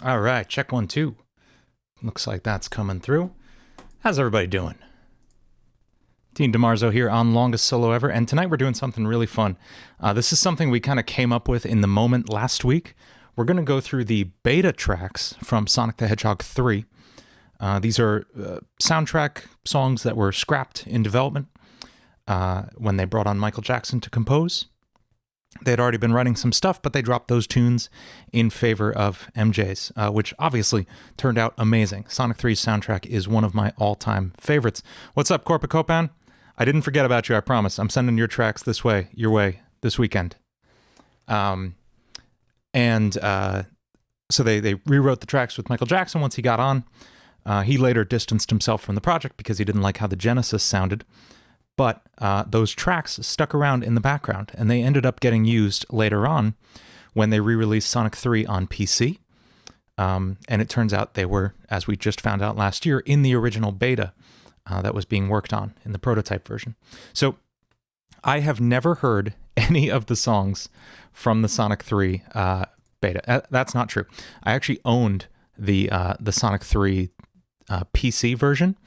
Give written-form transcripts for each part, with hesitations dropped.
All right, check 1, 2. Looks like that's coming through. How's everybody doing? Dean DeMarzo here on Longest Solo Ever, and tonight we're doing something really fun. This is something we kind of came up with in the moment last week. We're going to go through the beta tracks from Sonic the Hedgehog 3. These are soundtrack songs that were scrapped in development when they brought on Michael Jackson to compose. They had already been writing some stuff, but they dropped those tunes in favor of MJ's, which obviously turned out amazing. Sonic 3's soundtrack is one of my all-time favorites. What's up, Corpa Copan? I didn't forget about you, I promise. I'm sending your tracks your way, this weekend. So they rewrote the tracks with Michael Jackson once he got on. He later distanced himself from the project because he didn't like how the Genesis sounded. But those tracks stuck around in the background, and they ended up getting used later on when they re-released Sonic 3 on PC. And it turns out they were, as we just found out last year, in the original beta that was being worked on in the prototype version. So I have never heard any of the songs from the Sonic 3 beta. That's not true. I actually owned the Sonic 3 PC version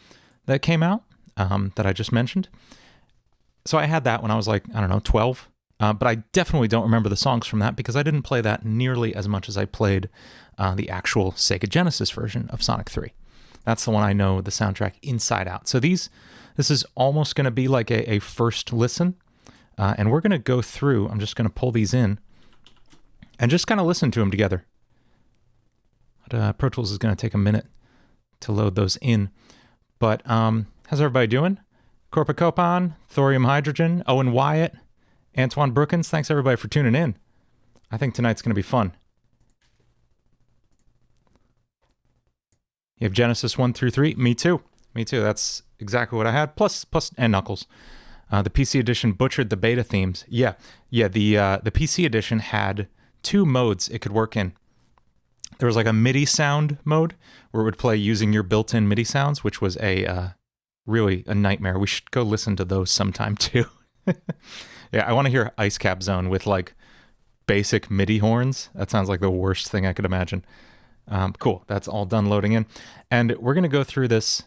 that came out that I just mentioned. So I had that when I was like, I don't know, 12. But I definitely don't remember the songs from that because I didn't play that nearly as much as I played the actual Sega Genesis version of Sonic 3. That's the one I know the soundtrack inside out. So this is almost going to be like a first listen. And we're going to go through, I'm just going to pull these in and just kind of listen to them together. But, Pro Tools is going to take a minute to load those in. But how's everybody doing? Corpa Copan, Thorium Hydrogen, Owen Wyatt, Antoine Brookins, thanks everybody for tuning in. I think tonight's going to be fun. You have Genesis 1 through 3? Me too. Me too. That's exactly what I had. Plus, and Knuckles. The PC edition butchered the beta themes. Yeah. The PC edition had 2 modes it could work in. There was like a MIDI sound mode where it would play using your built-in MIDI sounds, which was really a nightmare. We should go listen to those sometime too. Yeah, I want to hear Ice Cap Zone with like basic MIDI horns. That sounds like the worst thing I could imagine. Cool, that's all done loading in. And we're going to go through this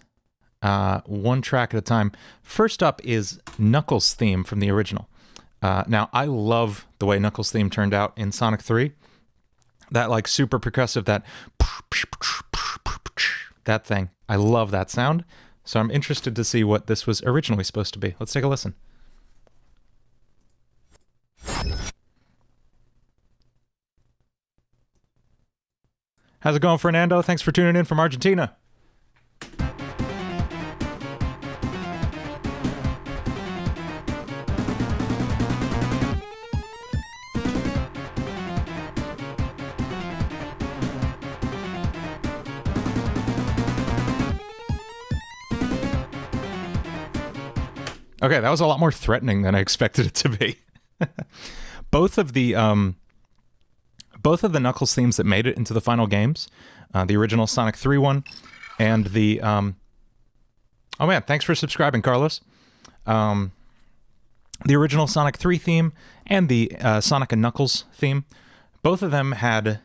one track at a time. First up is Knuckles' theme from the original. Now, I love the way Knuckles' theme turned out in Sonic 3. That like super percussive, that thing. I love that sound. So I'm interested to see what this was originally supposed to be. Let's take a listen. How's it going, Fernando? Thanks for tuning in from Argentina. Okay, that was a lot more threatening than I expected it to be. Both of the Knuckles themes that made it into the final games, the original Sonic 3 one, and the oh man, thanks for subscribing, Carlos. The original Sonic 3 theme and the Sonic and Knuckles theme, both of them had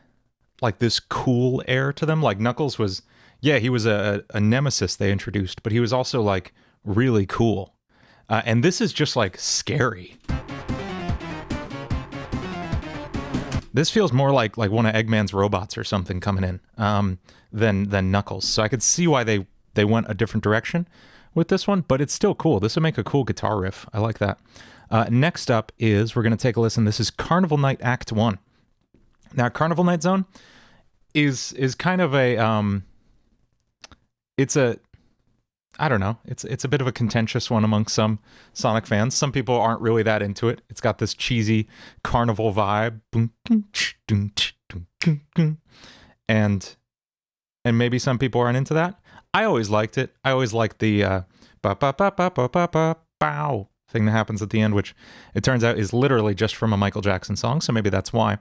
like this cool air to them. Like Knuckles was, yeah, he was a nemesis they introduced, but he was also like really cool. And this is just like scary. This feels more like one of Eggman's robots or something coming in than Knuckles. So I could see why they went a different direction with this one, but it's still cool. This would make a cool guitar riff. I like that. Next up is, we're going to take a listen. This is Carnival Night Act 1. Now, Carnival Night Zone is kind of a, I don't know. It's a bit of a contentious one among some Sonic fans. Some people aren't really that into it. It's got this cheesy carnival vibe. And maybe some people aren't into that. I always liked it. I always liked the ba ba ba ba ba ba ba bow thing that happens at the end, which it turns out is literally just from a Michael Jackson song, so maybe that's why.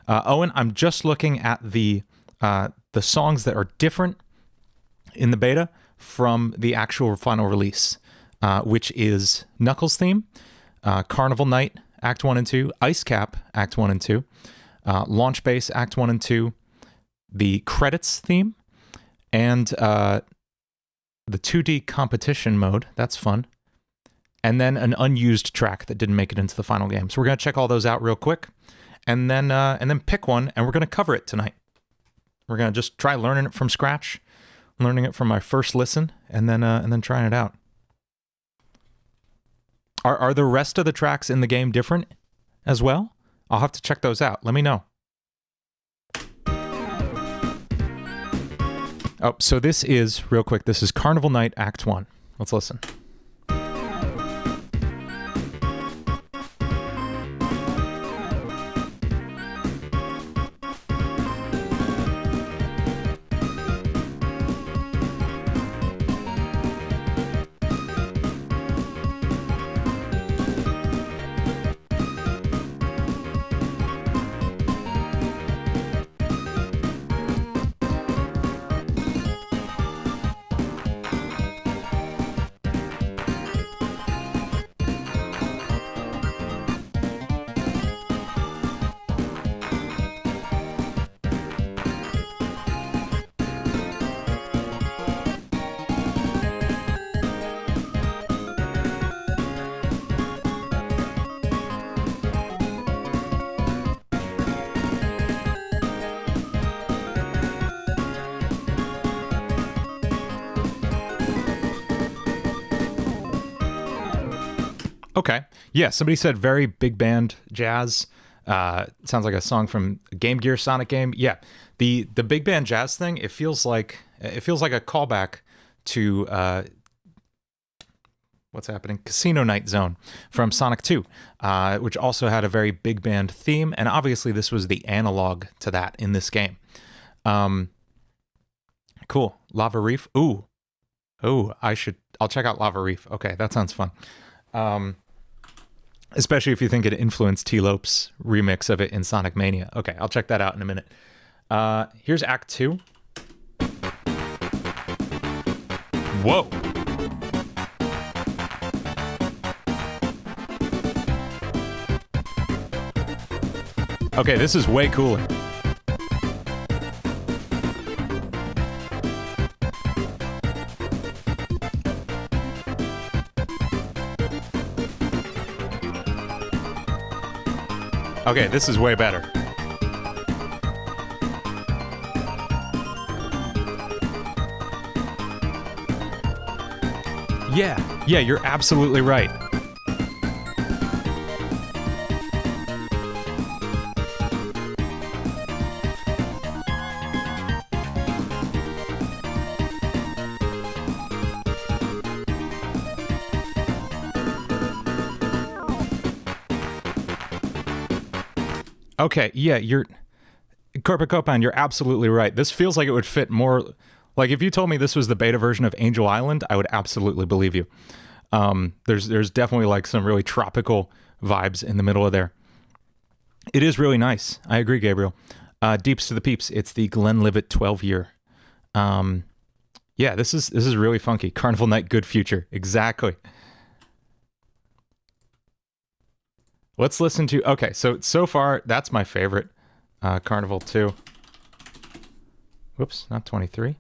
Owen, I'm just looking at the songs that are different in the beta from the actual final release, which is Knuckles' theme, Carnival Night, Act 1 and 2, Ice Cap, Act 1 and 2, Launch Base, Act 1 and 2, the credits theme, and the 2D competition mode. That's fun. And then an unused track that didn't make it into the final game. So we're going to check all those out real quick, and then pick one, and we're going to cover it tonight. We're going to just try learning it from scratch, learning it from my first listen, and then trying it out. Are the rest of the tracks in the game different as well? I'll have to check those out. Let me know. Oh, so this is, real quick, this is Carnival Night Act 1. Let's listen. Okay. Yeah, somebody said very big band jazz. Sounds like a song from a Game Gear Sonic game. Yeah. The big band jazz thing, it feels like a callback to what's happening? Casino Night Zone from Sonic 2, which also had a very big band theme, and obviously this was the analog to that in this game. Cool. Lava Reef. Ooh, I'll check out Lava Reef. Okay, that sounds fun. Especially if you think it influenced T-Lope's remix of it in Sonic Mania. Okay, I'll check that out in a minute. Here's Act 2. Whoa. Okay, this is way cooler. Okay, this is way better. Yeah, you're absolutely right. Okay, yeah, Corporate Copan, you're absolutely right. This feels like it would fit more, like if you told me this was the beta version of Angel Island, I would absolutely believe you. There's definitely like some really tropical vibes in the middle of there. It is really nice. I agree, Gabriel. Deeps to the peeps. It's the Glenlivet 12 year. Yeah, this is really funky. Carnival Night, Good Future. Exactly. Let's listen to... Okay, so far, that's my favorite. Carnival 2. Whoops, not 23.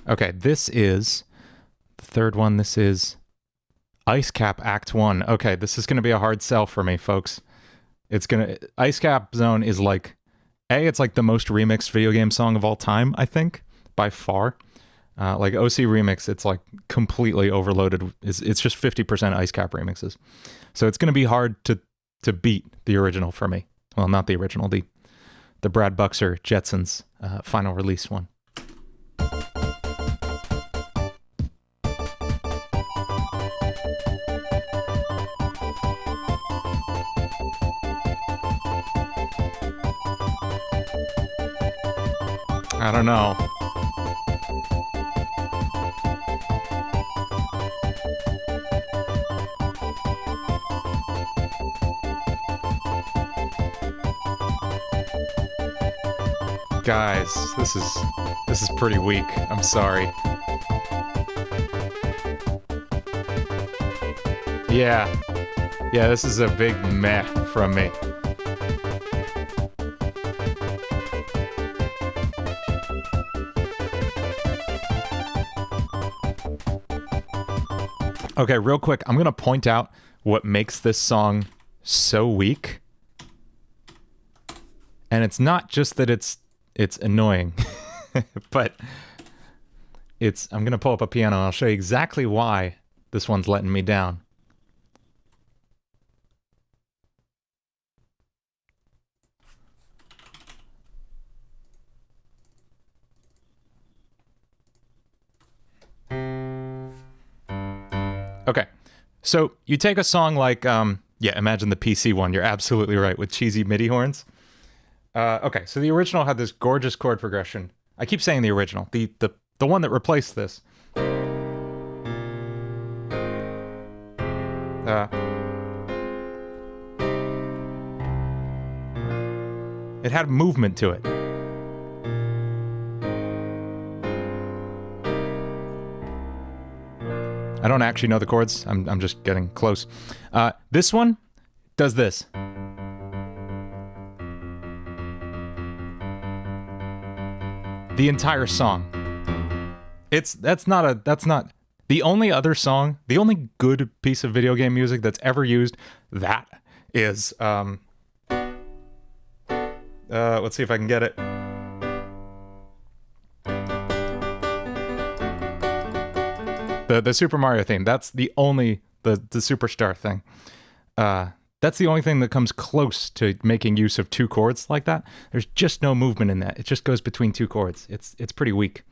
Okay, this is the third one. This is Ice Cap Act 1. Okay, this is going to be a hard sell for me, folks. Ice Cap Zone is like... it's like the most remixed video game song of all time, I think, by far. Like OC Remix, it's like completely overloaded. It's just 50% Ice Cap remixes. So it's going to be hard to beat the original for me. Well, not the original, the Brad Buxer Jetsons final release one. I don't know. Guys, this is pretty weak. I'm sorry. Yeah. Yeah, this is a big meh from me. Okay, real quick, I'm gonna point out what makes this song so weak. And it's not just that it's annoying, but I'm gonna pull up a piano and I'll show you exactly why this one's letting me down. Okay, so you take a song like, yeah, imagine the PC one. You're absolutely right, with cheesy MIDI horns. Okay, so the original had this gorgeous chord progression. I keep saying the original. The one that replaced this. It had movement to it. I don't actually know the chords. I'm just getting close. This one does this. The entire song. That's not the only other song, the only good piece of video game music that's ever used that is let's see if I can get it. The Super Mario theme. That's the only the Superstar thing. That's the only thing that comes close to making use of two chords like that. There's just no movement in that. It just goes between two chords. It's pretty weak.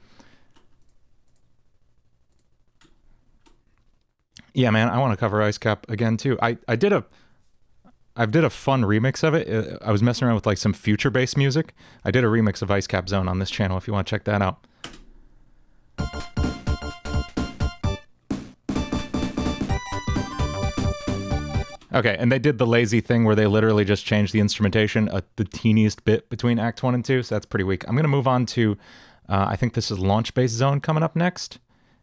Yeah, man, I want to cover Ice Cap again too. I did a fun remix of it. I was messing around with like some future-based music. I did a remix of Ice Cap Zone on this channel if you want to check that out. Okay, and they did the lazy thing where they literally just changed the instrumentation the teeniest bit between Act 1 and 2, so that's pretty weak. I'm going to move on to, I think this is Launch Base Zone coming up next,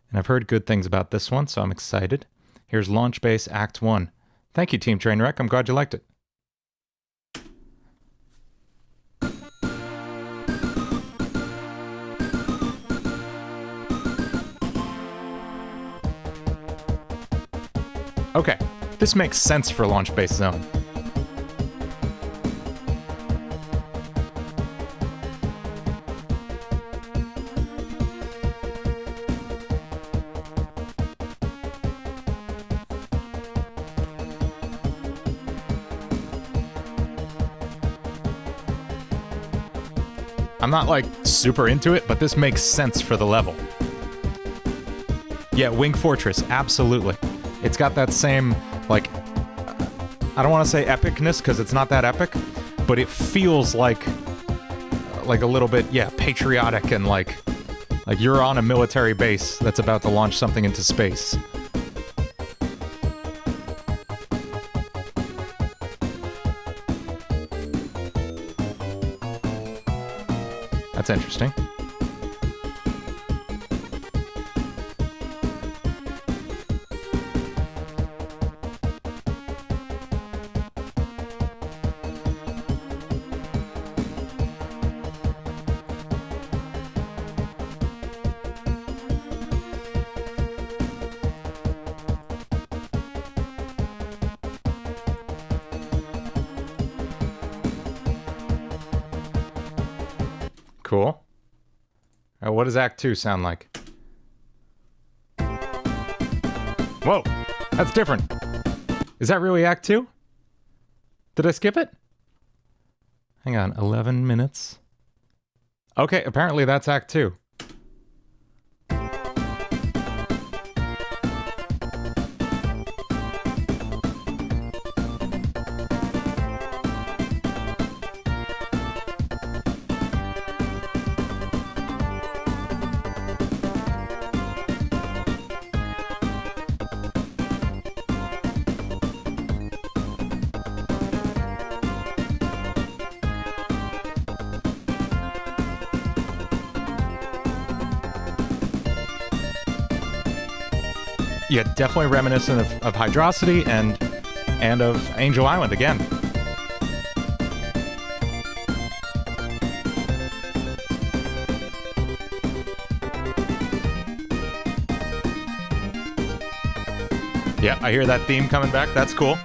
and I've heard good things about this one, so I'm excited. Here's Launch Base Act 1. Thank you, Team Trainwreck. I'm glad you liked it. Okay. This makes sense for Launch Base Zone. I'm not like super into it, but this makes sense for the level. Yeah, Wing Fortress, absolutely. It's got that same, like, I don't want to say epicness because it's not that epic, but it feels like a little bit, yeah, patriotic and like you're on a military base that's about to launch something into space. That's interesting. Cool. What does Act 2 sound like? Whoa, that's different. Is that really Act 2? Did I skip it? Hang on, 11 minutes. Okay, apparently that's Act 2. Yeah, definitely reminiscent of Hydrosity and and of Angel Island again. Yeah, I hear that theme coming back. That's cool.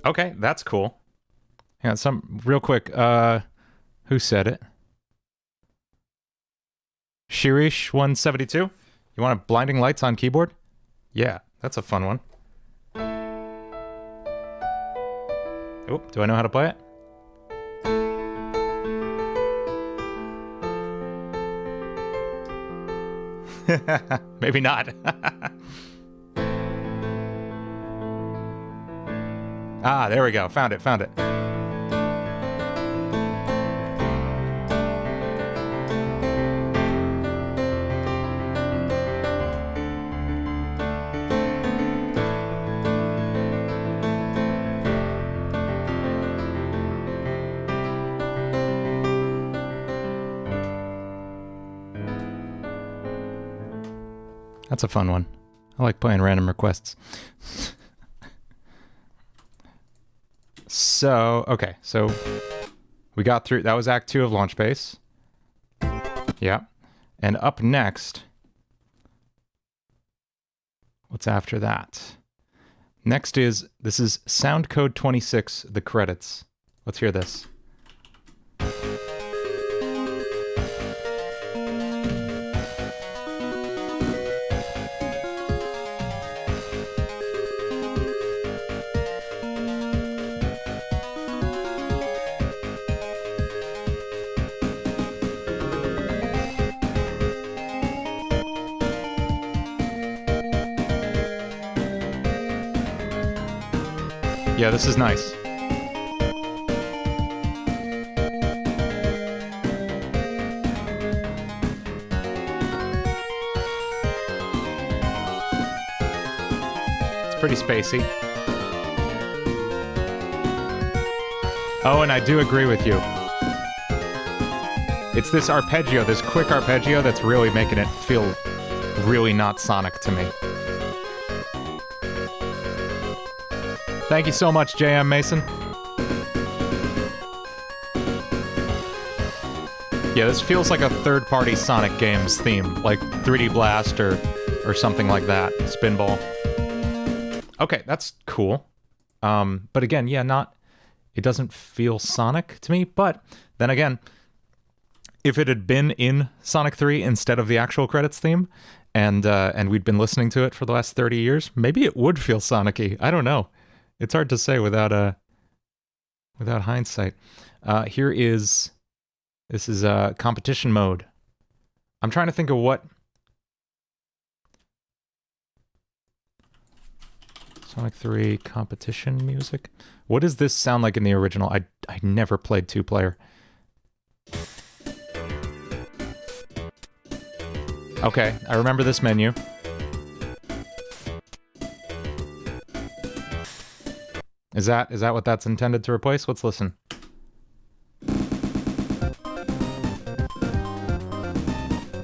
Okay, that's cool. Yeah, real quick. Who said it? Shirish172. You want blinding lights on keyboard? Yeah, that's a fun one. Oh, do I know how to play it? Maybe not. Ah, there we go. Found it. That's a fun one. I like playing random requests. So, okay, so we got through, that was Act 2 of Launch Base. Yeah. And up next, what's after that? Next is, this is Sound Code 26, the credits. Let's hear this. Yeah, this is nice. It's pretty spacey. Oh, and I do agree with you. It's this arpeggio, this quick arpeggio that's really making it feel really not Sonic to me. Thank you so much, JM Mason. Yeah, this feels like a third-party Sonic Games theme, like 3D Blast or something like that. Spinball. Okay, that's cool. But again, yeah, it doesn't feel Sonic to me, but then again, if it had been in Sonic 3 instead of the actual credits theme, and we'd been listening to it for the last 30 years, maybe it would feel Sonic-y. I don't know. It's hard to say without hindsight. This is competition mode. I'm trying to think of what Sonic 3 competition music. What does this sound like in the original? I never played 2-player. Okay, I remember this menu. Is that what that's intended to replace? Let's listen.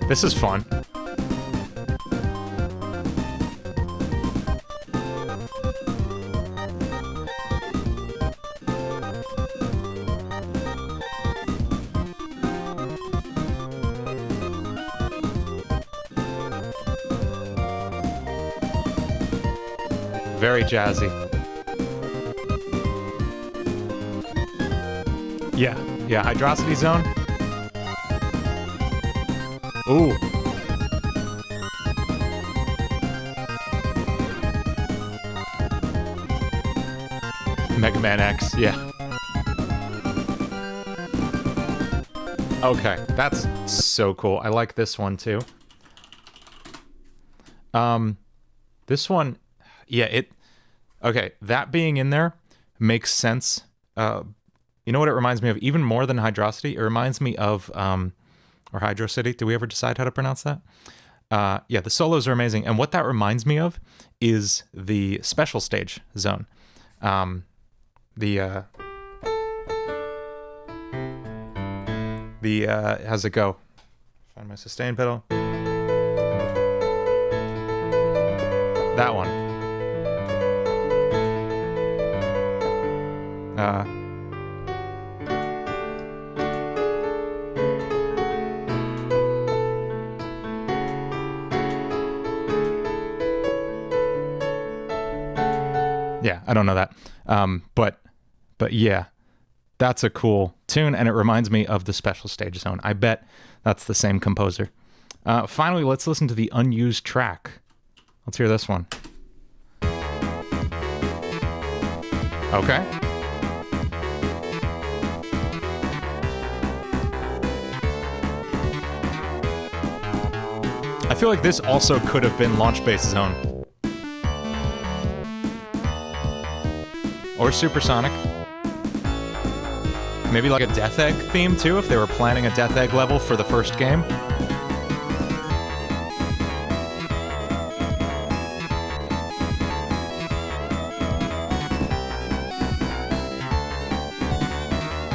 This is fun. Very jazzy. Yeah, Hydrocity Zone. Ooh. Mega Man X, yeah. Okay, that's so cool. I like this one too. This one, yeah, okay, that being in there makes sense. You know what it reminds me of? Even more than Hydrocity, it reminds me of, or Hydro City. Did we ever decide how to pronounce that? Yeah, the solos are amazing. And what that reminds me of is the special stage zone. How's it go? Find my sustain pedal. That one. Yeah, I don't know that. But yeah, that's a cool tune, and it reminds me of the special stage zone. I bet that's the same composer. Finally, let's listen to the unused track. Let's hear this one. Okay. I feel like this also could have been Launch Base Zone. Or Supersonic. Maybe like a Death Egg theme too, if they were planning a Death Egg level for the first game.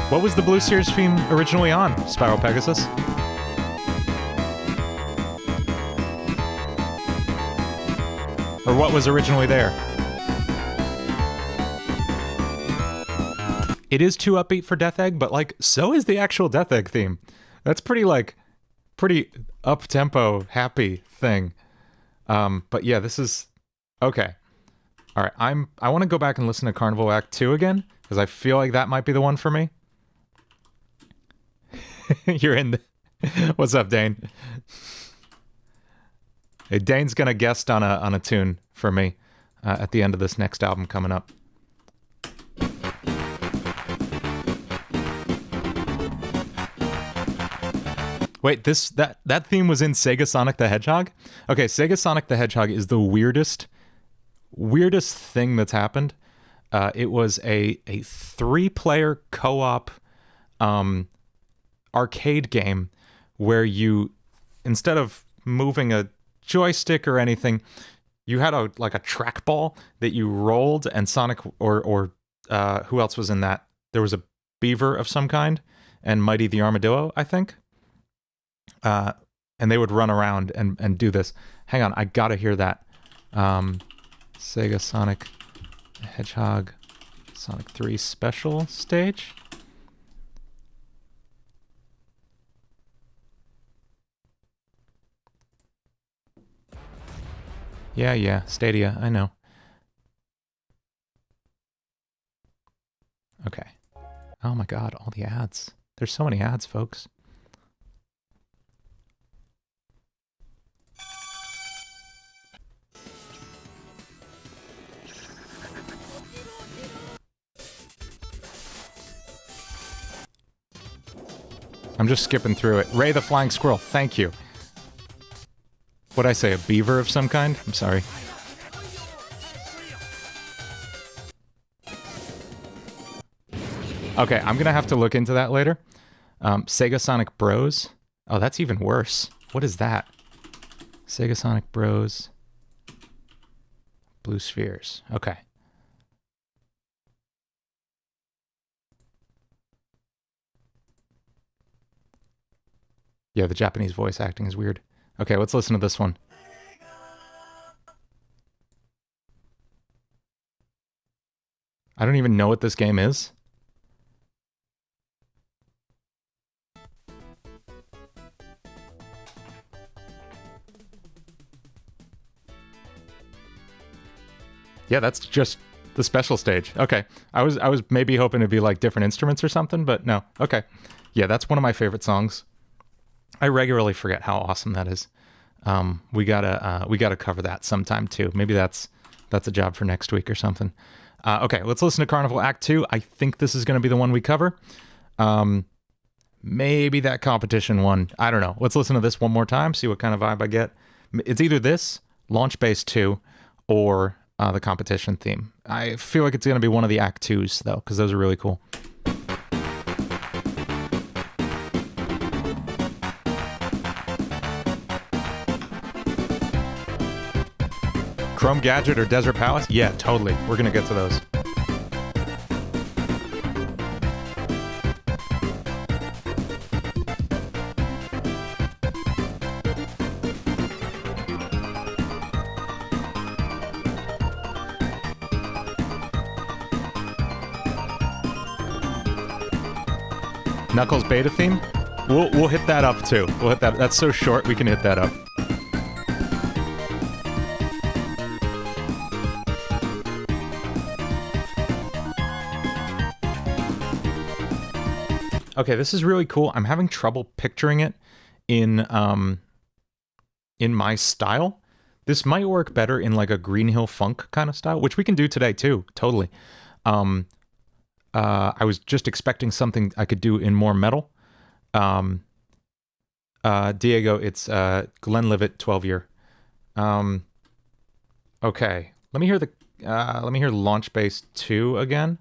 What was the Blue Series theme originally on, Spiral Pegasus? Or what was originally there? It is too upbeat for Death Egg, but like, so is the actual Death Egg theme. That's pretty up-tempo, happy thing. But yeah, this is... Okay. All right, I want to go back and listen to Carnival Act 2 again, because I feel like that might be the one for me. You're in the... What's up, Dane? Hey, Dane's gonna guest on a tune for me at the end of this next album coming up. Wait, that theme was in Sega Sonic the Hedgehog? Okay, Sega Sonic the Hedgehog is the weirdest thing that's happened. It was a 3-player co-op arcade game where you, instead of moving a joystick or anything, you had a trackball that you rolled, and Sonic or who else was in that? There was a beaver of some kind and Mighty the Armadillo, I think. And they would run around and do this. Hang on, I gotta hear that. Sega Sonic Hedgehog Sonic 3 Special Stage. Yeah, Stadia, I know. Okay. Oh my god, all the ads. There's so many ads, folks. I'm just skipping through it. Ray the Flying Squirrel, thank you. What'd I say, a beaver of some kind? I'm sorry. Okay, I'm gonna have to look into that later. Sega Sonic Bros. Oh, that's even worse. What is that? Sega Sonic Bros. Blue Spheres. Okay. Yeah, the Japanese voice acting is weird. Okay, let's listen to this one. I don't even know what this game is. Yeah, that's just the special stage. Okay. I was maybe hoping to be like different instruments or something, but no. Okay. Yeah, that's one of my favorite songs. I regularly forget how awesome that is. We gotta cover that sometime too. Maybe that's a job for next week or something. Okay, let's listen to Carnival Act 2. I think this is going to be the one we cover. Maybe that competition one. I don't know. Let's listen to this one more time, see what kind of vibe I get. It's either this, Launch Base 2, or the competition theme. I feel like it's going to be one of the Act 2s, though, because those are really cool. Chrome Gadget or Desert Palace? Yeah, totally. We're gonna get to those. Knuckles beta theme? We'll hit that up too. We'll hit that. That's so short, we can hit that up. Okay, this is really cool. I'm having trouble picturing it in my style. This might work better in like a Green Hill Funk kind of style, which we can do today too, totally. I was just expecting something I could do in more metal. Diego, it's Glenlivet 12-year. Okay, let me hear Launch Bass 2 again.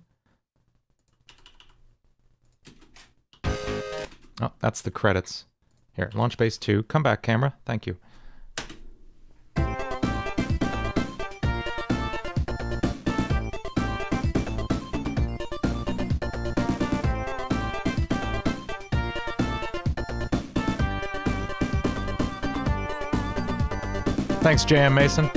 Oh, that's the credits. Here, Launch Bass 2. Come back, camera. Thank you. Thanks, JM Mason.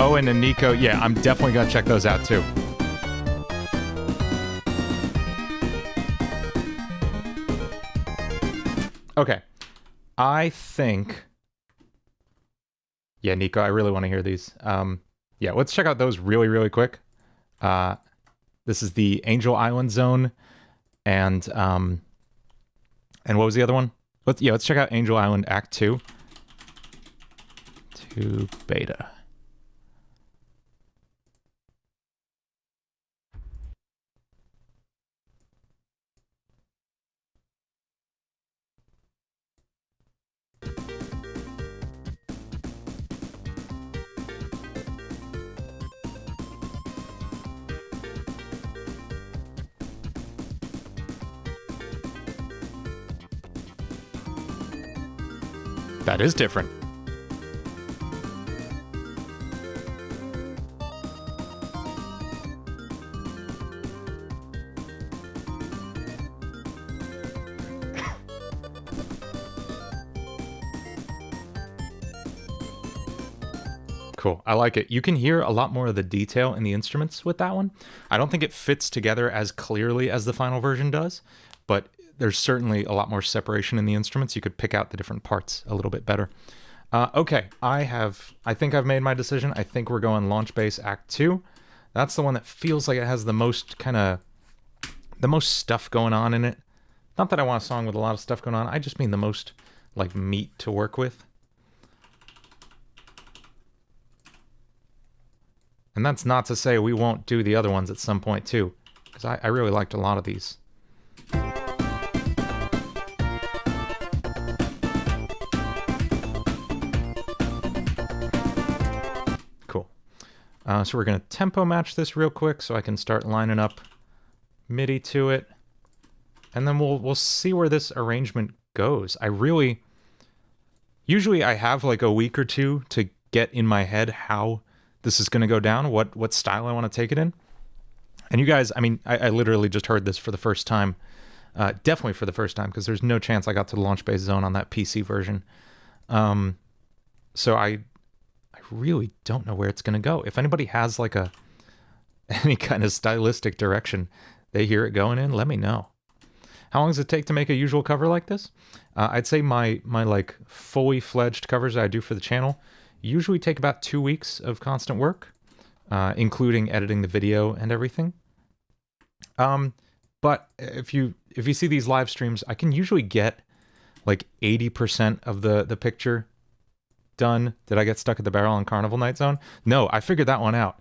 Oh, and Nico, yeah, I'm definitely gonna check those out too. Okay, I think, yeah, Nico, I really want to hear these. Yeah, let's check out those really, really quick. This is the Angel Island Zone, and what was the other one? Let's check out Angel Island Act 2. 2 beta. That is different. Cool. I like it. You can hear a lot more of the detail in the instruments with that one. I don't think it fits together as clearly as the final version does, but there's certainly a lot more separation in the instruments. You could pick out the different parts a little bit better. Okay, I think I've made my decision. I think we're going Launch Bass Act 2. That's the one that feels like it has the most stuff going on in it. Not that I want a song with a lot of stuff going on. I just mean the most like meat to work with. And that's not to say we won't do the other ones at some point too, because I really liked a lot of these. Cool. So we're going to tempo match this real quick so I can start lining up MIDI to it. And then we'll see where this arrangement goes. Usually I have like a week or two to get in my head how this is going to go down, what style I want to take it in. And you guys, I mean, I literally just heard this for the first time. Definitely for the first time, because there's no chance I got to the Launch Bass Zone on that PC version. So I really don't know where it's going to go. If anybody has like any kind of stylistic direction they hear it going in, let me know. How long does it take to make a usual cover like this? I'd say my like fully fledged covers that I do for the channel usually take about 2 weeks of constant work, including editing the video and everything. But if you see these live streams, I can usually get like 80% of the picture done. Did I get stuck at the barrel on Carnival Night Zone? No, I figured that one out.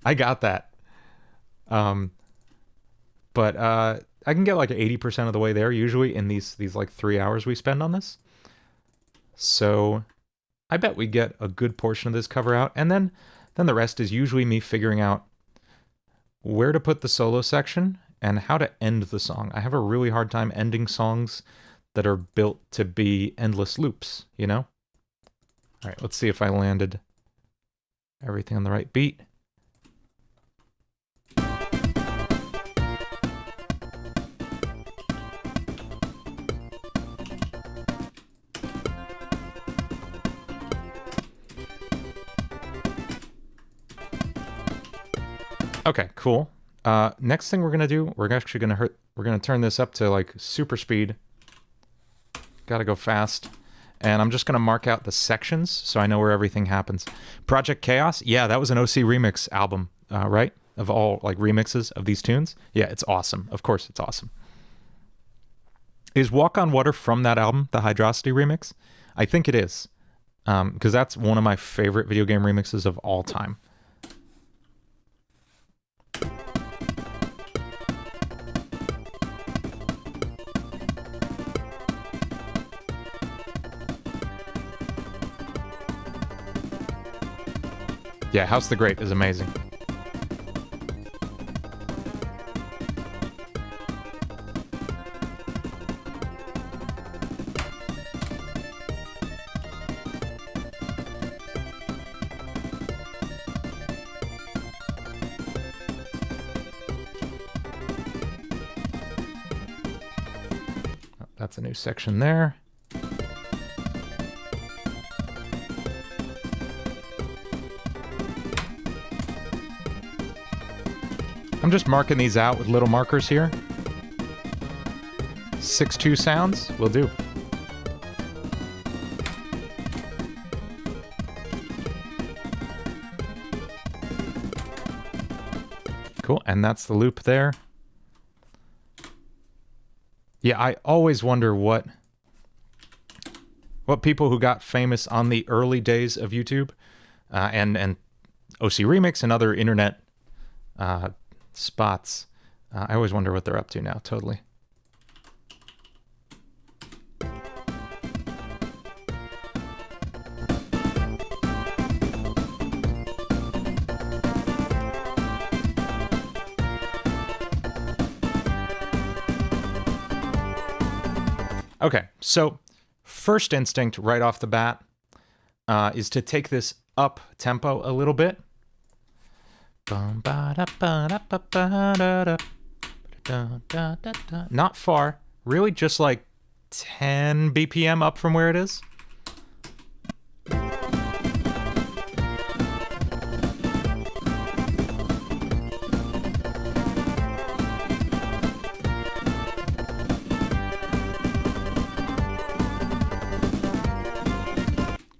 I got that. But I can get like 80% of the way there usually in these like 3 hours we spend on this. So I bet we get a good portion of this cover out, and then the rest is usually me figuring out where to put the solo section and how to end the song. I have a really hard time ending songs that are built to be endless loops, you know? All right, let's see if I landed everything on the right beat. Okay, cool. Next thing we're gonna do, we're gonna turn this up to like super speed. Gotta go fast. And I'm just gonna mark out the sections so I know where everything happens. Project Chaos, yeah, that was an OC remix album, right? Of all like remixes of these tunes. Yeah, it's awesome. Of course it's awesome. Is Walk on Water from that album, the Hydrosity remix? I think it is. Because that's one of my favorite video game remixes of all time. Yeah, House the Great is amazing. Oh, that's a new section there. I'm just marking these out with little markers here. 6/2 sounds will do. Cool, and that's the loop there. Yeah, I always wonder what people who got famous on the early days of YouTube and OC Remix and other internet spots. I always wonder what they're up to now, totally. Okay, so first instinct right off the bat is to take this up tempo a little bit. Not far, really just like 10 BPM up from where it is.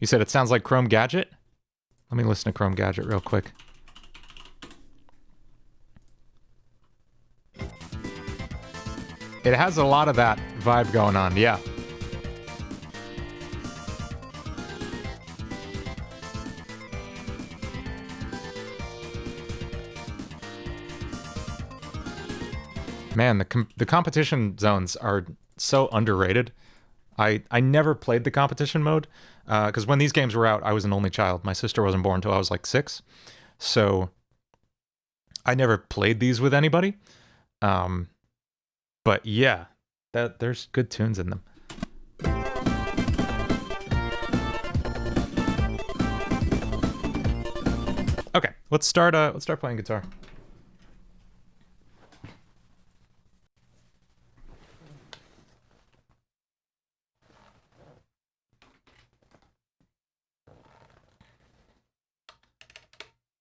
You said it sounds like Chrome Gadget? Let me listen to Chrome Gadget real quick. It has a lot of that vibe going on, yeah. Man, the competition zones are so underrated. I never played the competition mode, because when these games were out, I was an only child. My sister wasn't born until I was like 6. So I never played these with anybody. But yeah, there's good tunes in them. Okay, let's start playing guitar.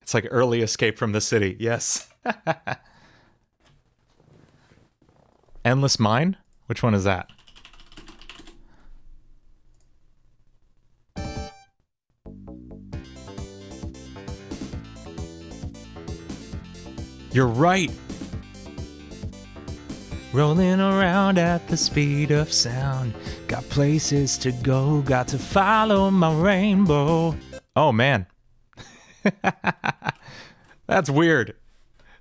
It's like early Escape from the City. Yes. Endless Mine? Which one is that? You're right. Rolling around at the speed of sound. Got places to go, got to follow my rainbow. Oh, man. That's weird.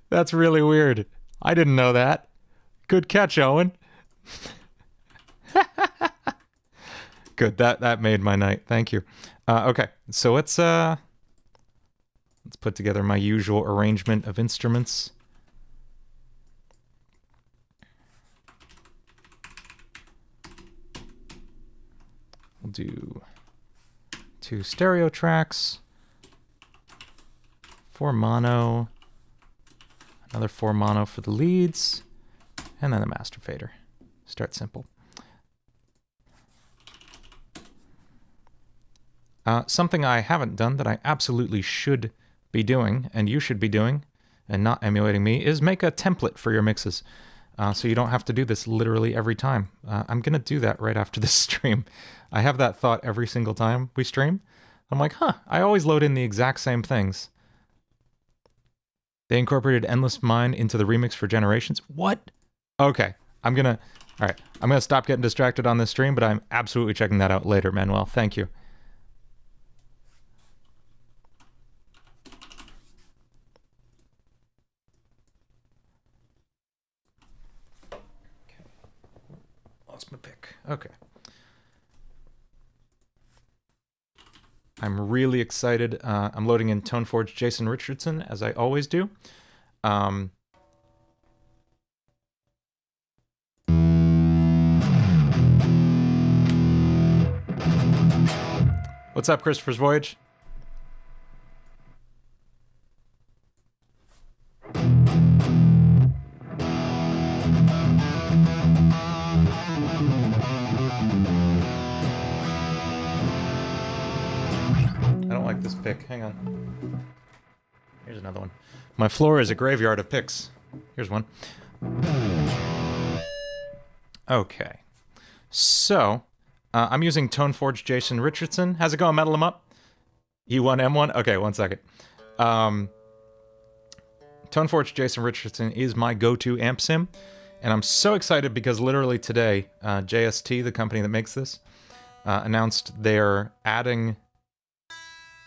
That's really weird. I didn't know that. Good catch, Owen. Good. That made my night. Thank you. Okay, so let's put together my usual arrangement of instruments. We'll do 2 stereo tracks, 4 mono, another 4 mono for the leads, and then a master fader. Start simple. Something I haven't done that I absolutely should be doing, and you should be doing, and not emulating me, is make a template for your mixes. So you don't have to do this literally every time. I'm going to do that right after this stream. I have that thought every single time we stream. I'm like, I always load in the exact same things. They incorporated Endless Mine into the remix for Generations. What? Okay, all right, I'm gonna stop getting distracted on this stream, but I'm absolutely checking that out later, Manuel. Thank you. Lost my pick. Okay. I'm really excited. I'm loading in ToneForge Jason Richardson, as I always do. What's up, Christopher's Voyage? This pick. Hang on. Here's another one. My floor is a graveyard of picks. Here's one. Okay. So, I'm using ToneForge Jason Richardson. How's it going? Metal him up? E1, M1? Okay, one second. ToneForge Jason Richardson is my go-to amp sim. And I'm so excited because literally today, JST, the company that makes this, announced they're adding...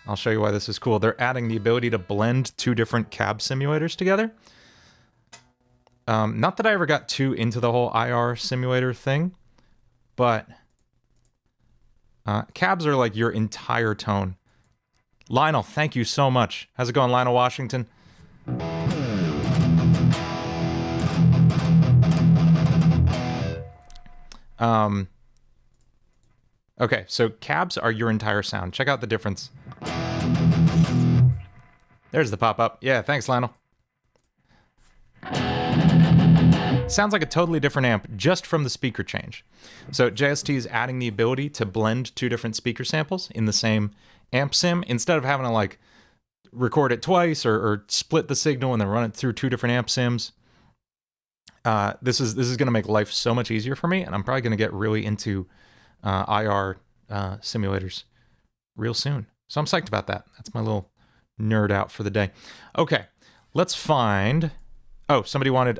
I'll show you why this is cool. They're adding the ability to blend 2 different cab simulators together. Not that I ever got too into the whole IR simulator thing, but cabs are like your entire tone. Lionel, thank you so much. How's it going, Lionel Washington? Okay, so cabs are your entire sound. Check out the difference. There's the pop-up. Yeah, thanks, Lionel. Sounds like a totally different amp just from the speaker change. So JST is adding the ability to blend 2 different speaker samples in the same amp sim instead of having to like record it twice or split the signal and then run it through 2 different amp sims. This is going to make life so much easier for me, and I'm probably going to get really into IR simulators real soon. So I'm psyched about that. That's my little nerd out for the day. Okay, let's find... Oh, somebody wanted...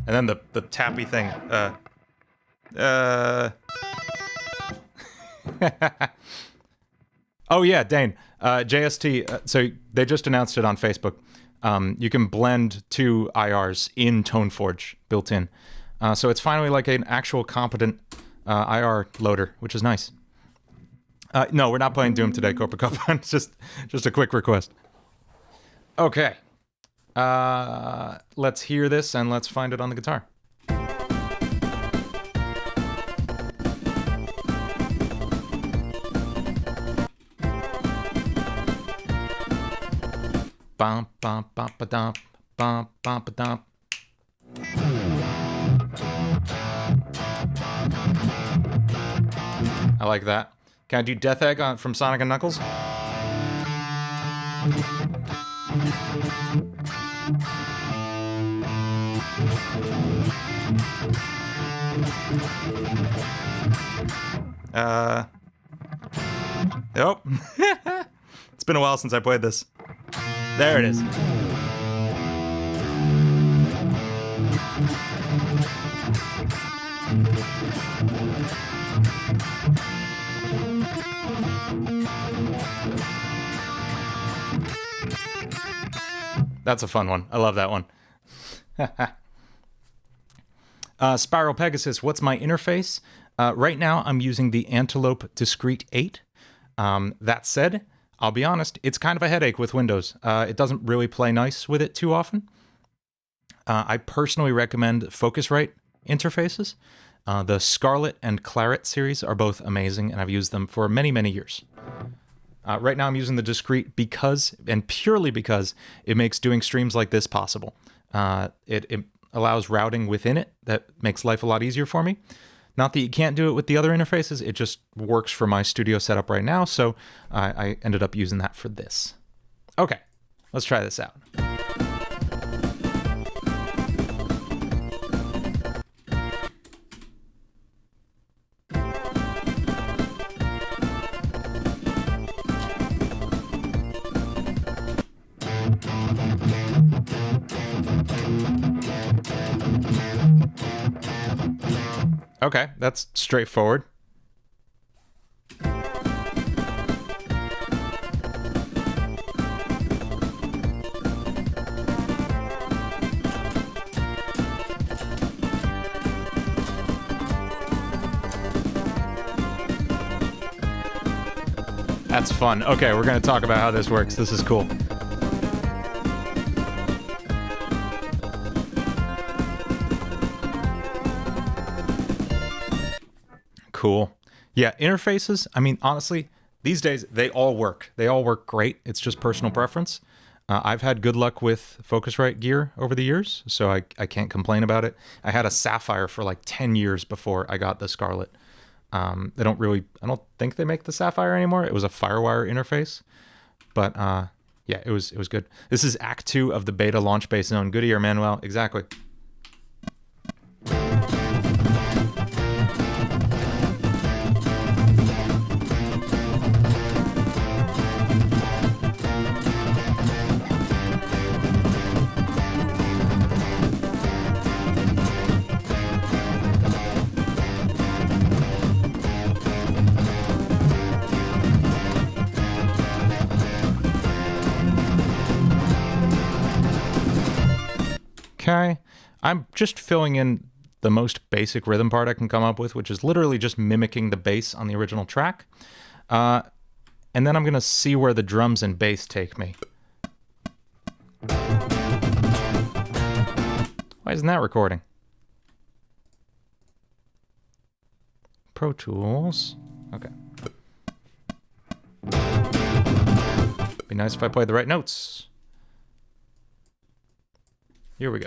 And then the tappy thing. Oh yeah, Dane. JST, so they just announced it on Facebook. You can blend 2 IRs in ToneForge built in. So it's finally like an actual competent IR loader, which is nice. No, we're not playing Doom today, Copa. It's just a quick request. Okay. Let's hear this and let's find it on the guitar. Bum bum bum ba dum bum bum ba dum. I like that. Can I do Death Egg from Sonic and Knuckles? Oh. It's been a while since I played this. There it is. That's a fun one. I love that one. Spiral Pegasus, what's my interface? Right now, I'm using the Antelope Discrete 8. That said, I'll be honest, it's kind of a headache with Windows. It doesn't really play nice with it too often. I personally recommend Focusrite interfaces. The Scarlet and Claret series are both amazing, and I've used them for many, many years. Right now I'm using the Discrete because, and purely because, it makes doing streams like this possible. It allows routing within it that makes life a lot easier for me. Not that you can't do it with the other interfaces, it just works for my studio setup right now, so I ended up using that for this. Okay, let's try this out. Okay, that's straightforward. That's fun. Okay, we're going to talk about how this works. This is cool. Cool. Yeah, interfaces, I mean, honestly, these days, they all work. They all work great. It's just personal preference. I've had good luck with Focusrite gear over the years, so I can't complain about it. I had a Sapphire for like 10 years before I got the Scarlet. I don't think they make the Sapphire anymore. It was a Firewire interface. But yeah, it was good. This is Act 2 of the beta launch base zone. Good ear, Manuel. Exactly. Okay, I'm just filling in the most basic rhythm part I can come up with, which is literally just mimicking the bass on the original track. And then I'm going to see where the drums and bass take me. Why isn't that recording? Pro Tools. Okay. Be nice if I played the right notes. Here we go.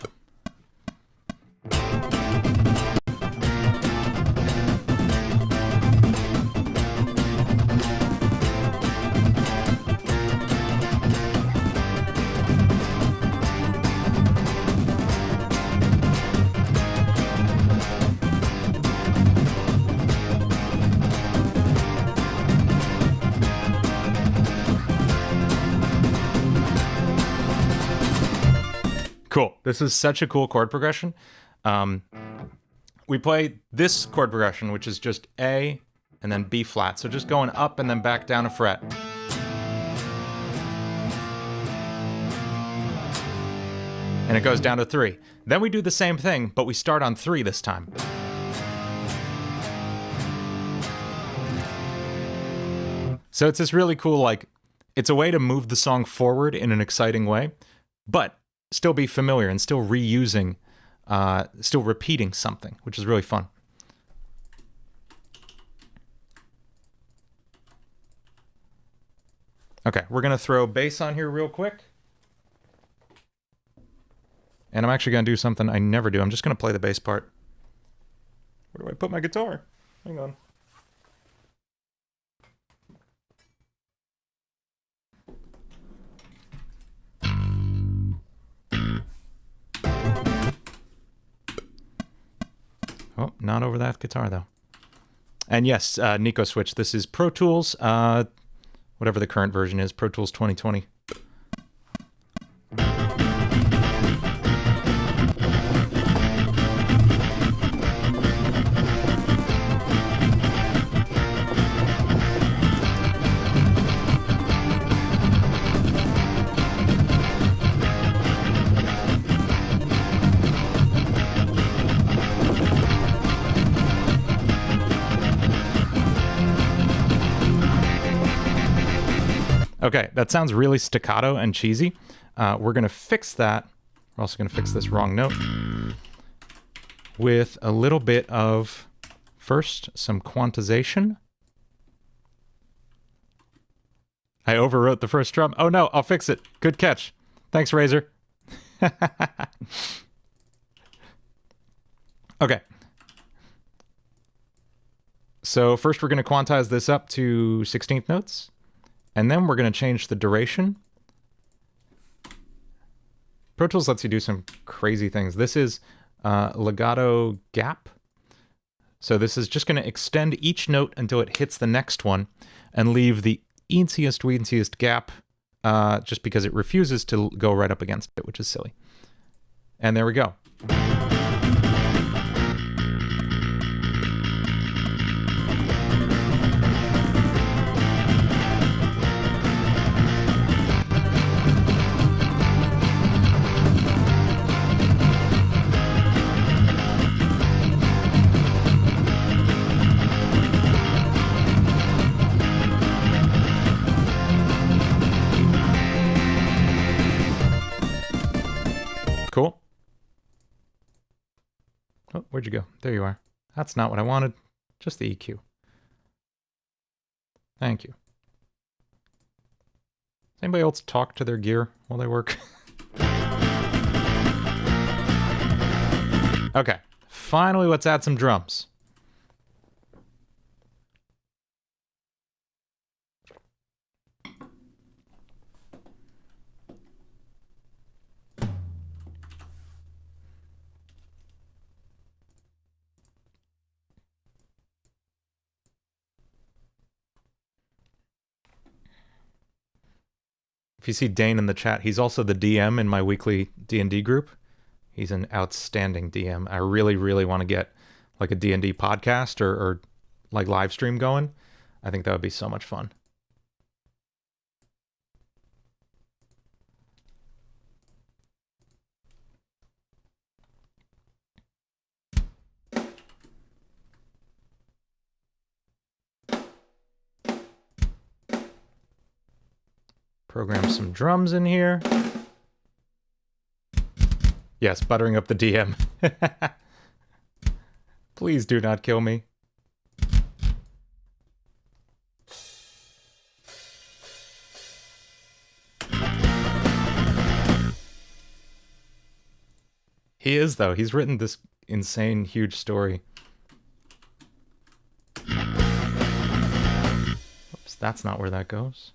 Cool. This is such a cool chord progression. We play this chord progression, which is just A and then B flat. So just going up and then back down a fret. And it goes down to 3. Then we do the same thing, but we start on 3 this time. So it's this really cool, like, it's a way to move the song forward in an exciting way, but still be familiar and still reusing, still repeating something, which is really fun. Okay, we're going to throw bass on here real quick. And I'm actually going to do something I never do. I'm just going to play the bass part. Where do I put my guitar? Hang on. Oh, not over that guitar, though. And yes, Nico Switch, this is Pro Tools. whatever the current version is, Pro Tools 2020. Okay, that sounds really staccato and cheesy. We're going to fix that. We're also going to fix this wrong note with a little bit of, first, some quantization. I overwrote the first drum. Oh no, I'll fix it. Good catch. Thanks, Razor. Okay. So first we're going to quantize this up to 16th notes. And then we're going to change the duration. Pro Tools lets you do some crazy things. This is legato gap. So this is just going to extend each note until it hits the next one and leave the eenciest gap just because it refuses to go right up against it, which is silly. And there we go. Cool. Oh, where'd you go? There you are. That's not what I wanted. Just the EQ. Thank you. Does anybody else talk to their gear while they work? Okay. Finally, let's add some drums. If you see Dane in the chat, he's also the DM in my weekly D&D group. He's an outstanding DM. I really, really want to get like a D&D podcast or like live stream going. I think that would be so much fun. Program some drums in here. Yes, buttering up the DM. Please do not kill me. He is, though. He's written this insane, huge story. Oops, that's not where that goes.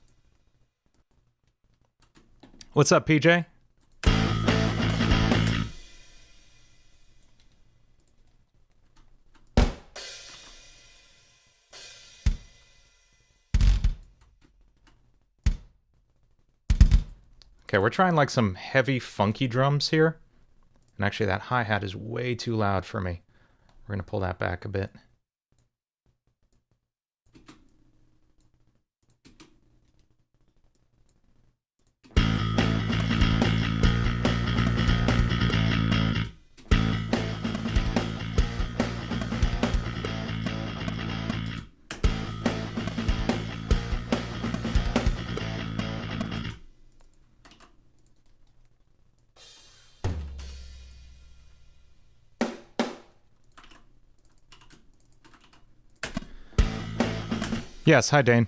What's up, PJ? Okay, we're trying like some heavy, funky drums here. And actually that hi-hat is way too loud for me. We're gonna pull that back a bit. Yes, hi Dane.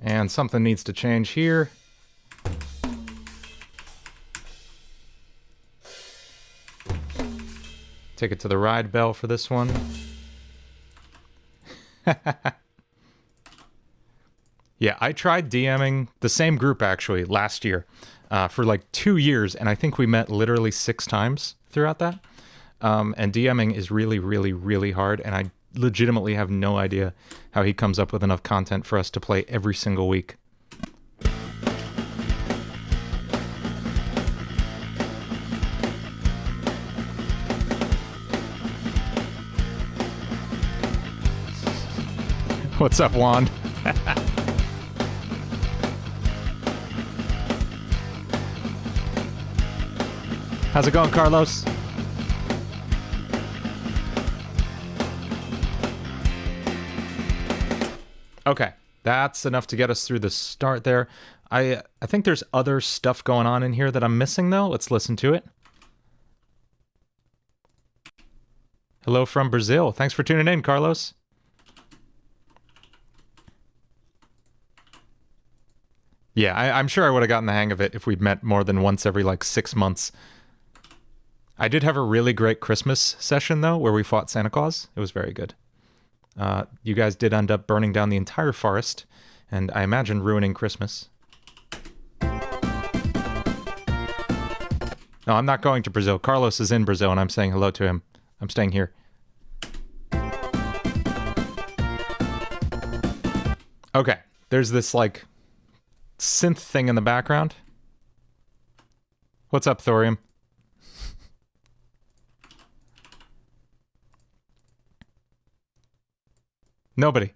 And something needs to change here. Take it to the ride bell for this one. Yeah, I tried DMing the same group actually last year for like 2 years, and I think we met literally 6 times throughout that. And DMing is really, really, really hard, and I legitimately have no idea how he comes up with enough content for us to play every single week. What's up, Wand? How's it going, Carlos? Okay, that's enough to get us through the start there. I think there's other stuff going on in here that I'm missing, though. Let's listen to it. Hello from Brazil. Thanks for tuning in, Carlos. Yeah, I'm sure I would have gotten the hang of it if we'd met more than once every, like, 6 months. I did have a really great Christmas session, though, where we fought Santa Claus. It was very good. You guys did end up burning down the entire forest, and I imagine ruining Christmas. No, I'm not going to Brazil. Carlos is in Brazil, and I'm saying hello to him. I'm staying here. Okay, there's this, like, synth thing in the background. What's up, Thorium? Nobody.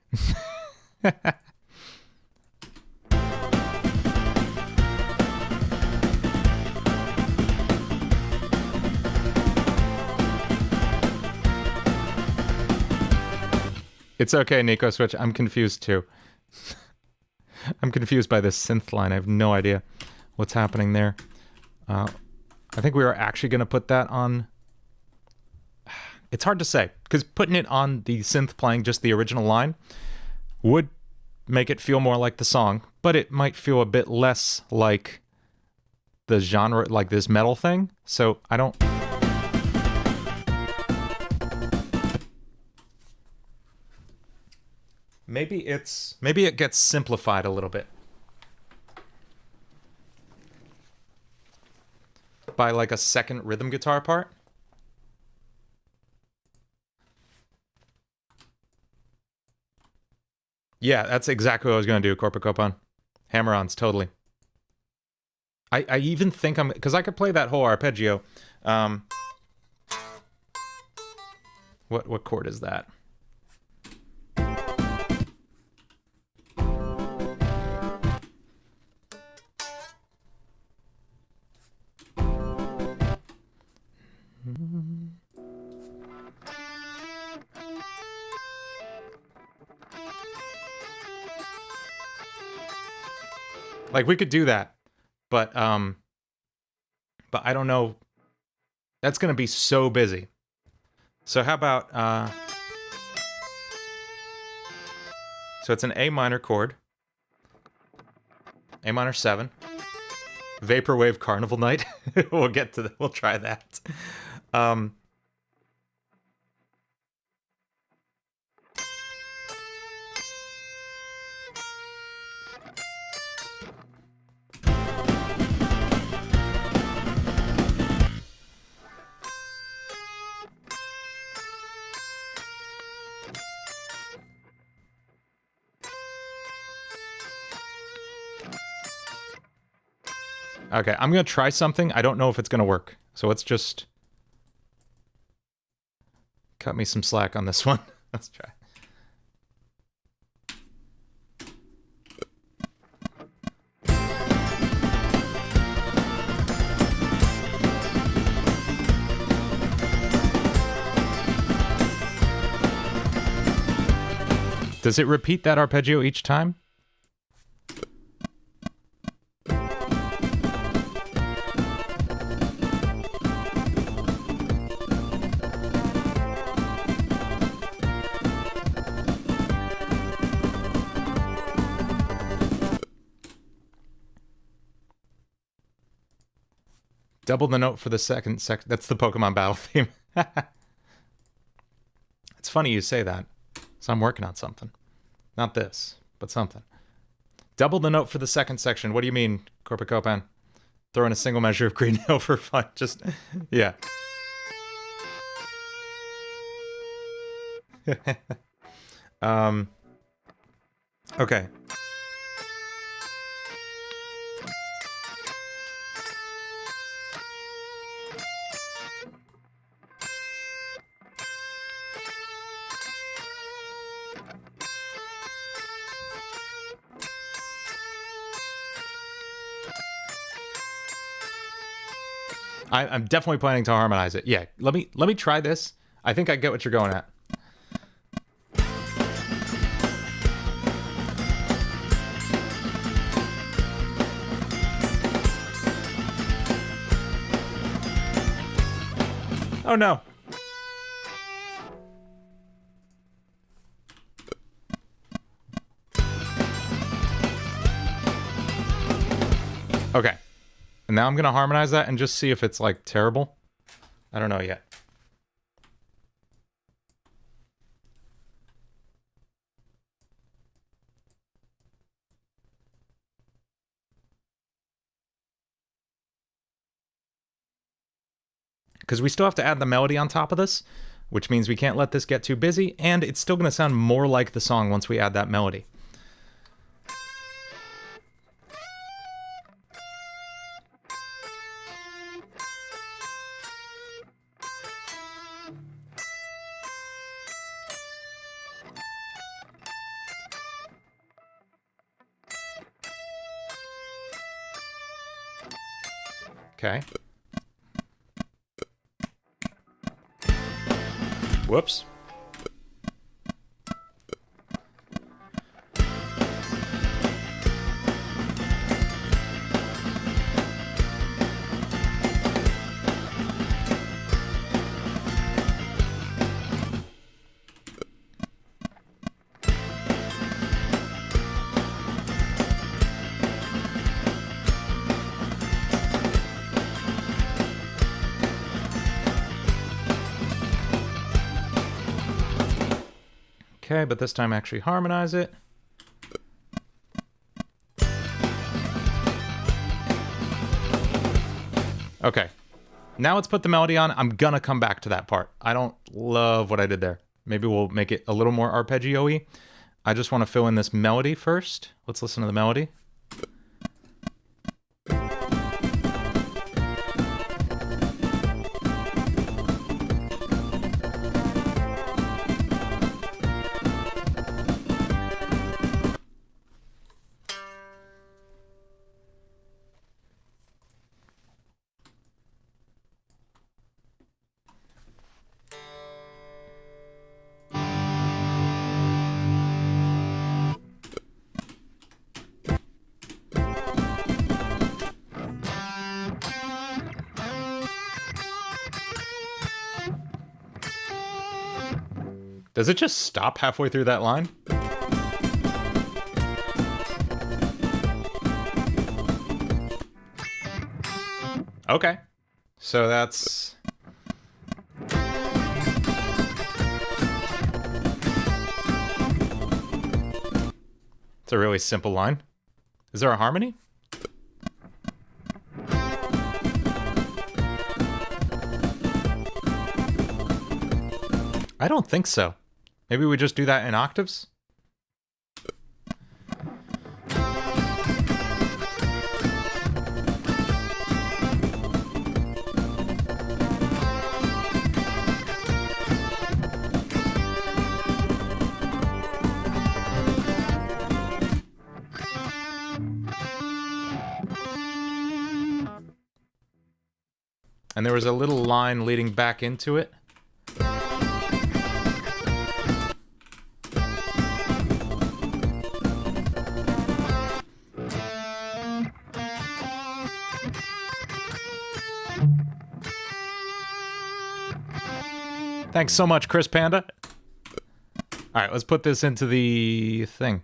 It's okay, Nico Switch. I'm confused too. I'm confused by this synth line. I have no idea what's happening there. I think we are actually going to put that on... It's hard to say, because putting it on the synth playing just the original line would make it feel more like the song, but it might feel a bit less like the genre, like this metal thing. So I don't... Maybe it gets simplified a little bit. By like a second rhythm guitar part. Yeah, that's exactly what I was going to do, Corpacopon. Hammer-ons, totally. I even think I'm... Because I could play that whole arpeggio. What chord is that? Like, we could do that, but I don't know. That's going to be so busy. So how about, so it's an A minor chord, A minor 7, Vaporwave Carnival Night. We'll get to we'll try that. Okay, I'm going to try something. I don't know if it's going to work. So let's just... cut me some slack on this one. Let's try. Does it repeat that arpeggio each time? Double the note for the second. That's the Pokemon battle theme. It's funny you say that. So I'm working on something. Not this, but something. Double the note for the second section. What do you mean, Corporate Copan? Throw in a single measure of Green Hill for fun. Just, yeah. Okay. I'm definitely planning to harmonize it. Yeah, let me try this. I think I get what you're going at. Oh no. Okay. And now I'm going to harmonize that and just see if it's, like, terrible. I don't know yet. Because we still have to add the melody on top of this, which means we can't let this get too busy, and it's still going to sound more like the song once we add that melody. Okay. Whoops. Okay, but this time actually harmonize it. Okay. Now let's put the melody on. I'm gonna come back to that part. I don't love what I did there. Maybe we'll make it a little more arpeggio-y. I just want to fill in this melody first. Let's listen to the melody. Does it just stop halfway through that line? Okay. So that's... It's a really simple line. Is there a harmony? I don't think so. Maybe we just do that in octaves? And there was a little line leading back into it. Thanks so much, Chris Panda. All right, let's put this into the thing.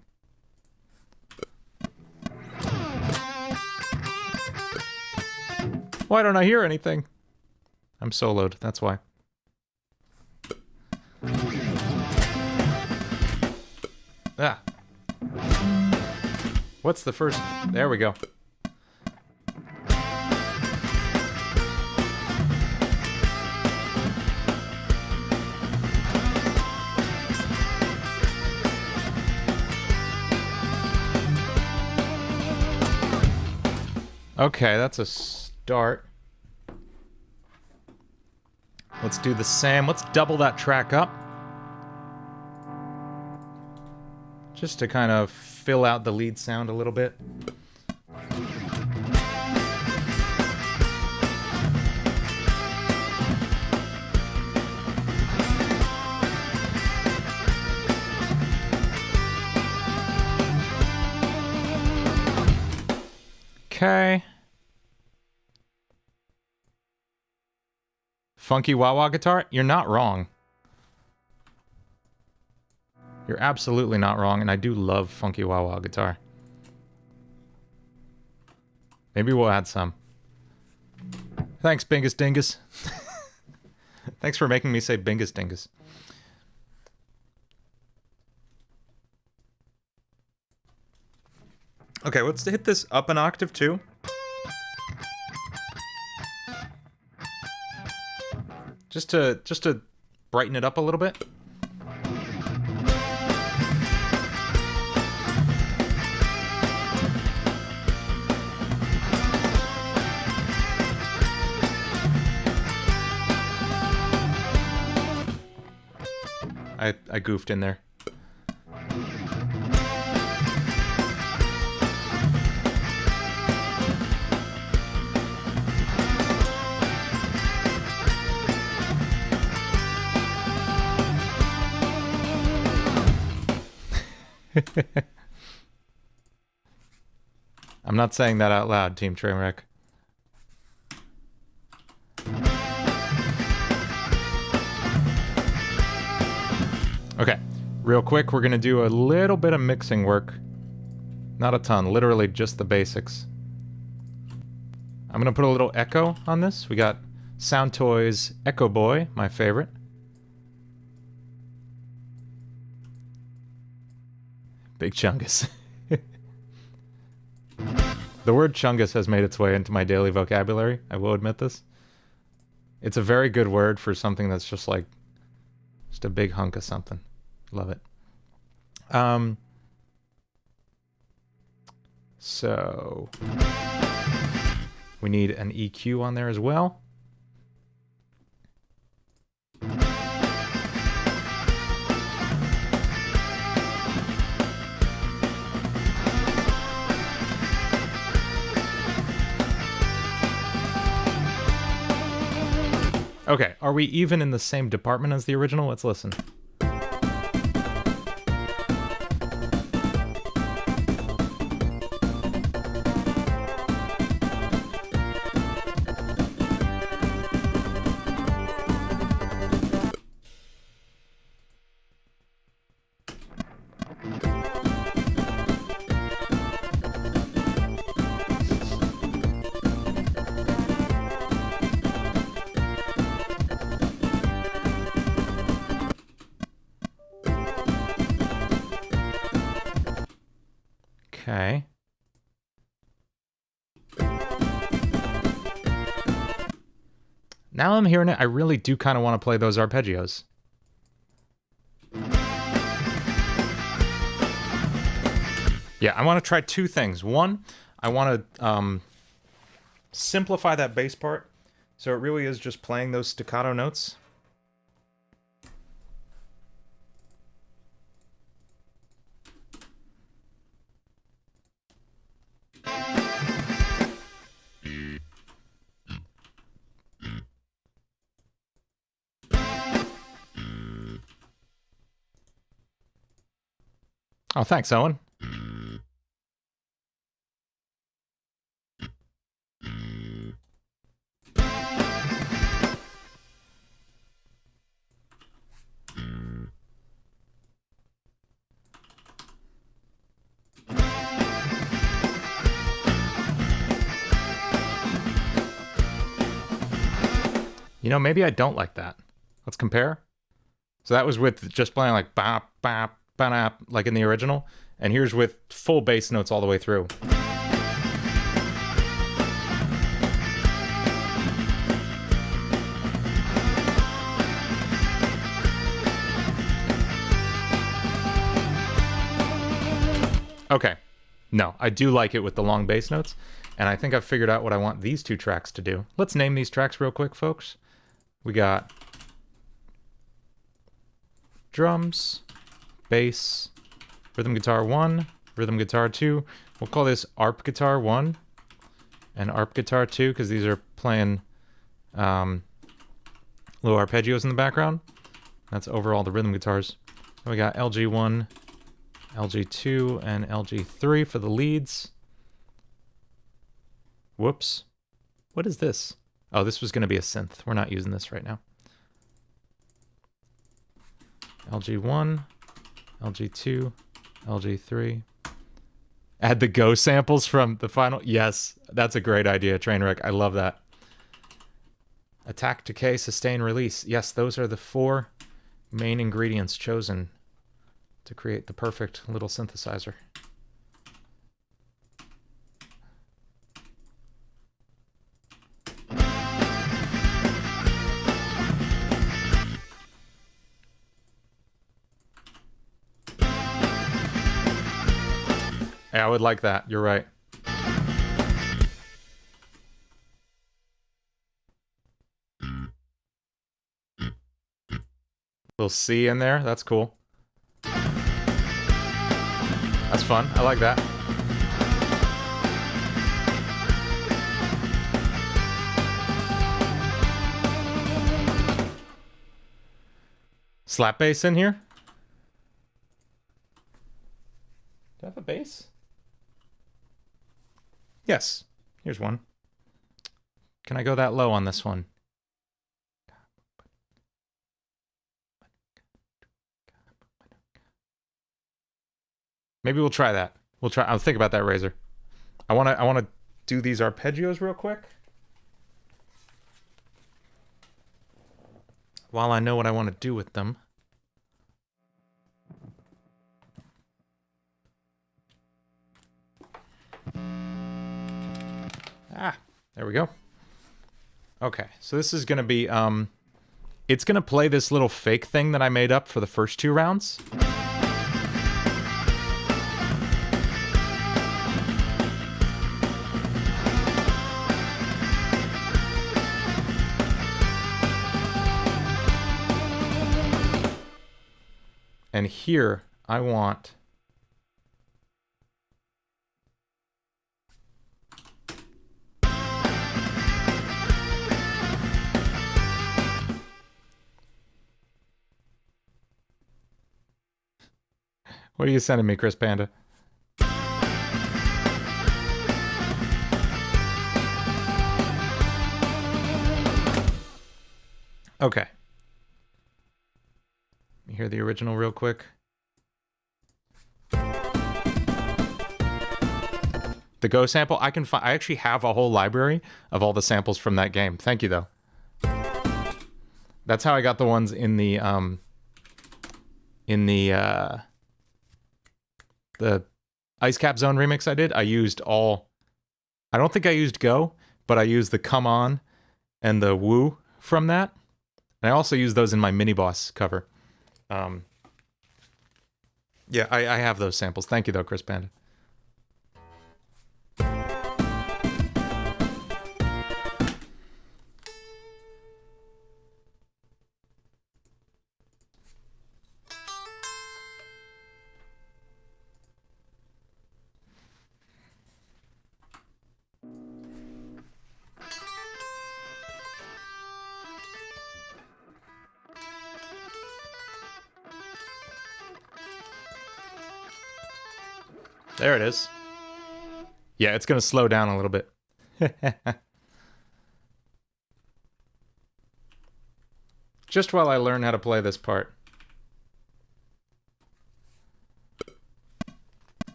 Why don't I hear anything? I'm soloed, that's why. Ah. What's the first? There we go. Okay, that's a start. Let's do the same. Let's double that track up. Just to kind of fill out the lead sound a little bit. Okay. Funky wah-wah guitar? You're not wrong. You're absolutely not wrong, and I do love funky wah-wah guitar. Maybe we'll add some. Thanks, Bingus Dingus. Thanks for making me say Bingus Dingus. Okay, let's hit this up an octave too. Just to brighten it up a little bit. I goofed in there. I'm not saying that out loud, Team Trainwreck. Okay, real quick, we're gonna do a little bit of mixing work. Not a ton, literally just the basics. I'm gonna put a little echo on this. We got Sound Toys Echo Boy, my favorite. Big Chungus. The word chungus has made its way into my daily vocabulary, I will admit this. It's a very good word for something that's just like, just a big hunk of something. Love it. So we need an EQ on there as well. Okay, are we even in the same department as the original? Let's listen. Okay. Now I'm hearing it, I really do kind of want to play those arpeggios. Yeah, I want to try two things. One, I want to simplify that bass part so it really is just playing those staccato notes. Oh, thanks, Owen. You know, maybe I don't like that. Let's compare. So that was with just playing like bop, bop, bop, like in the original. And here's with full bass notes all the way through. Okay. No, I do like it with the long bass notes, and I think I've figured out what I want these two tracks to do. Let's name these tracks real quick, folks. We got drums, bass, rhythm guitar 1, rhythm guitar 2. We'll call this ARP guitar 1 and ARP guitar 2 because these are playing little arpeggios in the background. That's over all the rhythm guitars. Then we got LG1, LG2, and LG3 for the leads. Whoops. What is this? Oh, this was going to be a synth. We're not using this right now. LG1, LG2, LG3. Add the Go samples from the final. Yes, that's a great idea, Trainwreck. I love that. Attack, decay, sustain, release. Yes, those are the 4 main ingredients chosen to create the perfect little synthesizer. Yeah, I would like that. You're right. Little C in there. That's cool. That's fun. I like that. Slap bass in here? Do I have a bass? Yes. Here's one. Can I go that low on this one? Maybe we'll try that. I'll think about that, Razor. I wanna do these arpeggios real quick. While I know what I want to do with them. Ah, there we go. Okay, so this is gonna be it's gonna play this little fake thing that I made up for the first 2 rounds. And here, I want... What are you sending me, Chris Panda? Okay. Let me hear the original real quick. The Go sample, I actually have a whole library of all the samples from that game. Thank you, though. That's how I got the ones in the Ice Cap Zone remix I did. I used all... I don't think I used Go, but I used the Come On and the Woo from that. And I also used those in my Mini Boss cover. Yeah, I have those samples. Thank you, though, Chris Panda. There it is. Yeah, it's going to slow down a little bit. Just while I learn how to play this part.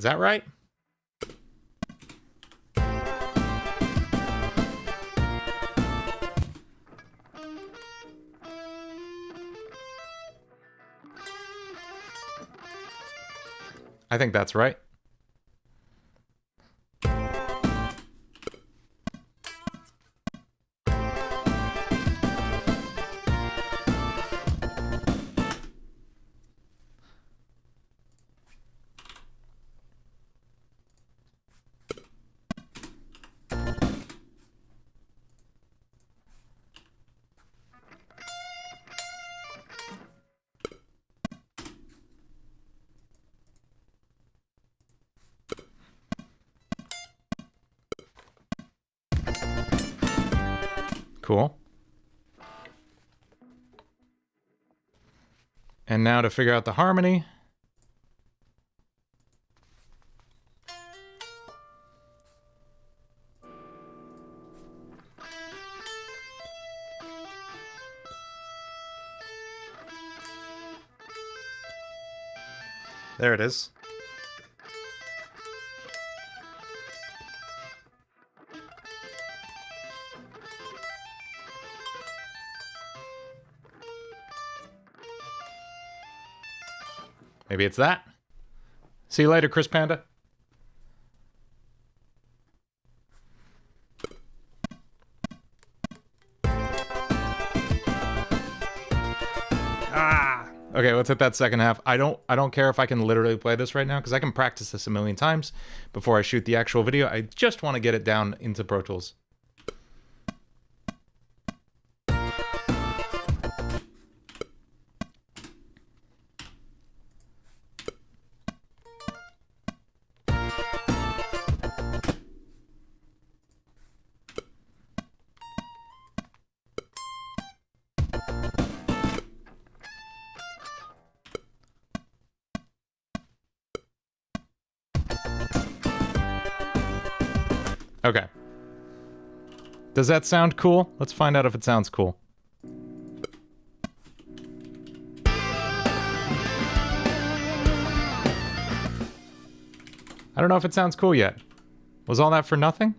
Is that right? I think that's right. Cool. And now to figure out the harmony. There it is. Maybe it's that. See you later, Chris Panda. Okay, let's hit that second half. I don't care if I can literally play this right now, because I can practice this a million times before I shoot the actual video. I just want to get it down into Pro Tools. Okay. Does that sound cool? Let's find out if it sounds cool. I don't know if it sounds cool yet. Was all that for nothing?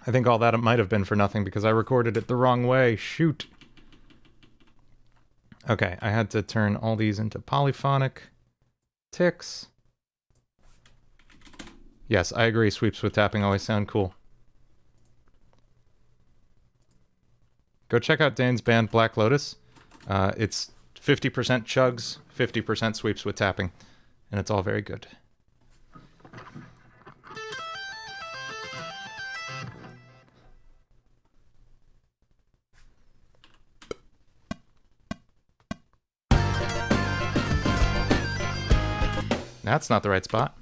I think all that it might have been for nothing because I recorded it the wrong way. Shoot. Okay, I had to turn all these into polyphonic ticks. Yes, I agree. Sweeps with tapping always sound cool. Go check out Dane's band Black Lotus. It's 50% chugs, 50% sweeps with tapping, and it's all very good. That's not the right spot.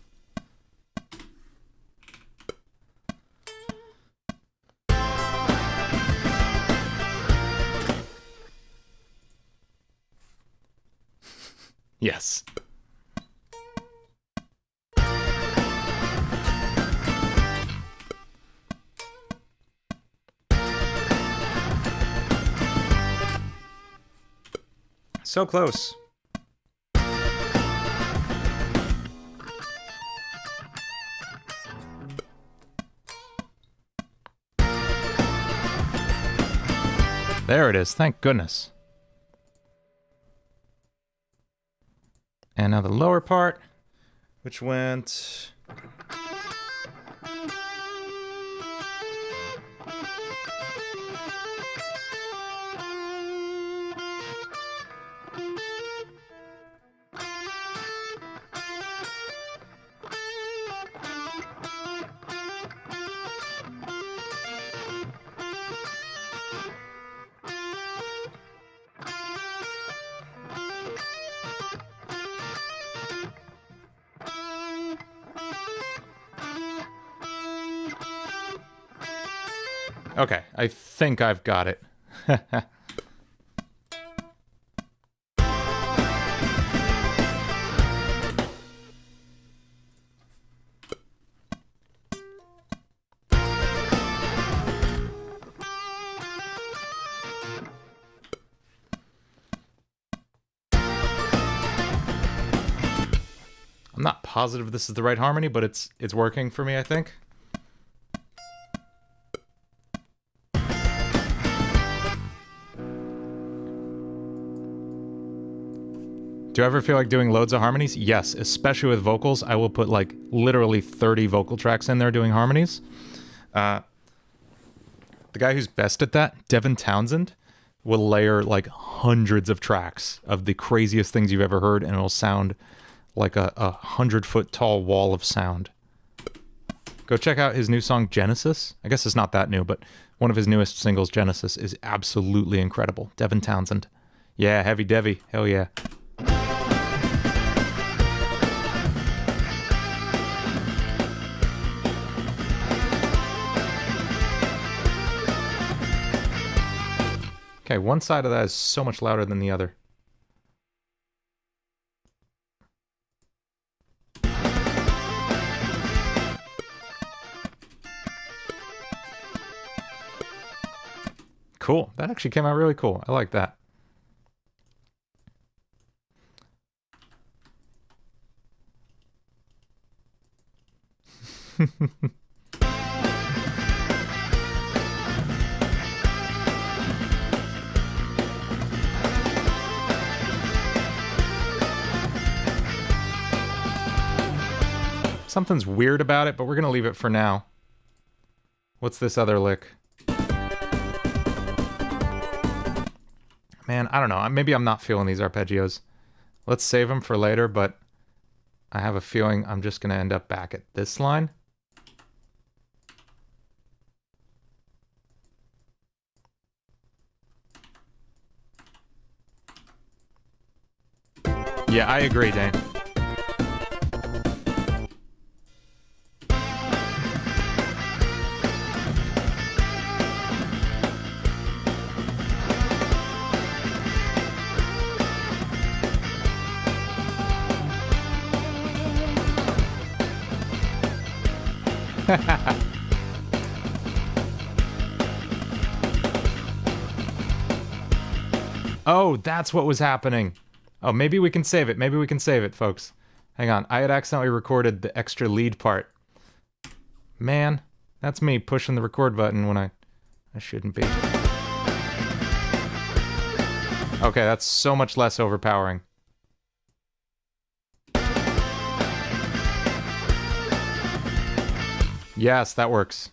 Yes. So close. There it is, thank goodness. And now the lower part, which went... Okay, I think I've got it. positive this is the right harmony, but it's working for me, I think. Do you ever feel like doing loads of harmonies? Yes, especially with vocals. I will put like literally 30 vocal tracks in there doing harmonies. The guy who's best at that, Devin Townsend, will layer like hundreds of tracks of the craziest things you've ever heard, and it'll sound like a 100-foot tall wall of sound. Go check out his new song, Genesis. I guess it's not that new, but one of his newest singles, Genesis, is absolutely incredible. Devin Townsend. Yeah, heavy Devi. Hell yeah. Okay, one side of that is so much louder than the other. Cool. That actually came out really cool. I like that. Something's weird about it, but we're going to leave it for now. What's this other lick? Man, I don't know. Maybe I'm not feeling these arpeggios. Let's save them for later, but I have a feeling I'm just going to end up back at this line. Yeah, I agree, Dane. Oh, that's what was happening. Oh, maybe we can save it. Maybe we can save it, folks. Hang on. I had accidentally recorded the extra lead part. Man, that's me pushing the record button when I shouldn't be. Okay, that's so much less overpowering. Yes, that works.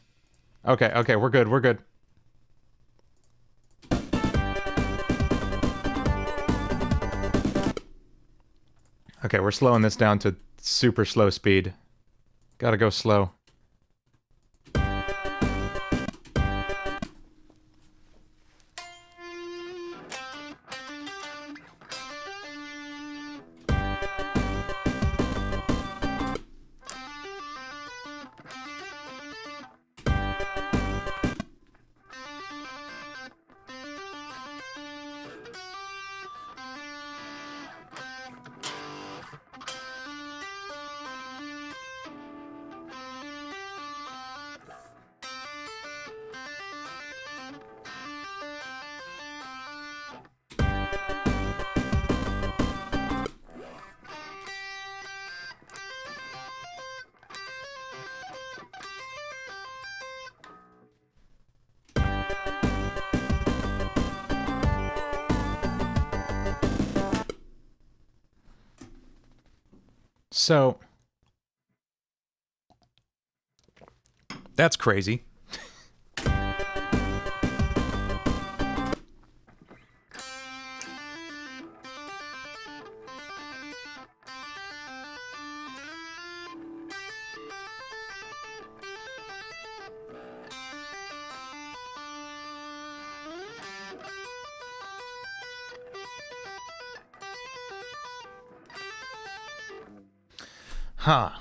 Okay, okay, we're good, we're good. Okay, we're slowing this down to super slow speed. Gotta go slow. So, that's crazy. Huh.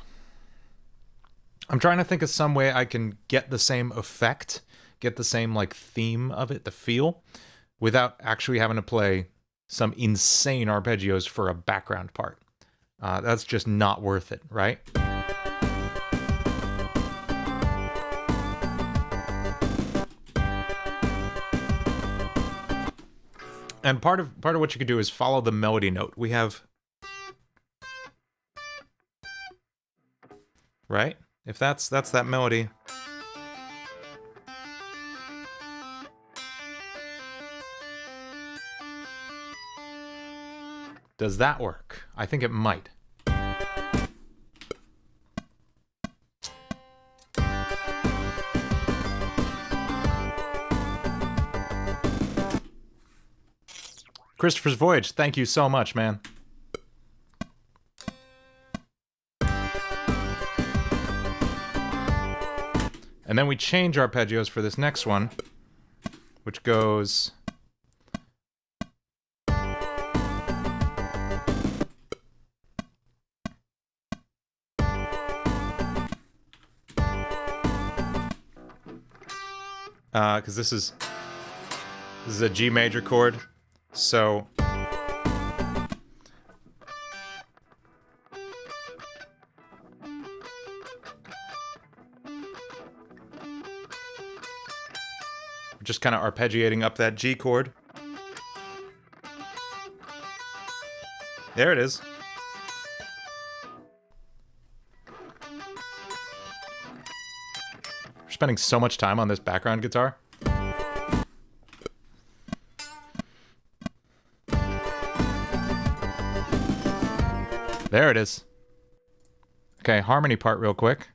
I'm trying to think of some way I can get the same effect, get the same, like, theme of it, the feel, without actually having to play some insane arpeggios for a background part. That's just not worth it, right? And part of what you could do is follow the melody note. We have right? If that's that melody. Does that work? I think it might. Christopher's Voyage, thank you so much, man. And then we change arpeggios for this next one, which goes... because this is a G major chord, so we're just kind of arpeggiating up that G chord. There it is. Spending so much time on this background guitar. There it is. Okay, harmony part real quick.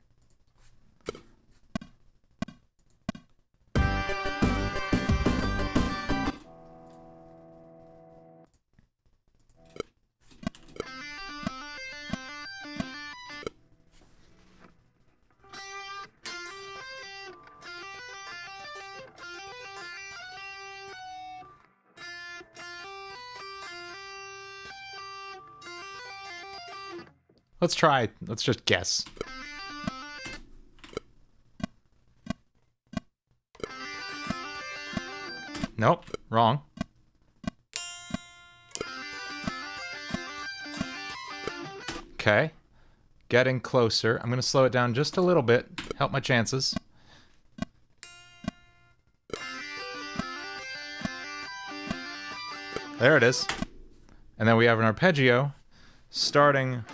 Let's try. Let's just guess. Nope, wrong. Okay. Getting closer. I'm going to slow it down just a little bit. Help my chances. There it is. And then we have an arpeggio starting...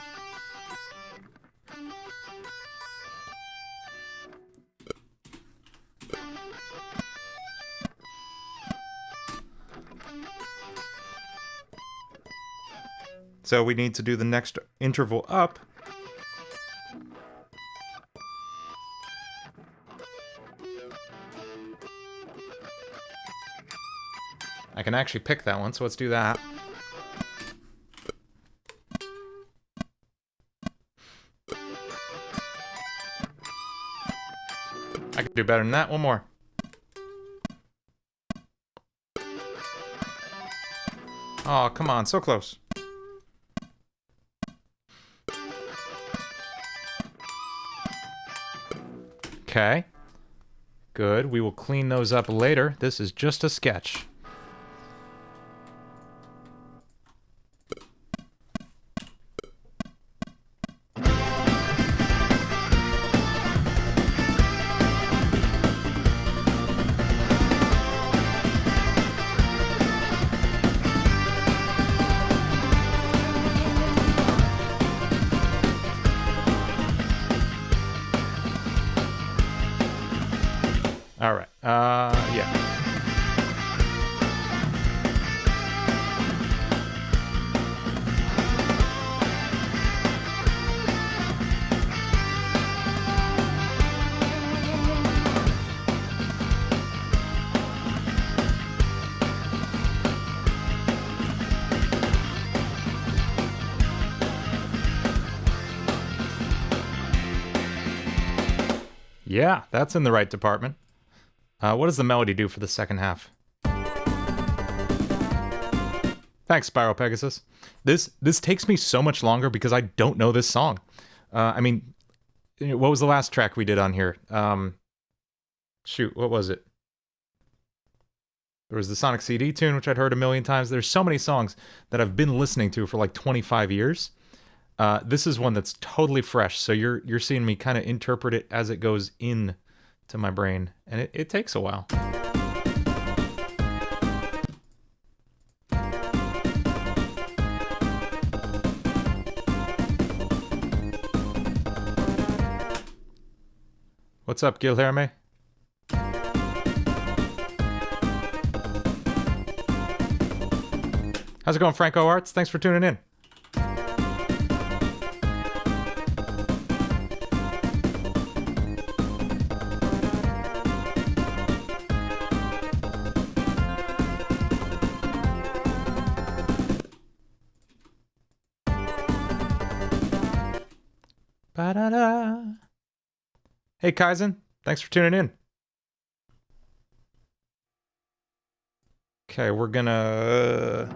So we need to do the next interval up. I can actually pick that one, so let's do that. I can do better than that. One more. Oh, come on, so close. Okay. Good. We will clean those up later. This is just a sketch. All right. Yeah. Yeah, that's in the right department. What does the melody do for the second half? Thanks, Spyro Pegasus. This takes me so much longer because I don't know this song. I mean, what was the last track we did on here? Shoot, what was it? There was the Sonic CD tune, which I'd heard a million times. There's so many songs that I've been listening to for like 25 years. This is one that's totally fresh, so you're seeing me kind of interpret it as it goes in to my brain, and it takes a while. What's up, Guilherme? How's it going, Franco Arts? Thanks for tuning in. Ba-da-da. Hey, Kaizen. Thanks for tuning in. Okay, we're gonna...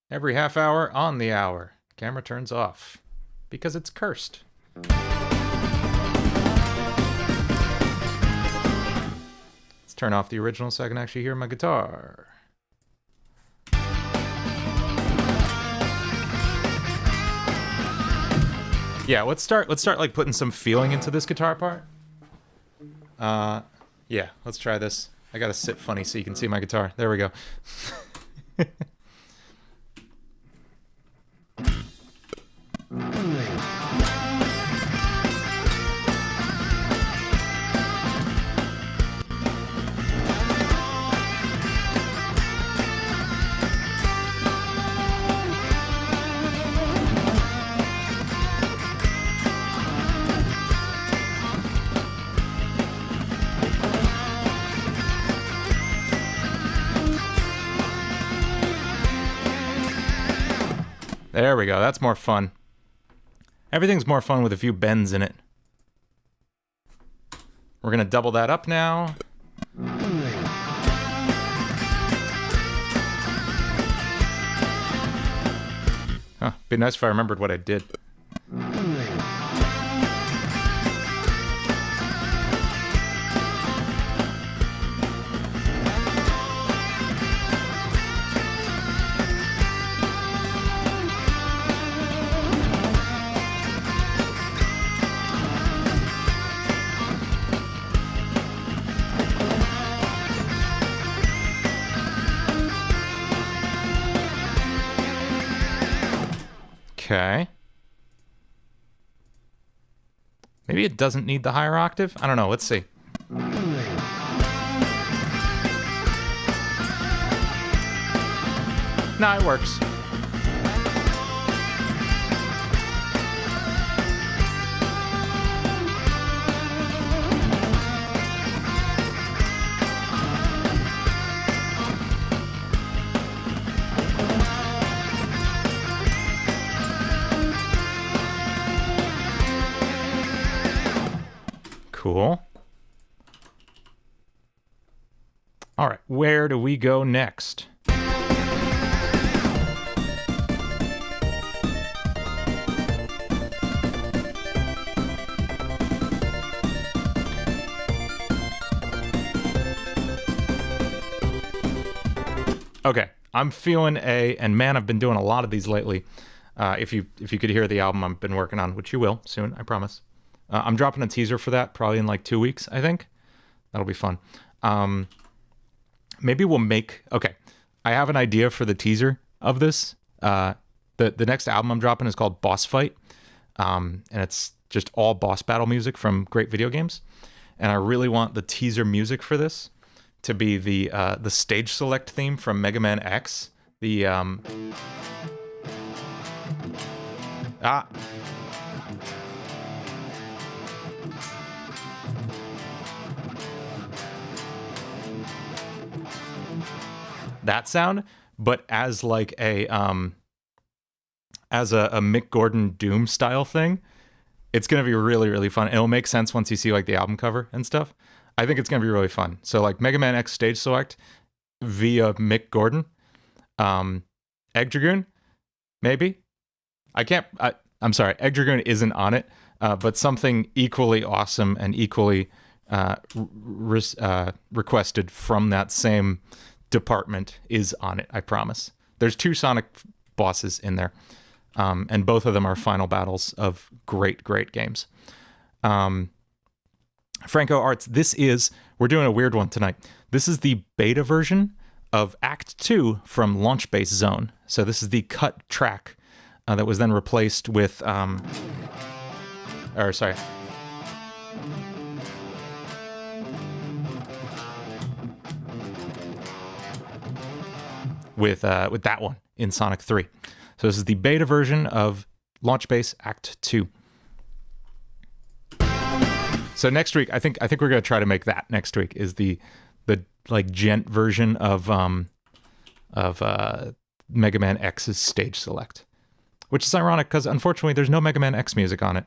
Every half hour on the hour, camera turns off because it's cursed. Let's turn off the original so I can actually hear my guitar. Yeah, let's start like putting some feeling into this guitar part. Yeah, let's try this. I gotta sit funny so you can see my guitar. There we go. There we go. That's more fun. Everything's more fun with a few bends in it. We're going to double that up now. Huh. Be nice if I remembered what I did. Okay. Maybe it doesn't need the higher octave? I don't know. Let's see. Nah, it works. Cool. All right, where do we go next? Okay, I'm feeling and man, I've been doing a lot of these lately. If you could hear the album I've been working on, which you will soon, I promise. I'm dropping a teaser for that probably in like 2 weeks, I think. That'll be fun. Maybe we'll make... Okay, I have an idea for the teaser of this. The next album I'm dropping is called Boss Fight. And it's just all boss battle music from great video games. And I really want the teaser music for this to be the stage select theme from Mega Man X. That sound, but as like a Mick Gordon Doom style thing. It's gonna be really, really fun. It'll make sense once you see like the album cover and stuff. I think it's gonna be really fun. So like Mega Man X stage select via Mick Gordon, Egg Dragoon, maybe. I'm sorry, Egg Dragoon isn't on it, but something equally awesome and equally requested from that same department is on it, I promise. There's 2 Sonic bosses in there, and both of them are final battles of great, great games. Franco Arts, we're doing a weird one tonight. This is the beta version of Act 2 from Launch Base Zone. So this is the cut track that was then replaced with, with that one in Sonic 3. So this is the beta version of Launch Bass Act 2. So next week, I think we're gonna try to make that next week is the like gent version of Mega Man X's Stage Select, which is ironic because unfortunately there's no Mega Man X music on it.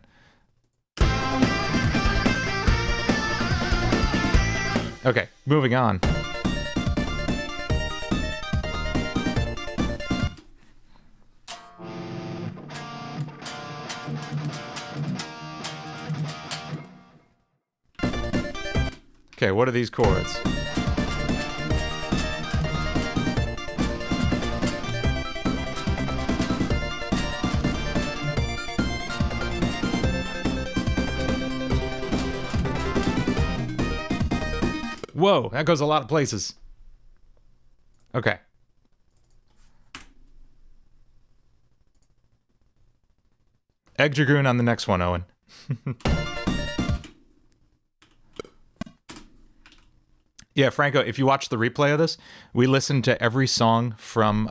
Okay, moving on. Okay, what are these chords? Whoa, that goes a lot of places. Okay. Egg Dragoon on the next one, Owen. Yeah, Franco, if you watch the replay of this, we listened to every song from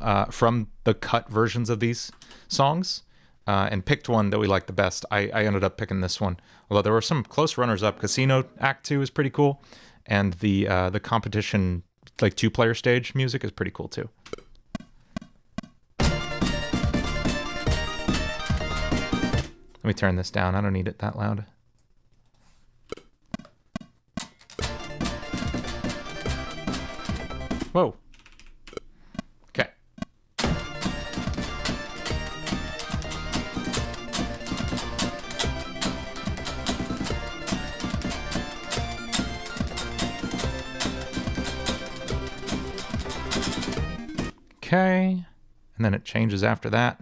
the cut versions of these songs and picked one that we liked the best. I ended up picking this one, although there were some close runners-up. Casino Act 2 is pretty cool, and the competition, like, two-player stage music is pretty cool, too. Let me turn this down. I don't need it that loud. Whoa. Okay. Okay. And then it changes after that.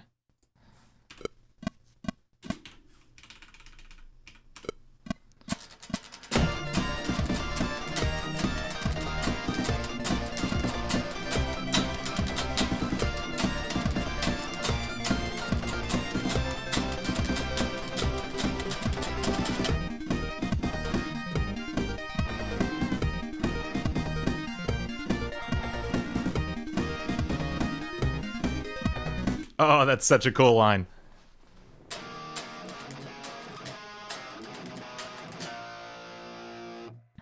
Oh, that's such a cool line.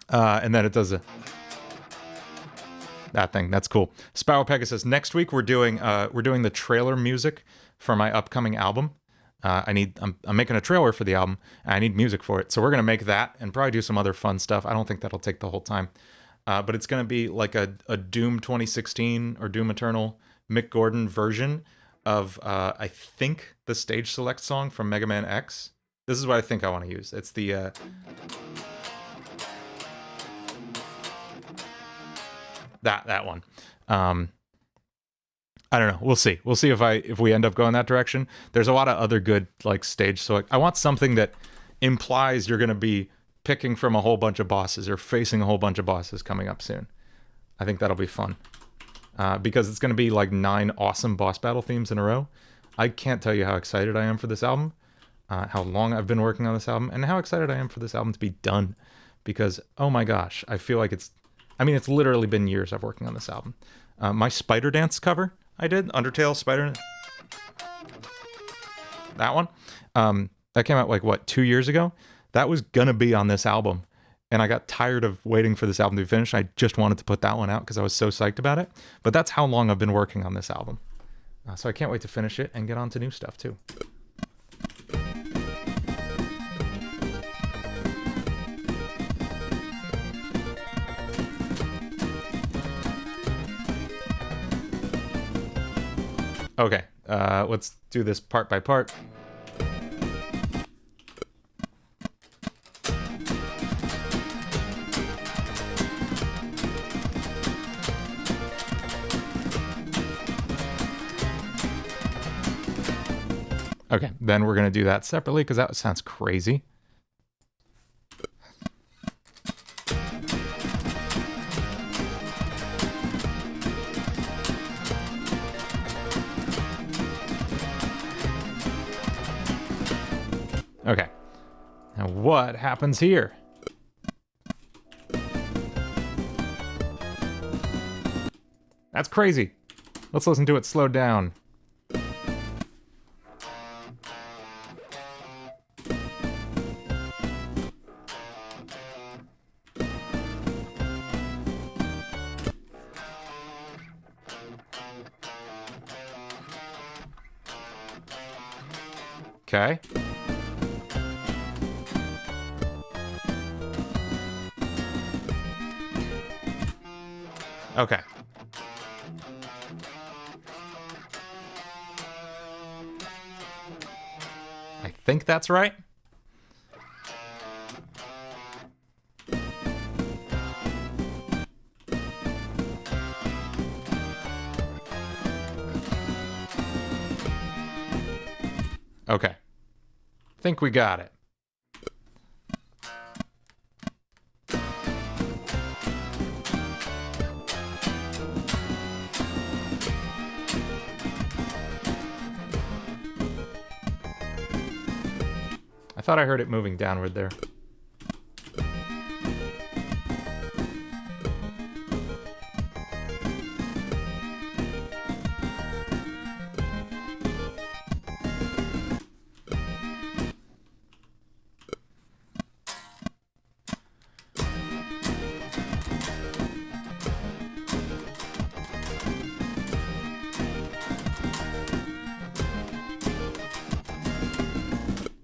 And then it does that thing. That's cool. Spiral Pegasus. Next week we're doing the trailer music for my upcoming album. I'm making a trailer for the album, and I need music for it. So we're gonna make that and probably do some other fun stuff. I don't think that'll take the whole time, but it's gonna be like a Doom 2016 or Doom Eternal Mick Gordon version of I think the Stage Select song from Mega Man X. This is what I think I want to use. It's the that one. I don't know. We'll see. We'll see if we end up going that direction. There's a lot of other good like stage select. I want something that implies you're going to be picking from a whole bunch of bosses or facing a whole bunch of bosses coming up soon. I think that'll be fun. Because it's going to be like 9 awesome boss battle themes in a row. I can't tell you how excited I am for this album, how long I've been working on this album, and how excited I am for this album to be done. Because, oh my gosh, I feel like it's literally been years I've working on this album. My Spider Dance cover I did, Undertale Spider... That one? That came out like, what, 2 years ago? That was gonna be on this album. And I got tired of waiting for this album to be finished. I just wanted to put that one out because I was so psyched about it. But that's how long I've been working on this album. So I can't wait to finish it and get on to new stuff too. Okay, let's do this part by part. Okay, then we're going to do that separately because that sounds crazy. Okay. Now what happens here? That's crazy. Let's listen to it slowed down. Okay. Okay. I think that's right. Okay. Think we got it. I thought I heard it moving downward there.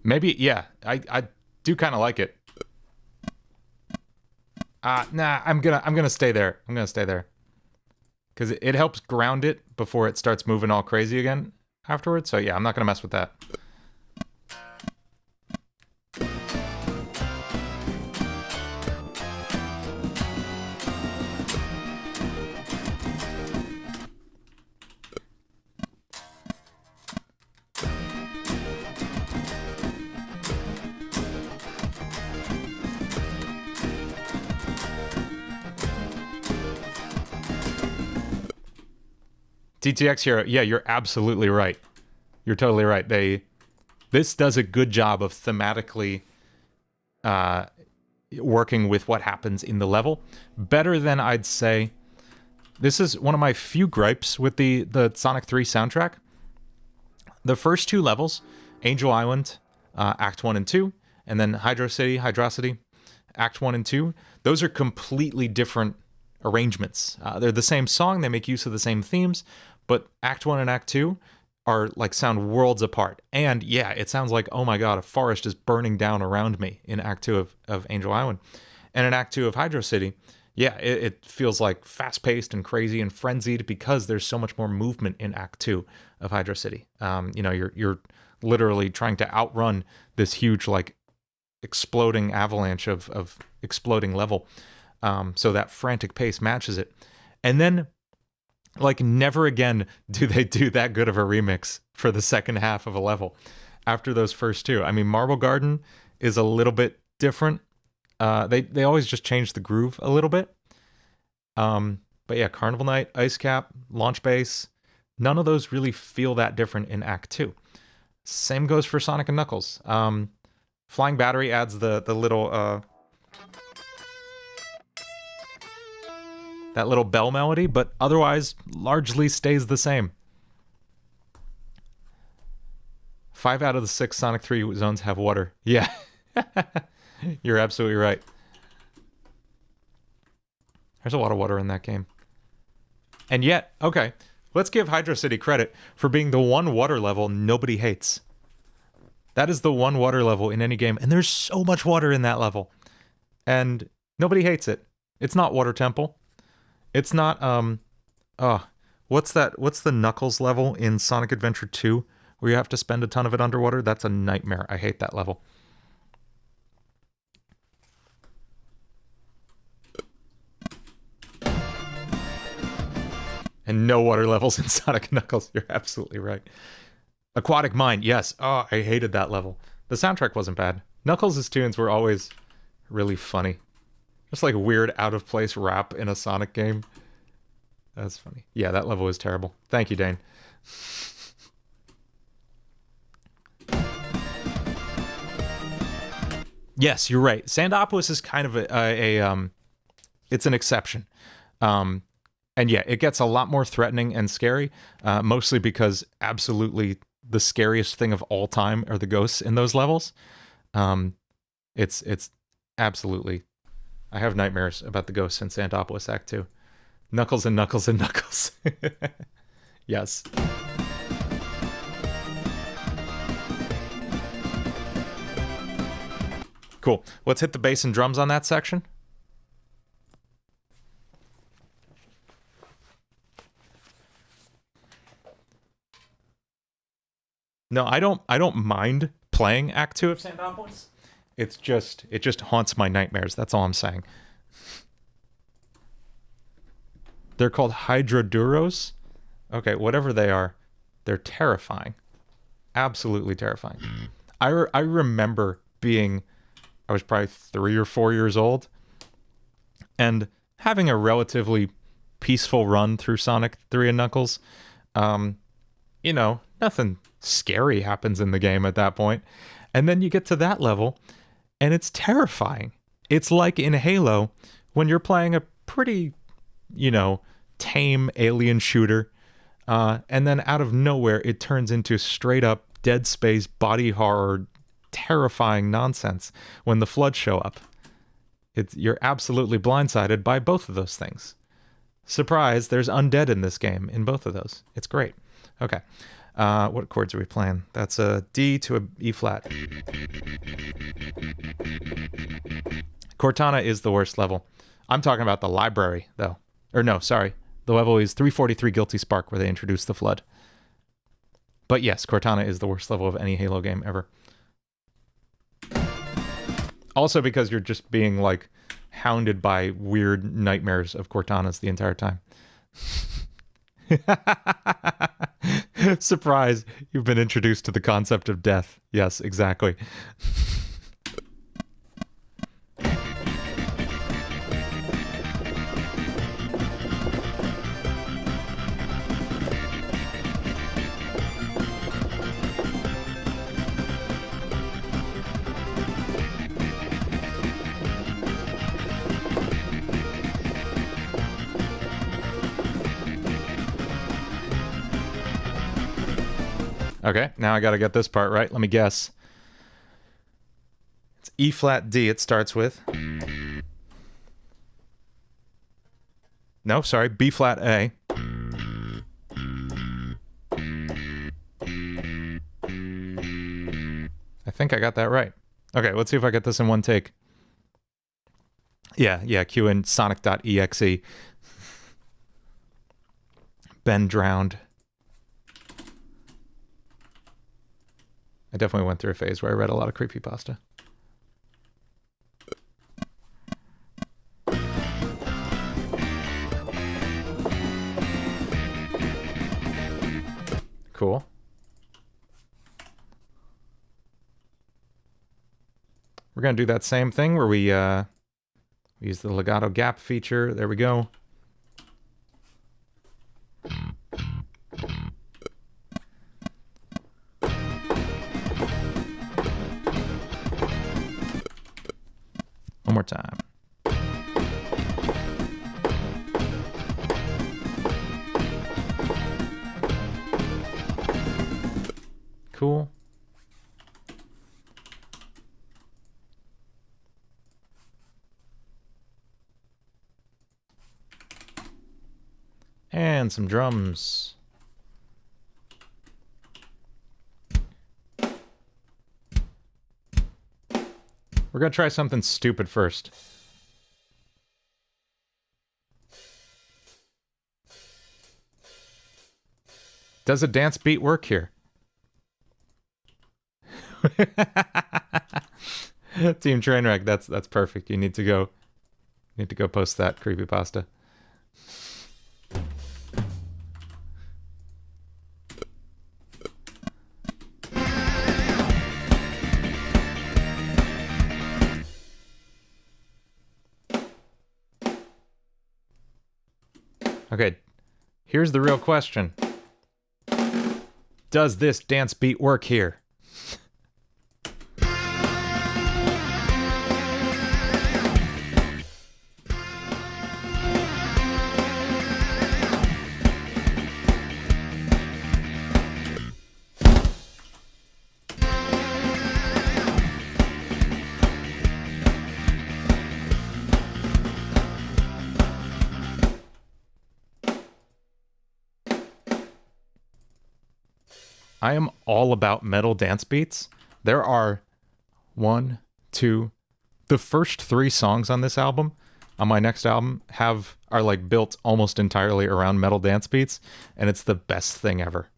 Maybe, yeah, I do kind of like it. Nah, I'm gonna stay there. I'm gonna stay there. Because it helps ground it before it starts moving all crazy again afterwards. So yeah, I'm not gonna mess with that. TTX Hero, yeah, you're absolutely right. You're totally right. This does a good job of thematically working with what happens in the level. Better than I'd say. This is one of my few gripes with the Sonic 3 soundtrack. The first two levels, Angel Island, Act 1 and 2, and then Hydrocity, Act 1 and 2, those are completely different arrangements. They're the same song, they make use of the same themes, but Act 1 and Act 2 are like sound worlds apart. And yeah, it sounds like, oh my god, a forest is burning down around me in Act 2 of Angel Island. And in Act 2 of Hydro City, yeah, it feels like fast-paced and crazy and frenzied because there's so much more movement in Act 2 of Hydro City. You know, you're literally trying to outrun this huge, like, exploding avalanche of exploding level. So that frantic pace matches it. And then, like, never again do they do that good of a remix for the second half of a level after those first two. I mean, Marble Garden is a little bit different. They always just change the groove a little bit. But yeah, Carnival Night, Ice Cap, Launch Base, none of those really feel that different in Act 2. Same goes for Sonic and Knuckles. Flying Battery adds the little that little bell melody, but otherwise largely stays the same. 5 out of the 6 Sonic 3 zones have water. Yeah. You're absolutely right. There's a lot of water in that game. And yet, okay, let's give Hydro City credit for being the one water level nobody hates. That is the one water level in any game, and there's so much water in that level. And nobody hates it. It's not Water Temple. It's not, what's the Knuckles level in Sonic Adventure 2 where you have to spend a ton of it underwater? That's a nightmare. I hate that level. And no water levels in Sonic Knuckles. You're absolutely right. Aquatic Mine, yes. Oh, I hated that level. The soundtrack wasn't bad. Knuckles' tunes were always really funny. Just like weird out-of-place rap in a Sonic game. That's funny. Yeah, that level was terrible. Thank you, Dane. Yes, you're right. Sandopolis is kind of it's an exception. And yeah, it gets a lot more threatening and scary, mostly because absolutely the scariest thing of all time are the ghosts in those levels. It's absolutely, I have nightmares about the ghosts in Sandopolis Act 2. Knuckles and Knuckles and Knuckles. Yes. Cool. Let's hit the bass and drums on that section. No, I don't mind playing Act 2 of Sandopolis. It just haunts my nightmares. That's all I'm saying. They're called Hydroduros. Okay, whatever they are, they're terrifying. Absolutely terrifying. I remember I was probably 3 or 4 years old, and having a relatively peaceful run through Sonic 3 and Knuckles. You know, nothing scary happens in the game at that point. And then you get to that level, and it's terrifying. It's like in Halo, when you're playing a pretty, you know, tame alien shooter, and then out of nowhere, it turns into straight up Dead Space body horror, terrifying nonsense when the Floods show up. You're absolutely blindsided by both of those things. Surprise, there's undead in this game, in both of those. It's great. Okay. What chords are we playing? That's a D to a E flat. Cortana is the worst level. I'm talking about the library, though. Or no, sorry. The level is 343 Guilty Spark, where they introduce the Flood. But yes, Cortana is the worst level of any Halo game ever. Also because you're just being, like, hounded by weird nightmares of Cortanas the entire time. Surprise, you've been introduced to the concept of death. Yes, exactly. Okay, now I gotta get this part right. Let me guess. It's E flat D it starts with. No, sorry, B flat A. I think I got that right. Okay, let's see if I get this in one take. Yeah, Q in Sonic.exe. Ben drowned. I definitely went through a phase where I read a lot of creepypasta. Cool. We're going to do that same thing where we use the legato gap feature. There we go. One more time. Cool. And some drums. We're going to try something stupid first. Does a dance beat work here? Team Trainwreck, that's perfect. You need to go post that creepypasta. Okay, here's the real question. Does this dance beat work here? I am all about metal dance beats. There are one, two, the first 3 songs on this album, on my next album, are like built almost entirely around metal dance beats, and it's the best thing ever.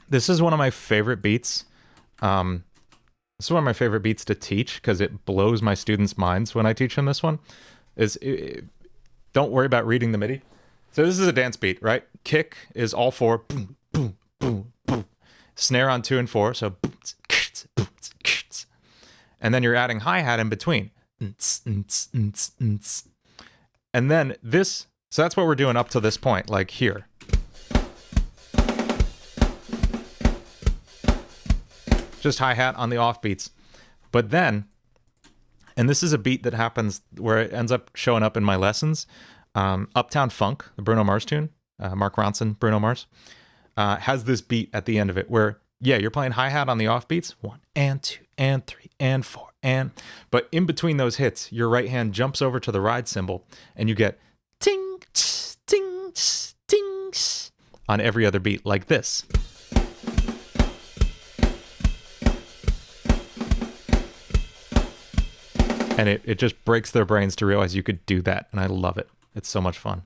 This is one of my favorite beats. This is one of my favorite beats to teach because it blows my students' minds when I teach them this one. Don't worry about reading the MIDI. So this is a dance beat, right? Kick is all 4. Boom, boom, boom, boom. Snare on 2 and 4. So and then you're adding hi-hat in between. And then this, so that's what we're doing up to this point, like here. Just hi-hat on the offbeats. But then, and this is a beat that happens where it ends up showing up in my lessons. Uptown Funk, the Bruno Mars tune, Mark Ronson, Bruno Mars, has this beat at the end of it where, yeah, you're playing hi-hat on the offbeats, 1 and 2 and 3 and 4 but in between those hits, your right hand jumps over to the ride cymbal and you get ting, ting, ting on every other beat like this. And it just breaks their brains to realize you could do that. And I love it. It's so much fun.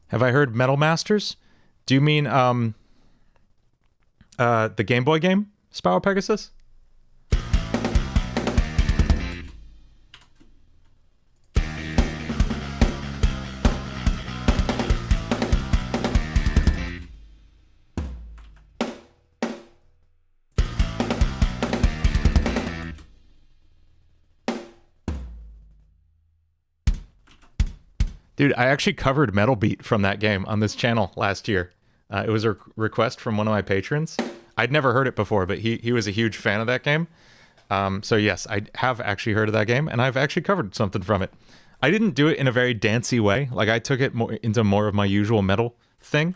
Have I heard Metal Masters? Do you mean the Game Boy game, Sweep Arpeggios? Dude, I actually covered Metal Beat from that game on this channel last year. It was a request from one of my patrons. I'd never heard it before, but he was a huge fan of that game. So yes, I have actually heard of that game, and I've actually covered something from it. I didn't do it in a very dancey way. Like, I took it into more of my usual metal thing.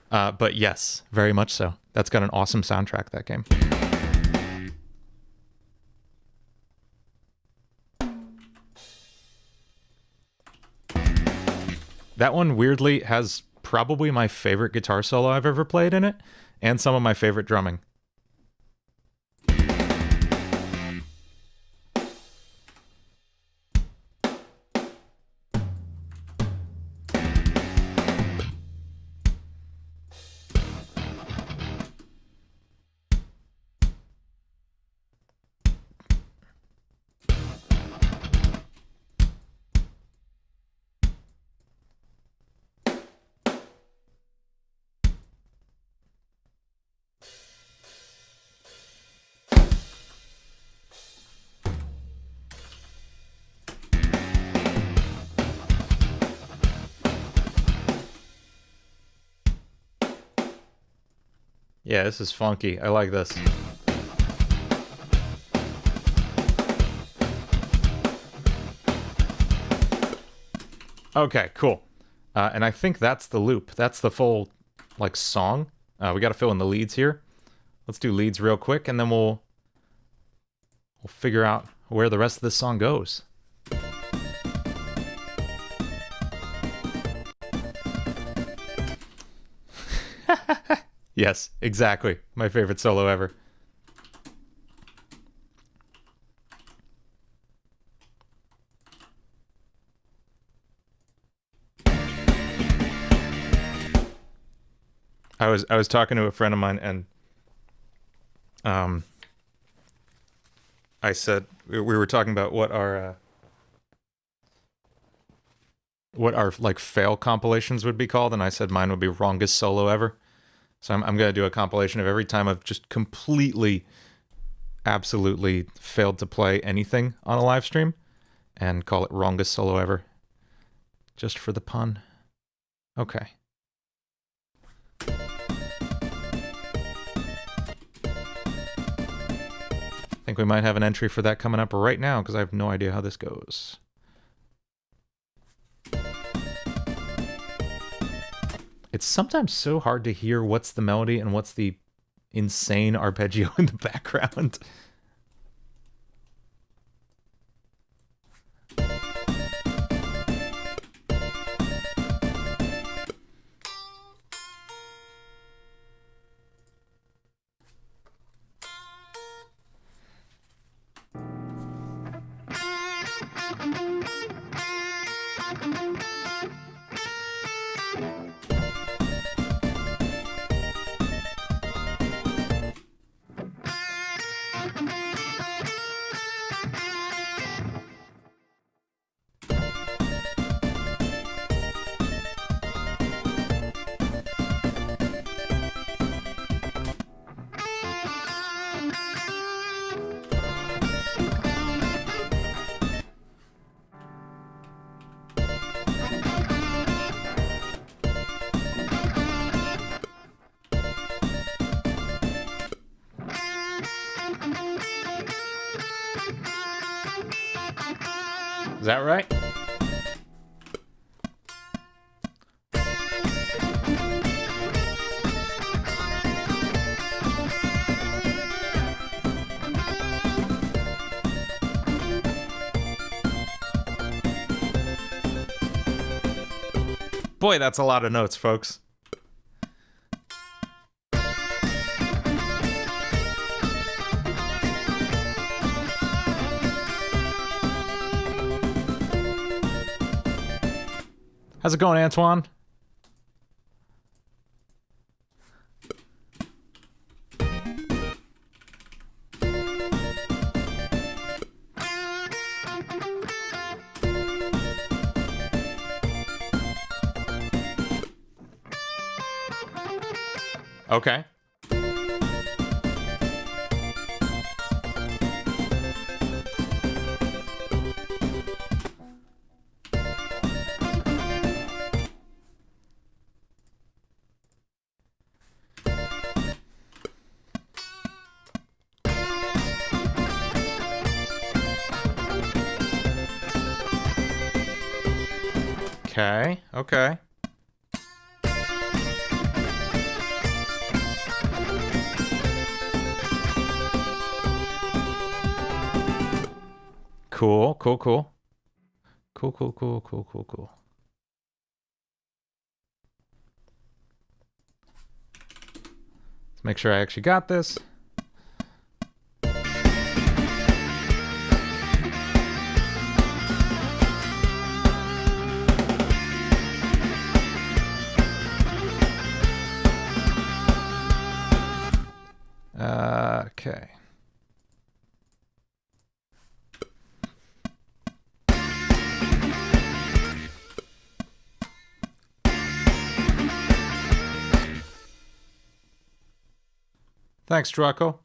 But yes, very much so. That's got an awesome soundtrack, that game. That one weirdly has probably my favorite guitar solo I've ever played in it, and some of my favorite drumming. Yeah, this is funky. I like this. Okay, cool. And I think that's the loop. That's the full, like, song. We got to fill in the leads here. Let's do leads real quick, and then we'll figure out where the rest of this song goes. Yes, exactly. My favorite solo ever. I was talking to a friend of mine, and I said we were talking about what our like fail compilations would be called, and I said mine would be wrongest solo ever. So I'm gonna do a compilation of every time I've just completely, absolutely failed to play anything on a live stream, and call it wrongest solo ever, just for the pun. Okay. I think we might have an entry for that coming up right now, because I have no idea how this goes. It's sometimes so hard to hear what's the melody and what's the insane arpeggio in the background. Is that right? Boy, that's a lot of notes, folks. How's it going, Antoine? Okay. Okay, okay. Cool, cool, cool. Cool, cool, cool, cool, cool, cool. Let's make sure I actually got this. Okay. Thanks, Draco.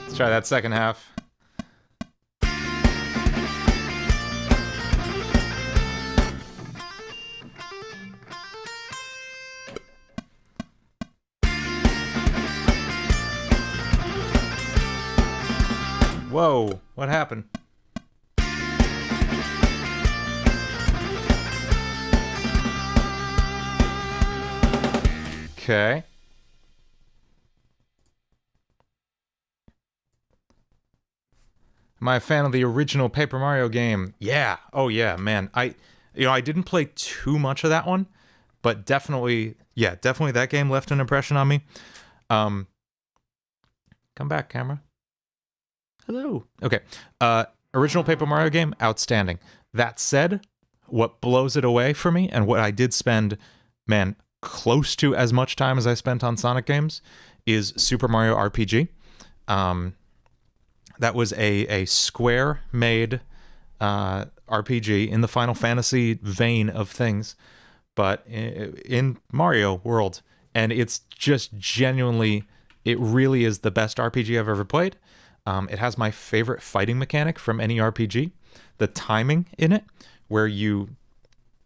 Let's try that second half. Whoa, what happened? Okay. a fan of the original Paper Mario game? Yeah. Oh yeah, man. I didn't play too much of that one, but definitely that game left an impression on me. Come back, camera. Hello. Okay. Original Paper Mario game, outstanding. That said, what blows it away for me, and what I did spend, man, close to as much time as I spent on Sonic games, is Super Mario RPG. That was a Square-made RPG in the Final Fantasy vein of things, but in Mario world. And it's just genuinely, it really is the best RPG I've ever played. It has my favorite fighting mechanic from any RPG. The timing in it, where you,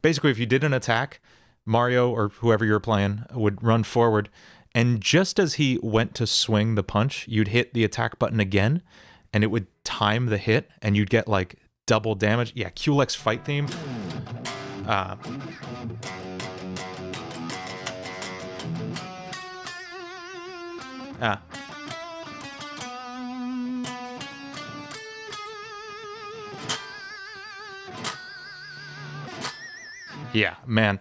basically if you did an attack, Mario or whoever you're playing would run forward, and just as he went to swing the punch, you'd hit the attack button again, and it would time the hit, and you'd get like double damage. Yeah, QLEX fight theme. Yeah, man.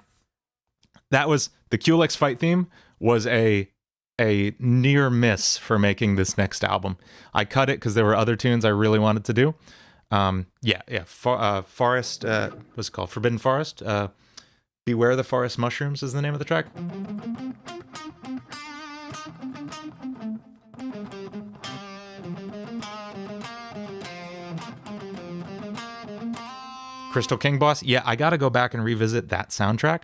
That was, the QLEX fight theme was a near miss for making this next album. I cut it because there were other tunes I really wanted to do. Forest, what's it called? Forbidden Forest. Beware the Forest Mushrooms is the name of the track. Crystal King Boss. Yeah, I got to go back and revisit that soundtrack.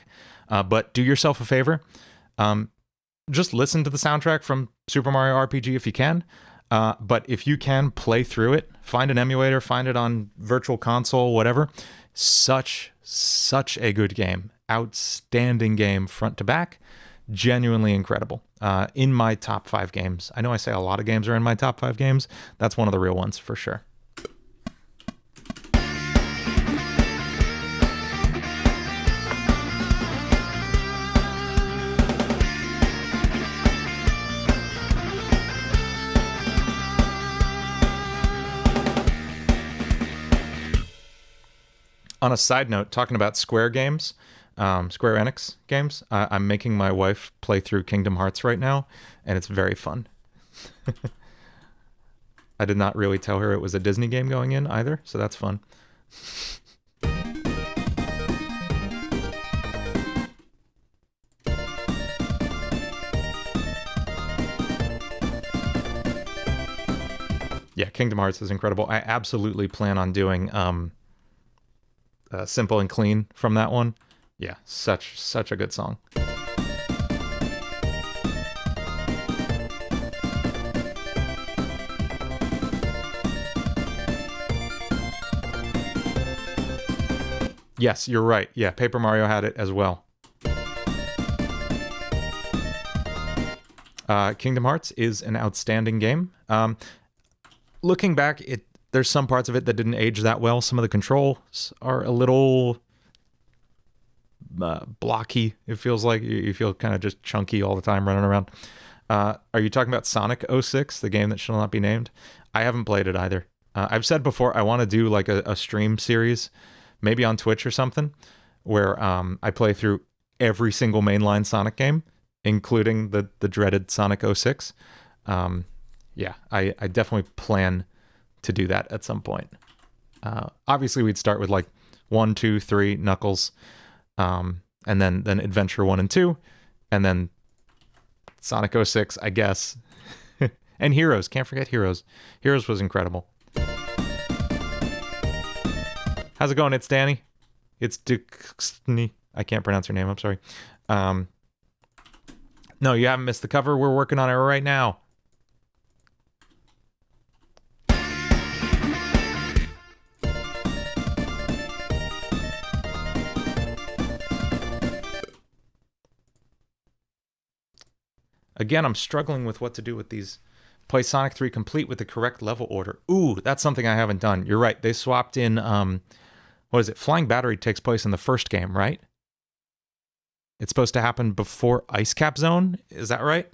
But do yourself a favor. Just listen to the soundtrack from Super Mario RPG if you can. But if you can, play through it. Find an emulator, find it on Virtual Console, whatever. Such a good game. Outstanding game front to back. Genuinely incredible. In my top 5 games. I know I say a lot of games are in my top 5 games. That's one of the real ones for sure. On a side note, talking about Square games, Square Enix games, I'm making my wife play through Kingdom Hearts right now, and it's very fun. I did not really tell her it was a Disney game going in either, so that's fun. Yeah, Kingdom Hearts is incredible. I absolutely plan on doing Simple and Clean from that one. Yeah, such a good song. Yes, you're right. Yeah, Paper Mario had it as well. Kingdom Hearts is an outstanding game. Looking back, there's some parts of it that didn't age that well. Some of the controls are a little blocky. It feels like you feel kind of just chunky all the time running around. Are you talking about Sonic 06, the game that shall not be named? I haven't played it either. I've said before, I want to do like a stream series, maybe on Twitch or something, where I play through every single mainline Sonic game, including the dreaded Sonic 06. Yeah, I definitely plan to do that at some point. Obviously, we'd start with like 1, 2, 3 Knuckles, and then Adventure 1 and 2, and then Sonic 06, I guess. And Heroes, can't forget Heroes. Heroes was incredible. How's it going? It's Danny. It's Duxney. I can't pronounce her name, I'm sorry. No, you haven't missed the cover. We're working on it right now. Again, I'm struggling with what to do with these. Play Sonic 3 complete with the correct level order. Ooh, that's something I haven't done. You're right. They swapped in, what is it? Flying Battery takes place in the first game, right? It's supposed to happen before Ice Cap Zone. Is that right?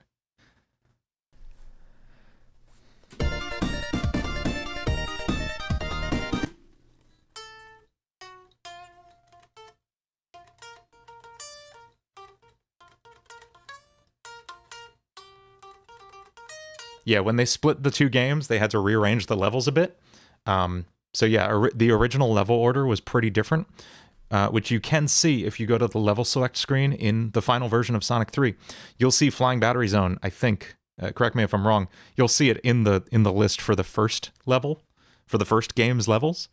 Yeah, when they split the two games, they had to rearrange the levels a bit. So yeah, the original level order was pretty different, which you can see if you go to the level select screen in the final version of Sonic 3. You'll see Flying Battery Zone, I think. Correct me if I'm wrong. You'll see it in the list for the first level, for the first game's levels.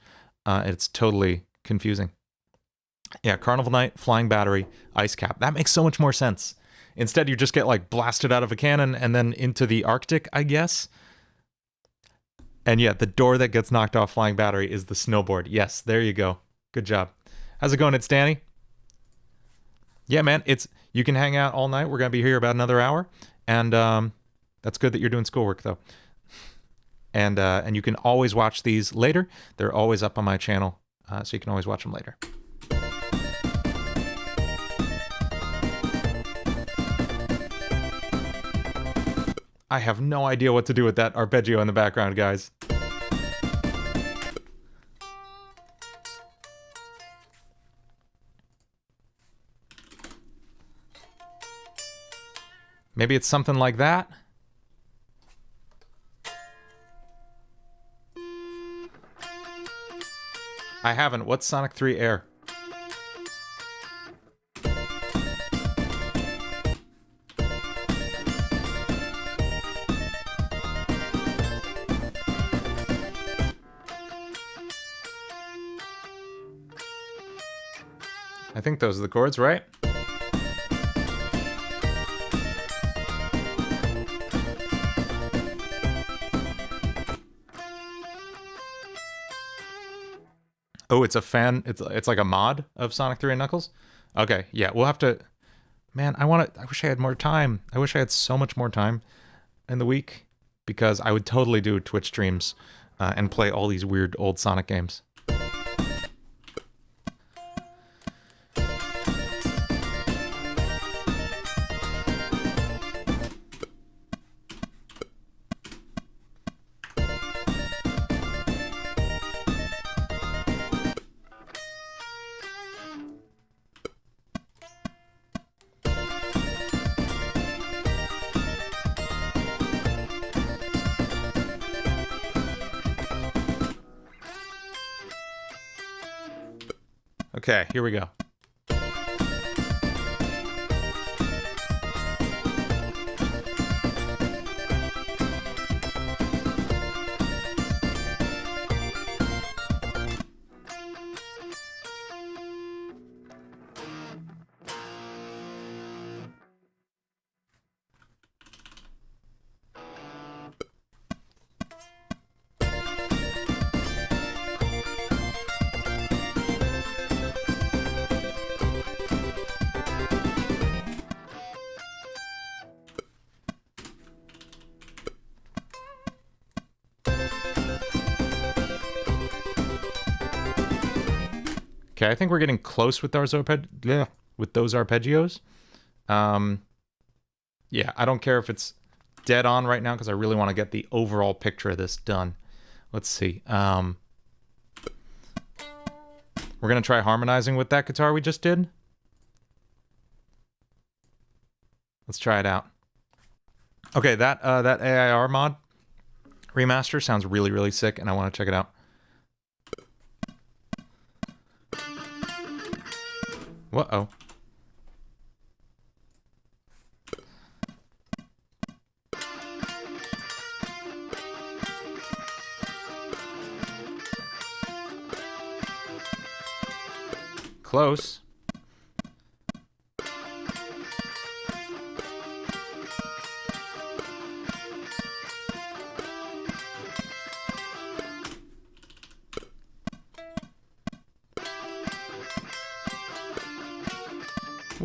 It's totally confusing. Yeah, Carnival Night, Flying Battery, Ice Cap. That makes so much more sense. Instead, you just get like blasted out of a cannon and then into the Arctic, I guess. And yeah, the door that gets knocked off Flying Battery is the snowboard. Yes, there you go. Good job. How's it going? It's Danny. Yeah, man, you can hang out all night. We're gonna be here about another hour, and that's good that you're doing schoolwork though. And you can always watch these later. They're always up on my channel, so you can always watch them later. I have no idea what to do with that arpeggio in the background, guys. Maybe it's something like that? I haven't. What's Sonic 3 Air? I think those are the chords, right? Oh, it's a fan. It's like a mod of Sonic 3 and Knuckles. Okay, yeah, we'll have to. Man, I wish I had more time. I wish I had so much more time in the week, because I would totally do Twitch streams and play all these weird old Sonic games. Okay, here we go. Okay, I think we're getting close with those arpeggios. Yeah, I don't care if it's dead on right now because I really want to get the overall picture of this done. Let's see. We're gonna try harmonizing with that guitar we just did. Let's try it out. Okay, that AIR mod remaster sounds really, really sick, and I want to check it out. Uh-oh. Close.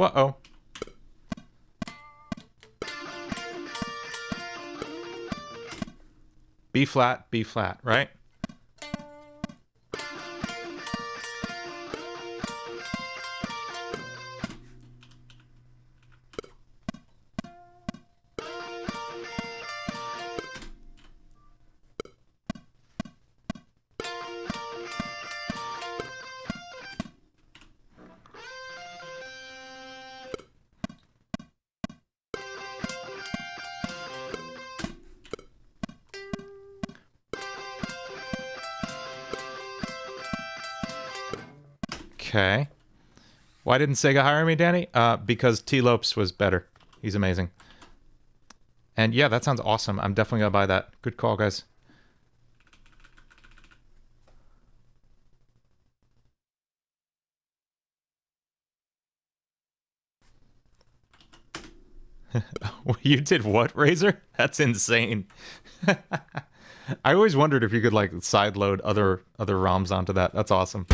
Uh-oh. B flat, right? Okay. Why didn't Sega hire me, Danny? Because T. Lopes was better. He's amazing. And yeah, that sounds awesome. I'm definitely gonna buy that. Good call, guys. You did what, Razor? That's insane. I always wondered if you could like sideload other ROMs onto that. That's awesome.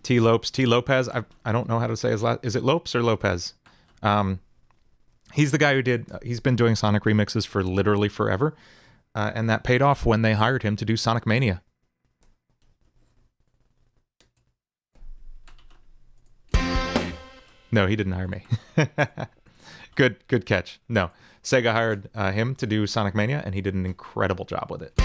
T. Lopes, T. Lopez. I don't know how to say his last. Is it Lopes or Lopez? He's the guy who did. He's been doing Sonic remixes for literally forever, and that paid off when they hired him to do Sonic Mania. No, he didn't hire me. Good catch. No, Sega hired him to do Sonic Mania, and he did an incredible job with it.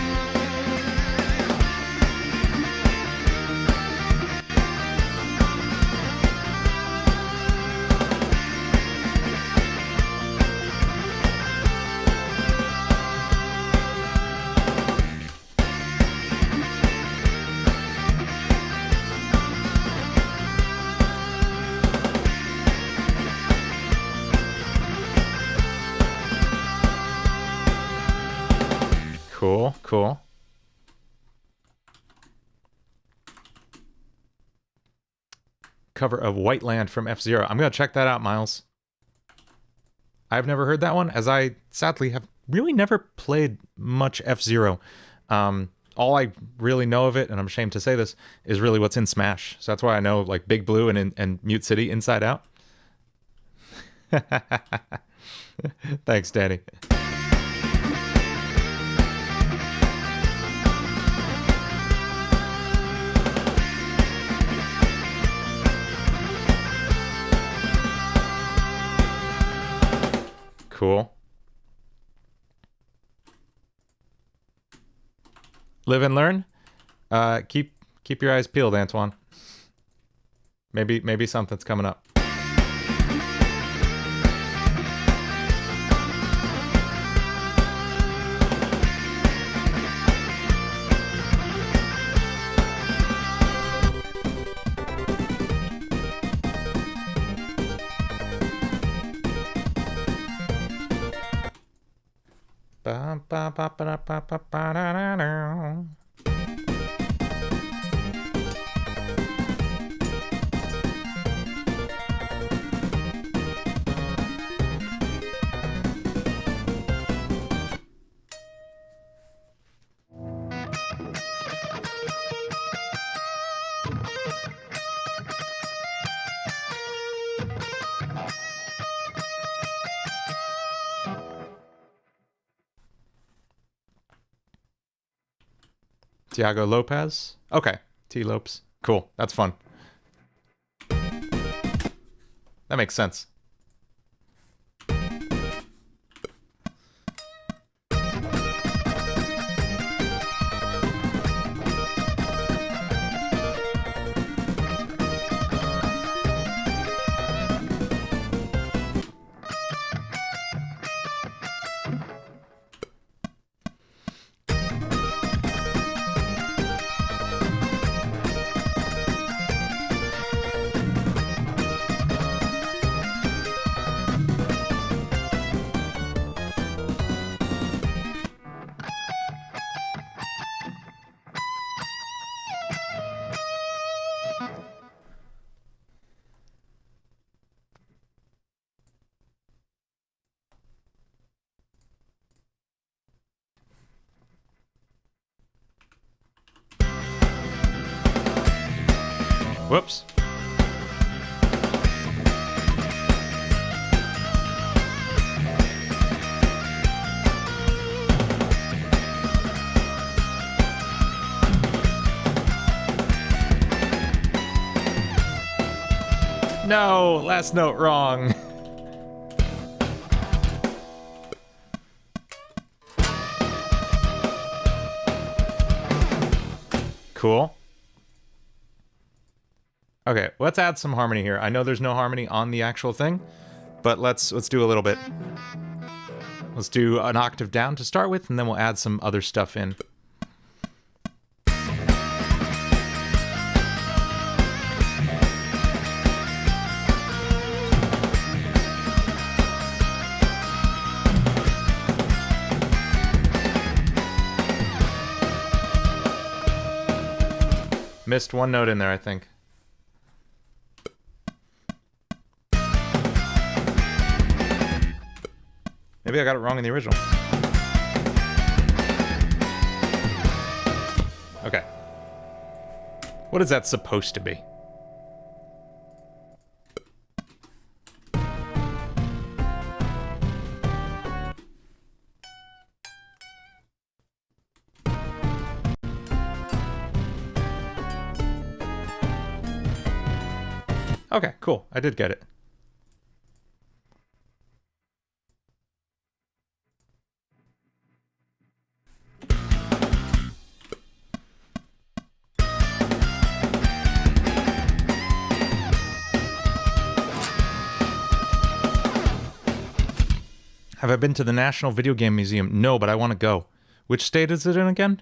Cool. Cover of White Land from F-Zero. I'm going to check that out, Miles. I've never heard that one, as I sadly have really never played much F-Zero. All I really know of it, and I'm ashamed to say this, is really what's in Smash. So that's why I know like Big Blue and Mute City inside out. Thanks, Danny. Cool. Live and learn. Keep your eyes peeled, Antoine. Maybe something's coming up. Tiago Lopez. Okay. T. Lopes. Cool. That's fun. That makes sense. Whoops. No, last note wrong. Cool. Okay, let's add some harmony here. I know there's no harmony on the actual thing, but let's do a little bit. Let's do an octave down to start with, and then we'll add some other stuff in. Missed one note in there, I think. Maybe I got it wrong in the original. Okay. What is that supposed to be? Okay, cool. I did get it. Have I been to the National Video Game Museum? No, but I want to go. Which state is it in again?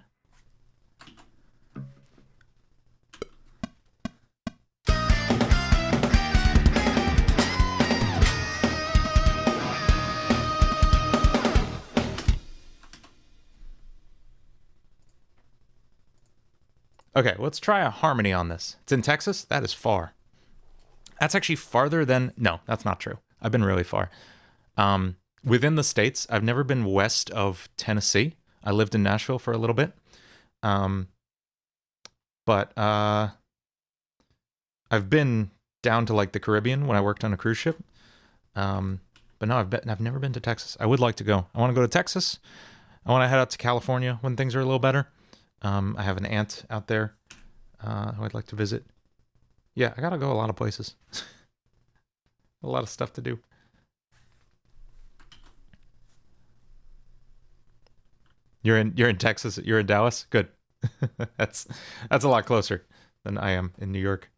Okay, let's try a harmony on this. It's in Texas? That is far. That's actually farther than... No, that's not true. I've been really far. Within the states, I've never been west of Tennessee. I lived in Nashville for a little bit. But I've been down to like the Caribbean when I worked on a cruise ship. But no, I've never been to Texas. I would like to go. I want to go to Texas. I want to head out to California when things are a little better. I have an aunt out there who I'd like to visit. Yeah, I gotta go a lot of places. A lot of stuff to do. You're in Texas. You're in Dallas. Good. That's a lot closer than I am in New York.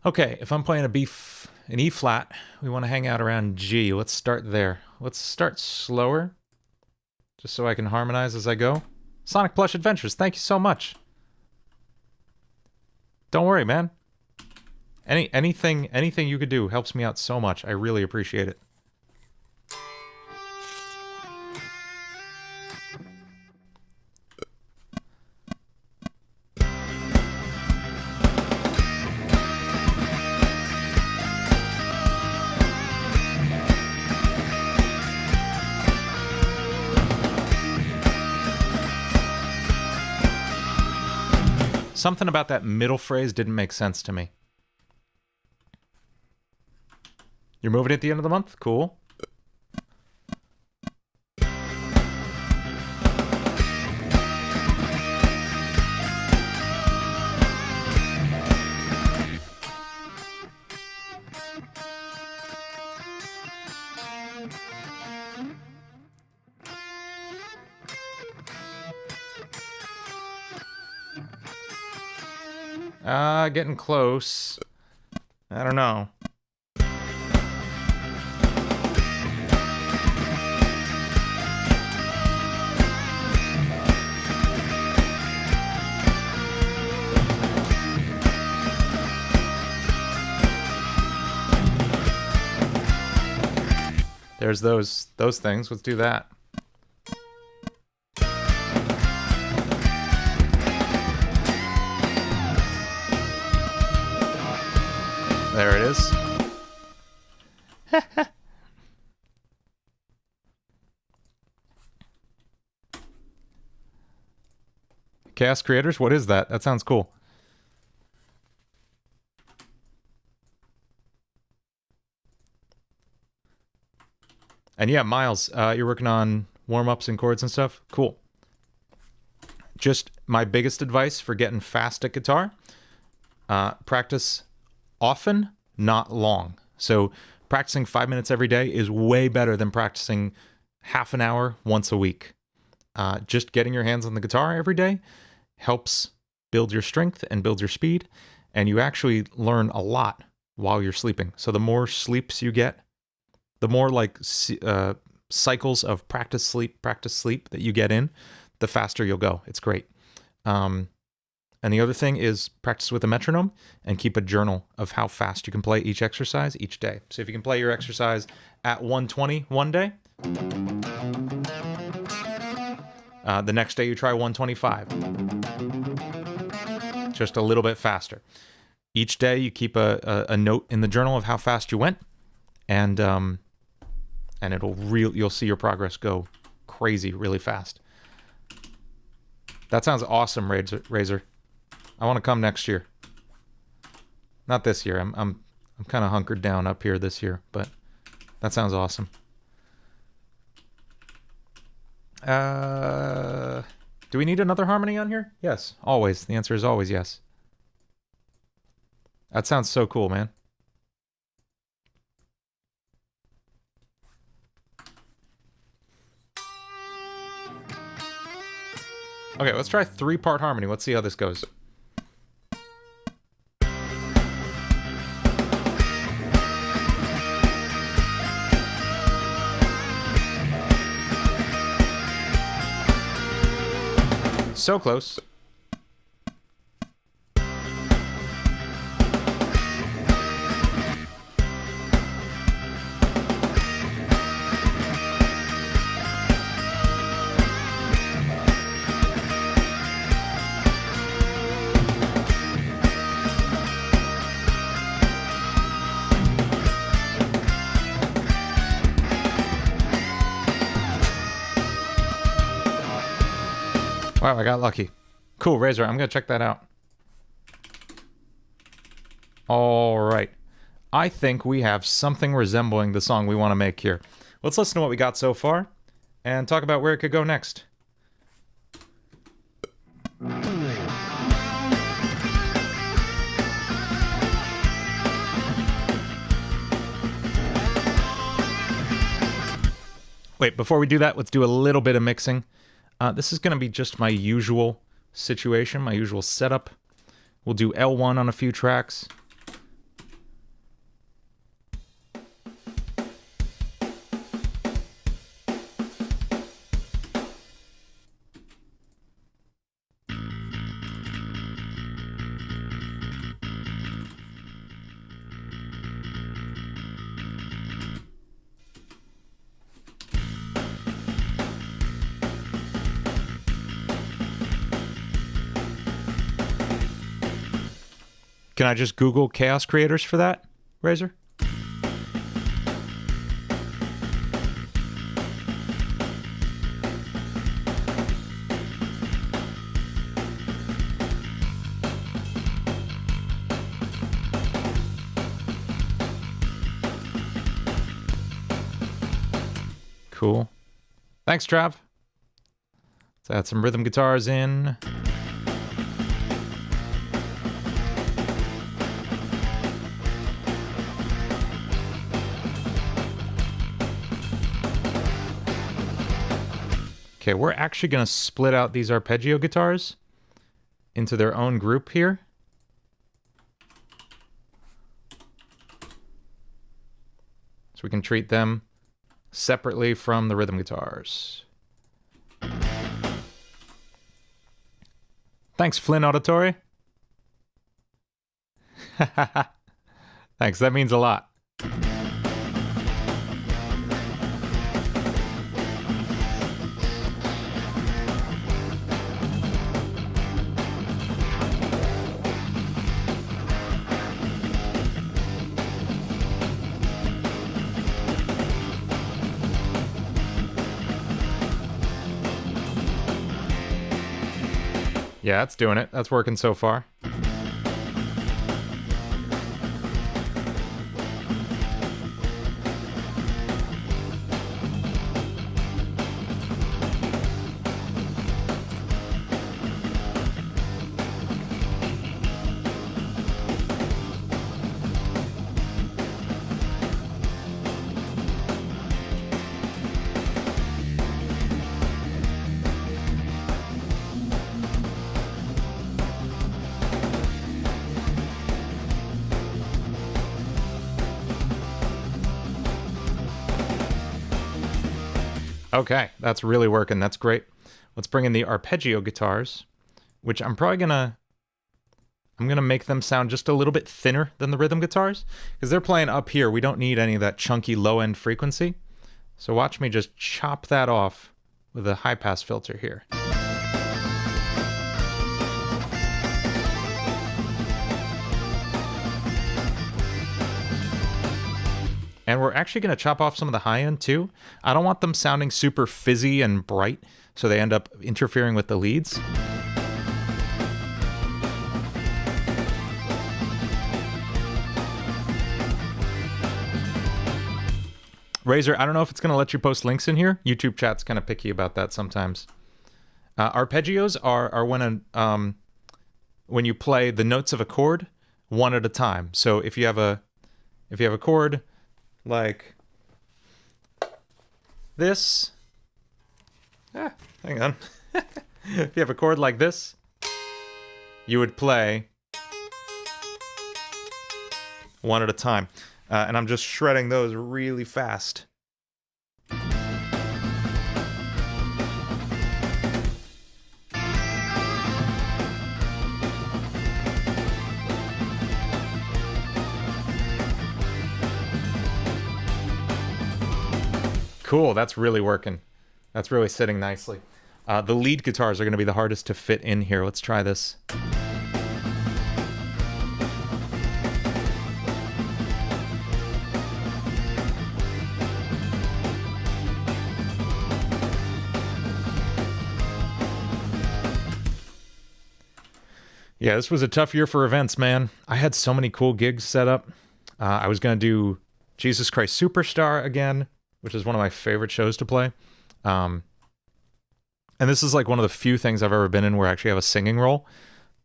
Okay, if I'm playing an E flat, we want to hang out around G. Let's start there. Let's start slower, just so I can harmonize as I go. Sonic Plush Adventures, thank you so much. Don't worry, man. Anything you could do helps me out so much. I really appreciate it. Something about that middle phrase didn't make sense to me. You're moving at the end of the month? Cool. Getting close. I don't know. There's those things. Let's do that. There it is. Chaos Creators? What is that? That sounds cool. And yeah, Miles, you're working on warm-ups and chords and stuff? Cool. Just my biggest advice for getting fast at guitar, practice often, not long. So practicing 5 minutes every day is way better than practicing half an hour once a week. Just getting your hands on the guitar every day helps build your strength and build your speed, and you actually learn a lot while you're sleeping. So the more sleeps you get, the more like cycles of practice sleep that you get in, the faster you'll go. It's great. And the other thing is practice with a metronome and keep a journal of how fast you can play each exercise each day. So if you can play your exercise at 120 one day, the next day you try 125. Just a little bit faster. Each day you keep a note in the journal of how fast you went, and you'll see your progress go crazy really fast. That sounds awesome, Razor. I want to come next year. Not this year. I'm kind of hunkered down up here this year, but that sounds awesome. Do we need another harmony on here? Yes, always. The answer is always yes. That sounds so cool, man. Okay, let's try 3-part harmony. Let's see how this goes. So close. Wow, I got lucky. Cool, Razor. I'm going to check that out. All right. I think we have something resembling the song we want to make here. Let's listen to what we got so far and talk about where it could go next. Wait, before we do that, let's do a little bit of mixing. This is going to be just my usual situation, my usual setup. We'll do L1 on a few tracks. Can I just Google Chaos Creators for that, Razor? Cool. Thanks, Trav. Let's add some rhythm guitars in. Okay, we're actually going to split out these arpeggio guitars into their own group here. So we can treat them separately from the rhythm guitars. Thanks, Flynn Auditory. Thanks, that means a lot. Yeah, that's doing it. That's working so far. Okay, that's really working. That's great. Let's bring in the arpeggio guitars, which I'm probably gonna make them sound just a little bit thinner than the rhythm guitars, because they're playing up here. We don't need any of that chunky low-end frequency. So watch me just chop that off with a high-pass filter here. And we're actually going to chop off some of the high end too. I don't want them sounding super fizzy and bright, so they end up interfering with the leads. Razor, I don't know if it's going to let you post links in here. YouTube chat's kind of picky about that sometimes. Arpeggios are when you play the notes of a chord one at a time. So if you have a chord like this, hang on. If you have a chord like this, you would play one at a time. And I'm just shredding those really fast. Cool, that's really working. That's really sitting nicely. The lead guitars are going to be the hardest to fit in here. Let's try this. Yeah, this was a tough year for events, man. I had so many cool gigs set up. I was going to do Jesus Christ Superstar again, which is one of my favorite shows to play. And this is like one of the few things I've ever been in where I actually have a singing role.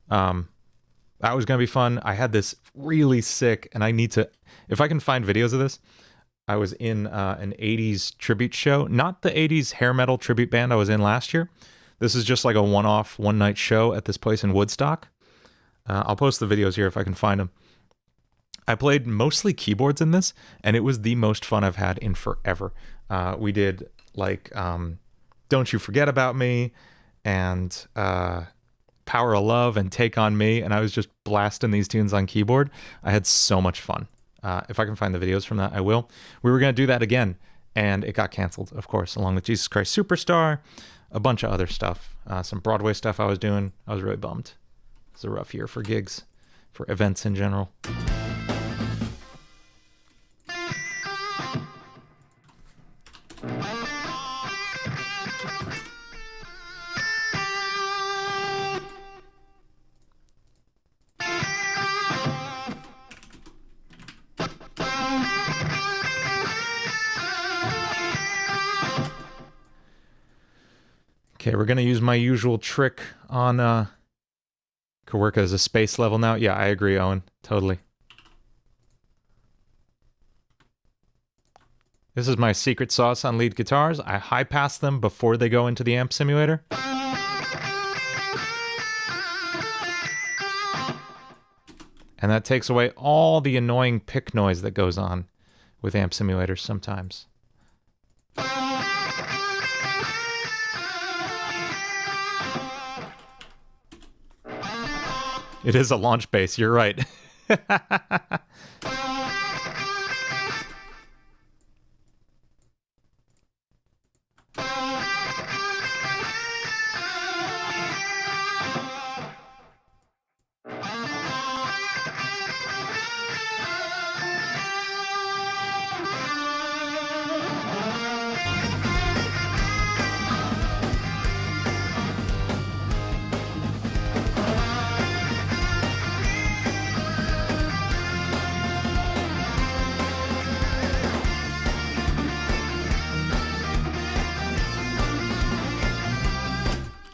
That was going to be fun. I had this really sick, and I need to, if I can find videos of this, I was in an 80s tribute show. Not the 80s hair metal tribute band I was in last year. This is just like a one-off, one-night show at this place in Woodstock. I'll post the videos here if I can find them. I played mostly keyboards in this, and it was the most fun I've had in forever. We did like Don't You Forget About Me and Power of Love and Take On Me, and I was just blasting these tunes on keyboard. I had so much fun. If I can find the videos from that, I will. We were going to do that again, and it got canceled, of course, along with Jesus Christ Superstar, a bunch of other stuff. Some Broadway stuff I was doing. I was really bummed. It's a rough year for gigs, for events in general. Okay, we're going to use my usual trick on could work as a space level now. Yeah, I agree, Owen. Totally. This is my secret sauce on lead guitars. I high pass them before they go into the amp simulator. And that takes away all the annoying pick noise that goes on with amp simulators sometimes. It is a launch bass, you're right.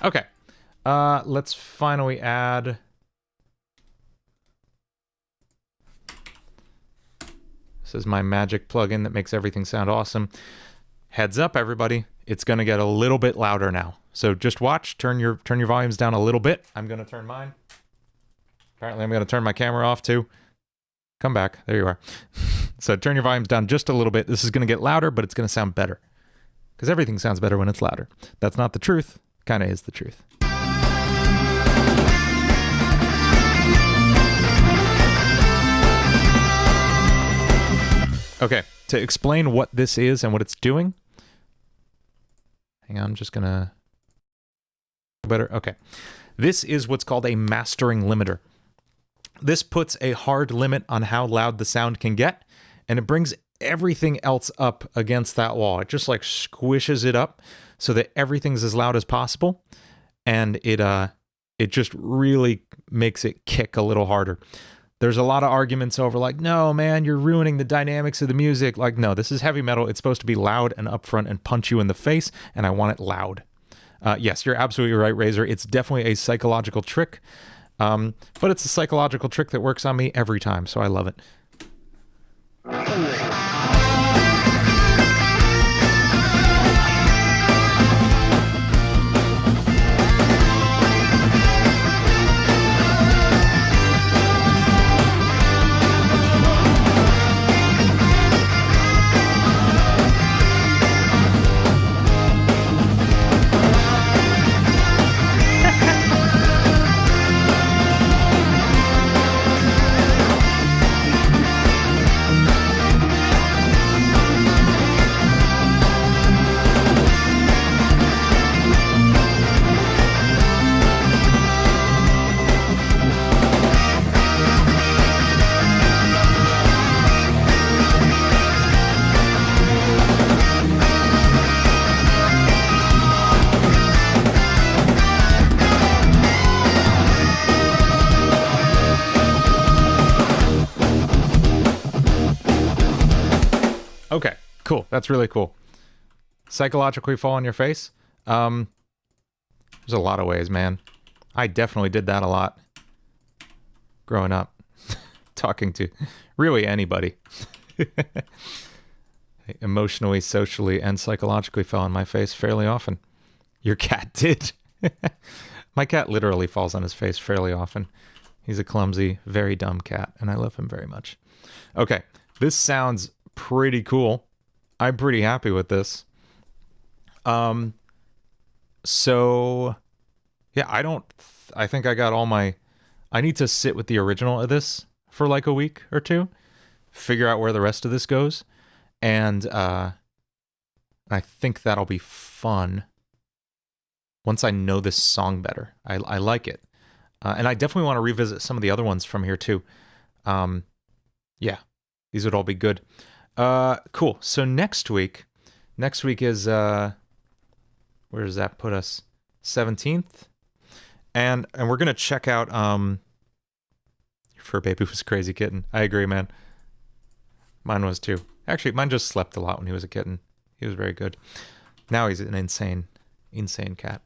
Okay, let's finally add... This is my magic plugin that makes everything sound awesome. Heads up, everybody. It's going to get a little bit louder now. So just watch, turn your volumes down a little bit. I'm going to turn mine. Apparently I'm going to turn my camera off too. Come back. There you are. So turn your volumes down just a little bit. This is going to get louder, but it's going to sound better. because everything sounds better when it's louder. That's not the truth, kind of is the truth. Okay, to explain what this is and what it's doing. Hang on, I'm just gonna... Better, okay. This is what's called a mastering limiter. This puts a hard limit on how loud the sound can get, and it brings everything else up against that wall. It just like squishes it up so that everything's as loud as possible, and it just really makes it kick a little harder. There's a lot of arguments over like, no, man, you're ruining the dynamics of the music. Like, no, this is heavy metal. It's supposed to be loud and upfront and punch you in the face, and I want it loud. Yes, you're absolutely right, Razor. It's definitely a psychological trick, but it's a psychological trick that works on me every time, so I love it. Okay, cool. That's really cool. Psychologically fall on your face? There's a lot of ways, man. I definitely did that a lot growing up. Talking to really anybody. Emotionally, socially, and psychologically fell on my face fairly often. Your cat did. My cat literally falls on his face fairly often. He's a clumsy, very dumb cat, and I love him very much. Okay, this sounds pretty cool. I'm pretty happy with this. So yeah, I think I got all my, I need to sit with the original of this for like a week or two, figure out where the rest of this goes, and I think that'll be fun once I know this song better. I like it, and I definitely want to revisit some of the other ones from here too. Yeah, these would all be good. Cool. So next week is, where does that put us? 17th? And we're going to check out, Your Fur Baby Was a Crazy Kitten. I agree, man. Mine was too. Actually, mine just slept a lot when he was a kitten. He was very good. Now he's an insane cat.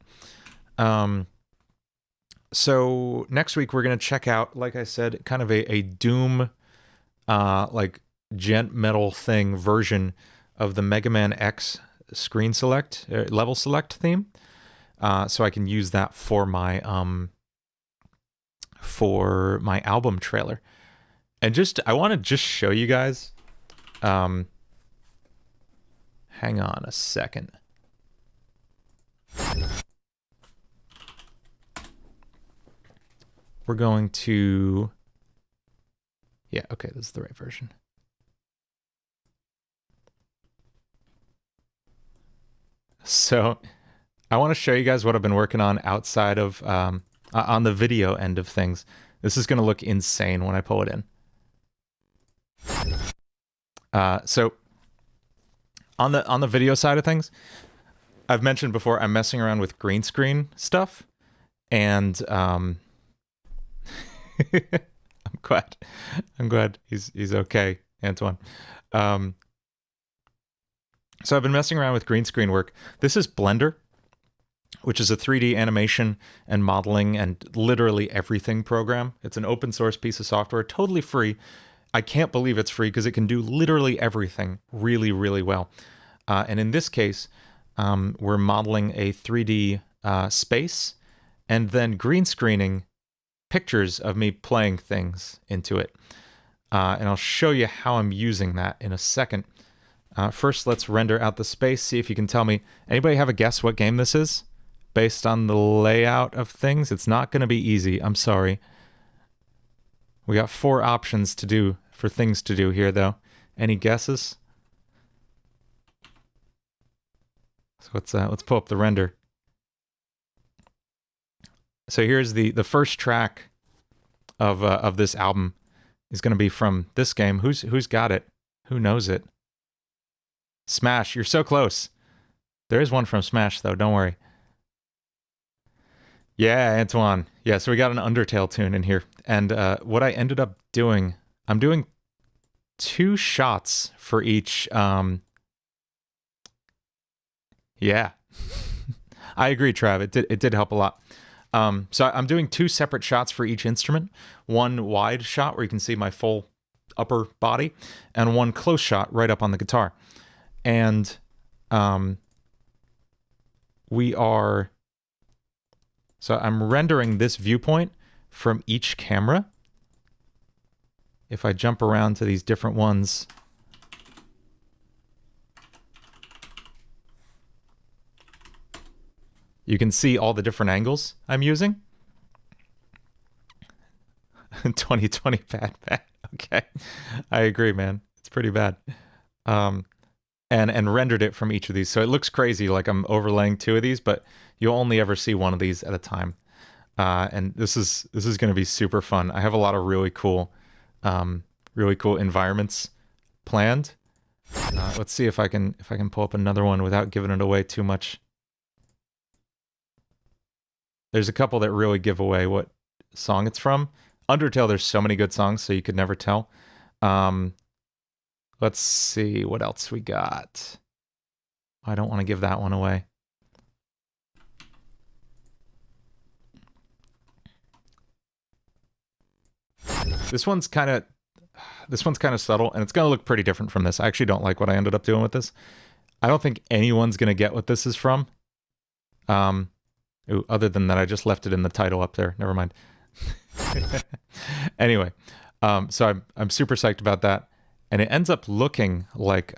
So next week we're going to check out, like I said, kind of a Doom, like gent metal thing version of the Mega Man X screen select, level select theme. So I can use that for my album trailer. And I want to just show you guys, hang on a second. We're going to, yeah, okay, this is the right version. So I want to show you guys what I've been working on outside of, on the video end of things. This is going to look insane when I pull it in. So on the video side of things, I've mentioned before, I'm messing around with green screen stuff, and I'm glad he's okay, Antoine. So I've been messing around with green screen work. This is Blender, which is a 3D animation and modeling and literally everything program. It's an open source piece of software, totally free. I can't believe it's free because it can do literally everything really, really well. And in this case, we're modeling a 3D space and then green screening pictures of me playing things into it. And I'll show you how I'm using that in a second. First, let's render out the space, see if you can tell me. Anybody have a guess what game this is? Based on the layout of things? It's not going to be easy. I'm sorry. We got 4 options to do for things to do here, though. Any guesses? So let's pull up the render. So here's the first track of this album is going to be from this game. Who's got it? Who knows it? Smash. You're so close. There is one from Smash, though. Don't worry. Yeah, Antoine. Yeah, so we got an Undertale tune in here. And what I ended up doing, I'm doing 2 shots for each. Yeah. I agree, Trav. It did help a lot. So I'm doing 2 separate shots for each instrument. One wide shot where you can see my full upper body, and one close shot right up on the guitar. And so I'm rendering this viewpoint from each camera. If I jump around to these different ones, you can see all the different angles I'm using. 2020 bad. Okay. I agree, man. It's pretty bad. And rendered it from each of these. So it looks crazy, like I'm overlaying 2 of these, but you'll only ever see one of these at a time. And this is going to be super fun. I have a lot of really cool environments planned. Let's see if I can pull up another one without giving it away too much. There's a couple that really give away what song it's from. Undertale, there's so many good songs, so you could never tell. Let's see what else we got. I don't want to give that one away. This one's kind of subtle, and it's going to look pretty different from this. I actually don't like what I ended up doing with this. I don't think anyone's going to get what this is from. Other than that, I just left it in the title up there. Never mind. Anyway, so I'm super psyched about that. And it ends up looking like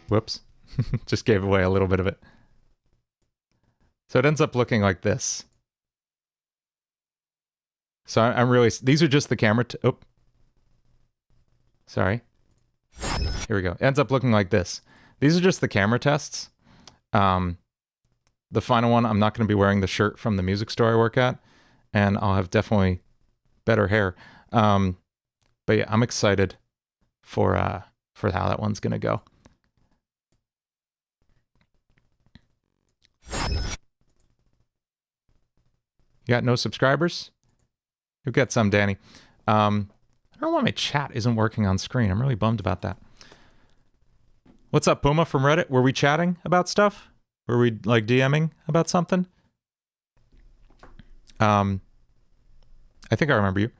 whoops. Just gave away a little bit of it. So it ends up looking like this. So I'm really... These are just the camera... Oh. Sorry. Here we go. It ends up looking like this. These are just the camera tests. The final one, I'm not going to be wearing the shirt from the music store I work at, and I'll have definitely better hair. But yeah, I'm excited for how that one's going to go. You got no subscribers? You'll get some, Danny. I don't know why my chat isn't working on screen. I'm really bummed about that. What's up, Puma from Reddit? Were we chatting about stuff? Were we, like, DMing about something? I think I remember you.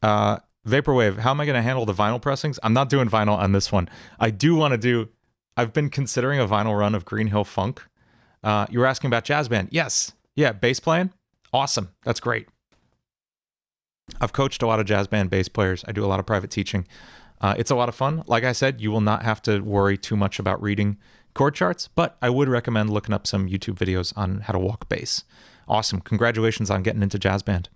Vaporwave, how am I going to handle the vinyl pressings? I'm not doing vinyl on this one. I do want to do... I've been considering a vinyl run of Green Hill Funk. You were asking about jazz band. Yes. Yeah, bass playing. Awesome. That's great. I've coached a lot of jazz band bass players. I do a lot of private teaching. It's a lot of fun. Like I said, you will not have to worry too much about reading chord charts, but I would recommend looking up some YouTube videos on how to walk bass. Awesome. Congratulations on getting into jazz band.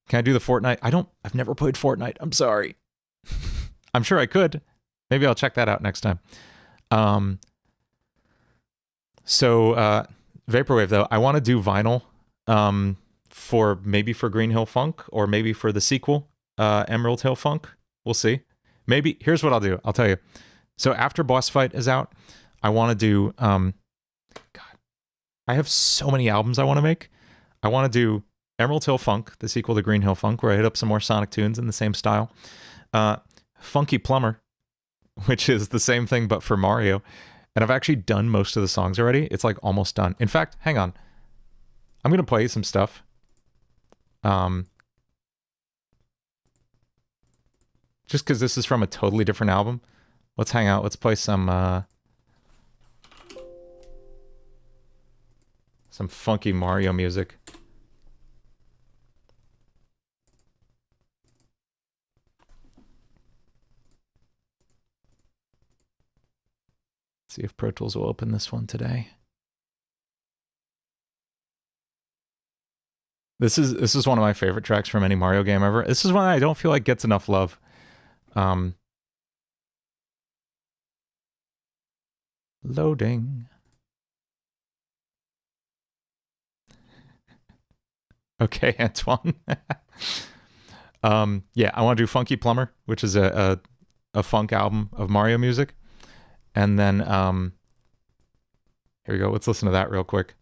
Can I do the Fortnite? I've never played Fortnite. I'm sorry. I'm sure I could. Maybe I'll check that out next time. So Vaporwave, though, I want to do vinyl for Green Hill Funk, or maybe for the sequel, Emerald Hill Funk. We'll see. Maybe, here's what I'll do. I'll tell you. So after Boss Fight is out, I want to do, God, I have so many albums I want to make. I want to do Emerald Hill Funk, the sequel to Green Hill Funk, where I hit up some more Sonic tunes in the same style. Funky Plumber, which is the same thing but for Mario. And I've actually done most of the songs already. It's like almost done. In fact, hang on. I'm going to play some stuff. Just because this is from a totally different album. Let's hang out. Let's play some funky Mario music. See if Pro Tools will open this one today. This is one of my favorite tracks from any Mario game ever. This is one I don't feel like gets enough love. Loading. Okay, Antoine. Yeah, I want to do Funky Plumber, which is a funk album of Mario music. And then, here we go. Let's listen to that real quick.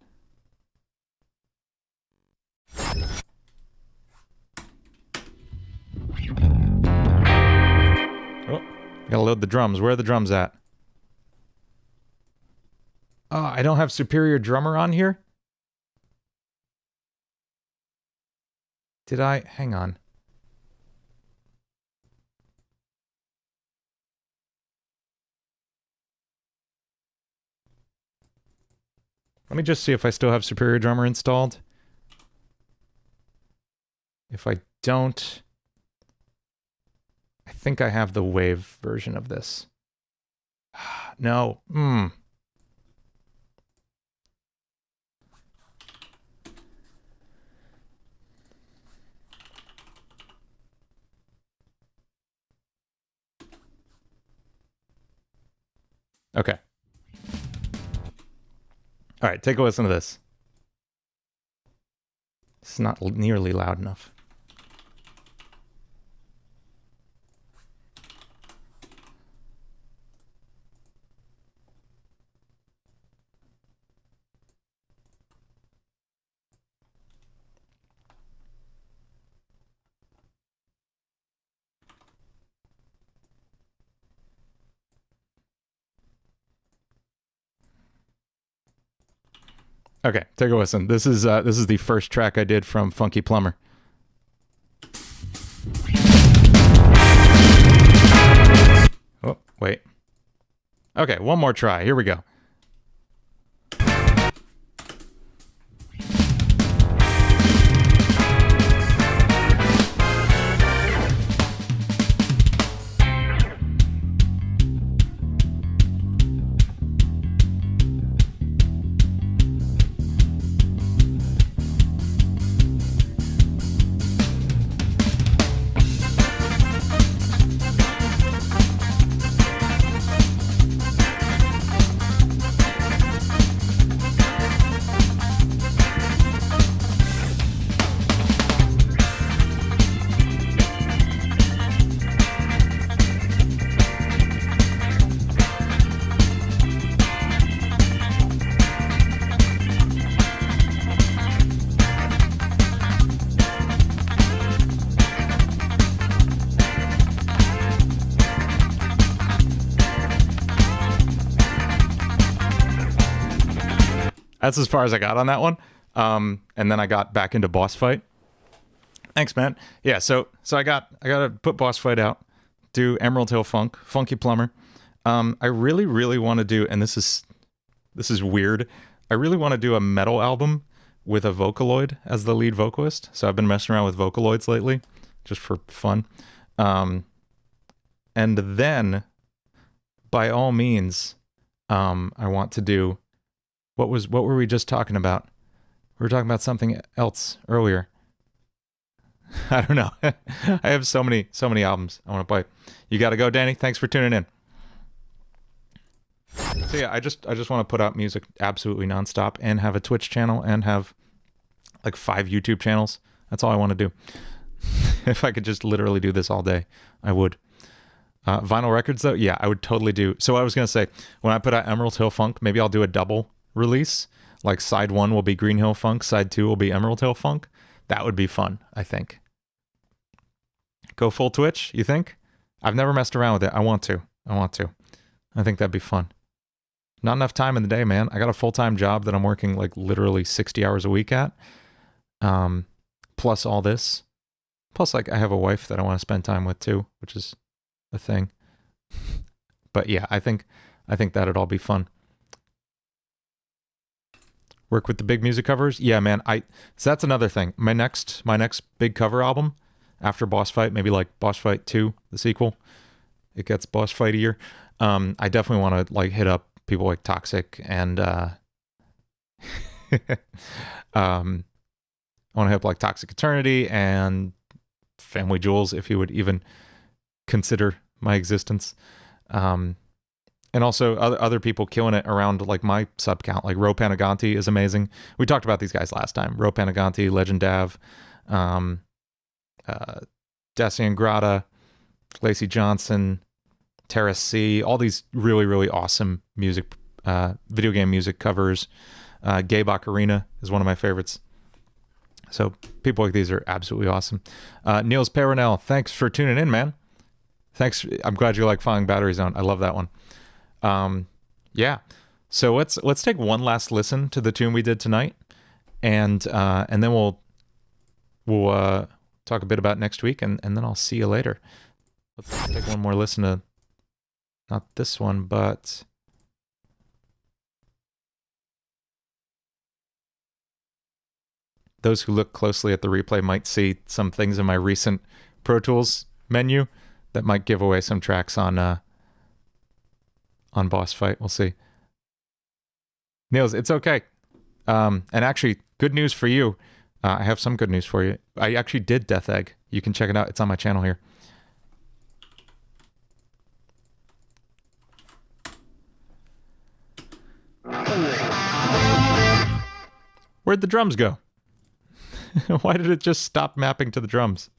Oh, gotta load the drums. Where are the drums at? Oh, I don't have Superior Drummer on here? Did I? Hang on. Let me just see if I still have Superior Drummer installed. If I don't, I think I have the Wave version of this. No. Okay. All right, take a listen to this. It's not nearly loud enough. Okay, take a listen. This is the first track I did from Funky Plumber. Oh, wait. Okay, one more try. Here we go. That's as far as I got on that one. And then I got back into Boss Fight. Thanks, man. Yeah, so I gotta put Boss Fight out, do Emerald Hill Funk, Funky Plumber. I really want to do, and this is weird. I really want to do a metal album with a Vocaloid as the lead vocalist. So I've been messing around with Vocaloids lately, just for fun. And then, by all means, I want to do. What were we just talking about? We were talking about something else earlier. I don't know. I have so many albums I want to play. You got to go, Danny. Thanks for tuning in. So yeah, I just want to put out music absolutely nonstop and have a Twitch channel and have like 5 YouTube channels. That's all I want to do. If I could just literally do this all day, I would. Vinyl records though, yeah, I would totally do. So I was gonna say, when I put out Emerald Hill Funk, maybe I'll do a double release. Like side 1 will be Green Hill Funk, side 2 will be Emerald Hill Funk. That would be fun, I think. Go full Twitch, you think? I've never messed around with it. I want to. I think that'd be fun. Not enough time in the day, man. I got a full-time job that I'm working like literally 60 hours a week at. Plus all this. Plus, like, I have a wife that I want to spend time with too, which is a thing. But yeah, I think that'd all be fun. Work with the big music covers? Yeah, man. So that's another thing. My next big cover album after Boss Fight, maybe like Boss Fight 2, the sequel. It gets boss fightier. I definitely want to like hit up people like Toxic and I want to hope like Toxic Eternity and Family Jewels, if you would even consider my existence. And also other people killing it around like my sub count, like Ro Panaganti is amazing. We talked about these guys last time. Ro Panaganti, Legend Dav, Dacian Grata, Lacey Johnson, Terrace C, all these really, really awesome music, video game music covers. Gay Baccarina is one of my favorites. So people like these are absolutely awesome. Niels Peronel, thanks for tuning in, man. Thanks. I'm glad you like Falling Battery Zone. I love that one. Yeah. So let's take one last listen to the tune we did tonight, and then we'll talk a bit about next week, and then I'll see you later. Let's take one more listen to not this one, but those who look closely at the replay might see some things in my recent Pro Tools menu that might give away some tracks on Boss Fight. We'll see. Niels, it's okay. And actually, good news for you. I have some good news for you. I actually did Death Egg. You can check it out. It's on my channel here. Where'd the drums go? Why did it just stop mapping to the drums?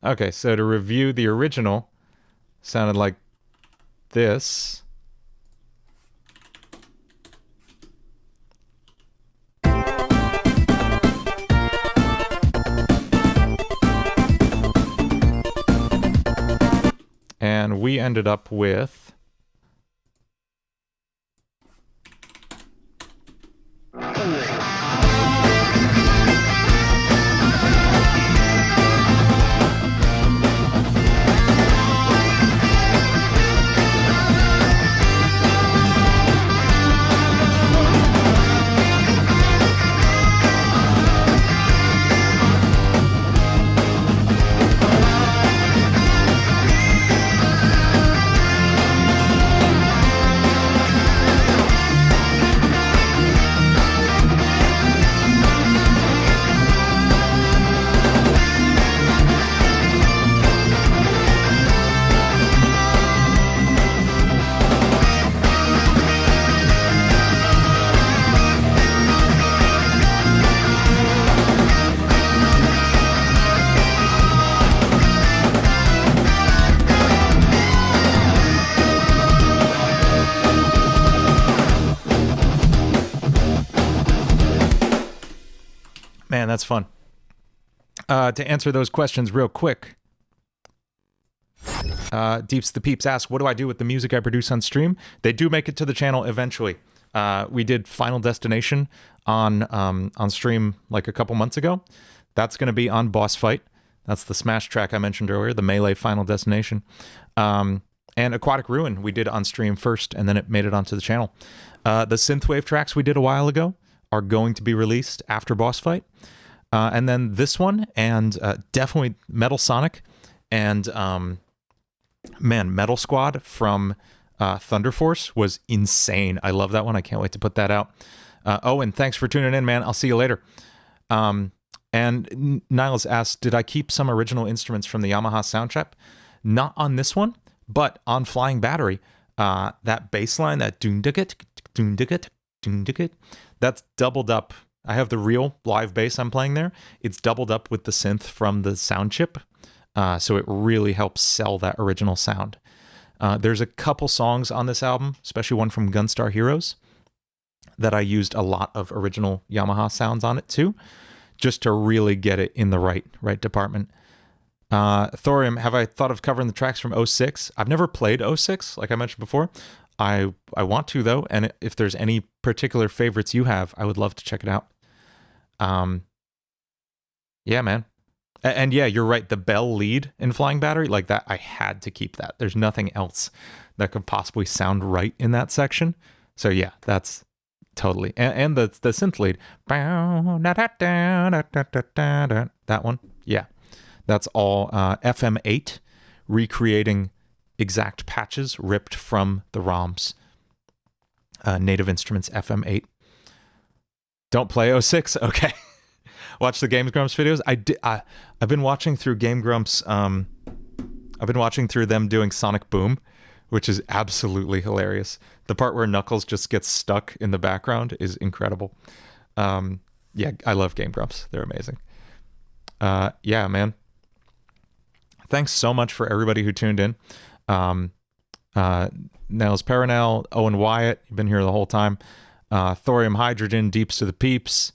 Okay, so to review, the original sounded like this. And we ended up with man, that's fun. To answer those questions real quick, Deeps the Peeps asks, what do I do with the music I produce on stream? They do make it to the channel eventually. We did Final Destination on stream like a couple months ago. That's going to be on Boss Fight. That's the Smash track I mentioned earlier, the Melee Final Destination. And Aquatic Ruin we did on stream first, and then it made it onto the channel. The Synthwave tracks we did a while ago are going to be released after Boss Fight. And then this one, and definitely Metal Sonic, and man, Metal Squad from Thunder Force was insane. I love that one. I can't wait to put that out. Oh, and thanks for tuning in, man. I'll see you later. And Niles asked, did I keep some original instruments from the Yamaha sound chip? Not on this one, but on Flying Battery. That bass line, that doon-digit, doon-digit, doon-digit, that's doubled up. I have the real live bass I'm playing there. It's doubled up with the synth from the sound chip. So it really helps sell that original sound. There's a couple songs on this album, especially one from Gunstar Heroes, that I used a lot of original Yamaha sounds on it too, just to really get it in the right department. Thorium, have I thought of covering the tracks from 06? I've never played 06, like I mentioned before. I want to, though, and if there's any particular favorites you have, I would love to check it out. Yeah, man. And yeah, you're right. The bell lead in Flying Battery, like that, I had to keep that. There's nothing else that could possibly sound right in that section. So yeah, that's totally. And the synth lead, that one, yeah, that's all FM8 recreating exact patches ripped from the ROMs. Native Instruments FM8. Don't play 06? Okay. Watch the Game Grumps videos. I've been watching through Game Grumps. I've been watching through them doing Sonic Boom, which is absolutely hilarious. The part where Knuckles just gets stuck in the background is incredible. Yeah, I love Game Grumps. They're amazing. Yeah, man. Thanks so much for everybody who tuned in. Nels Paranel, Owen Wyatt, you've been here the whole time. Thorium Hydrogen, Deeps to the Peeps,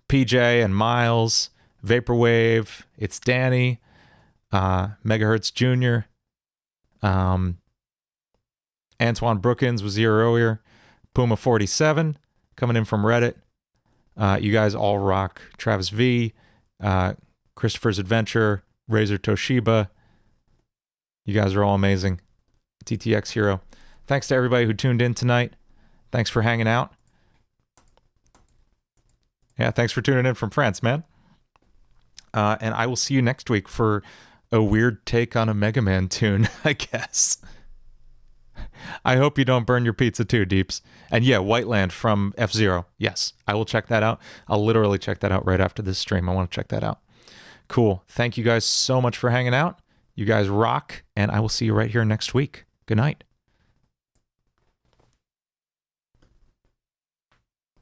PJ and Miles, Vaporwave, it's Danny, Megahertz Jr., Antoine Brookins was here earlier, Puma47, coming in from Reddit. You guys all rock. Travis V, Christopher's Adventure, Razor Toshiba. You guys are all amazing. TTX Hero. Thanks to everybody who tuned in tonight. Thanks for hanging out. Yeah, thanks for tuning in from France, man. And I will see you next week for a weird take on a Mega Man tune, I guess. I hope you don't burn your pizza too, Deeps. And yeah, Whiteland from F-Zero. Yes, I will check that out. I'll literally check that out right after this stream. I want to check that out. Cool. Thank you guys so much for hanging out. You guys rock, and I will see you right here next week. Good night.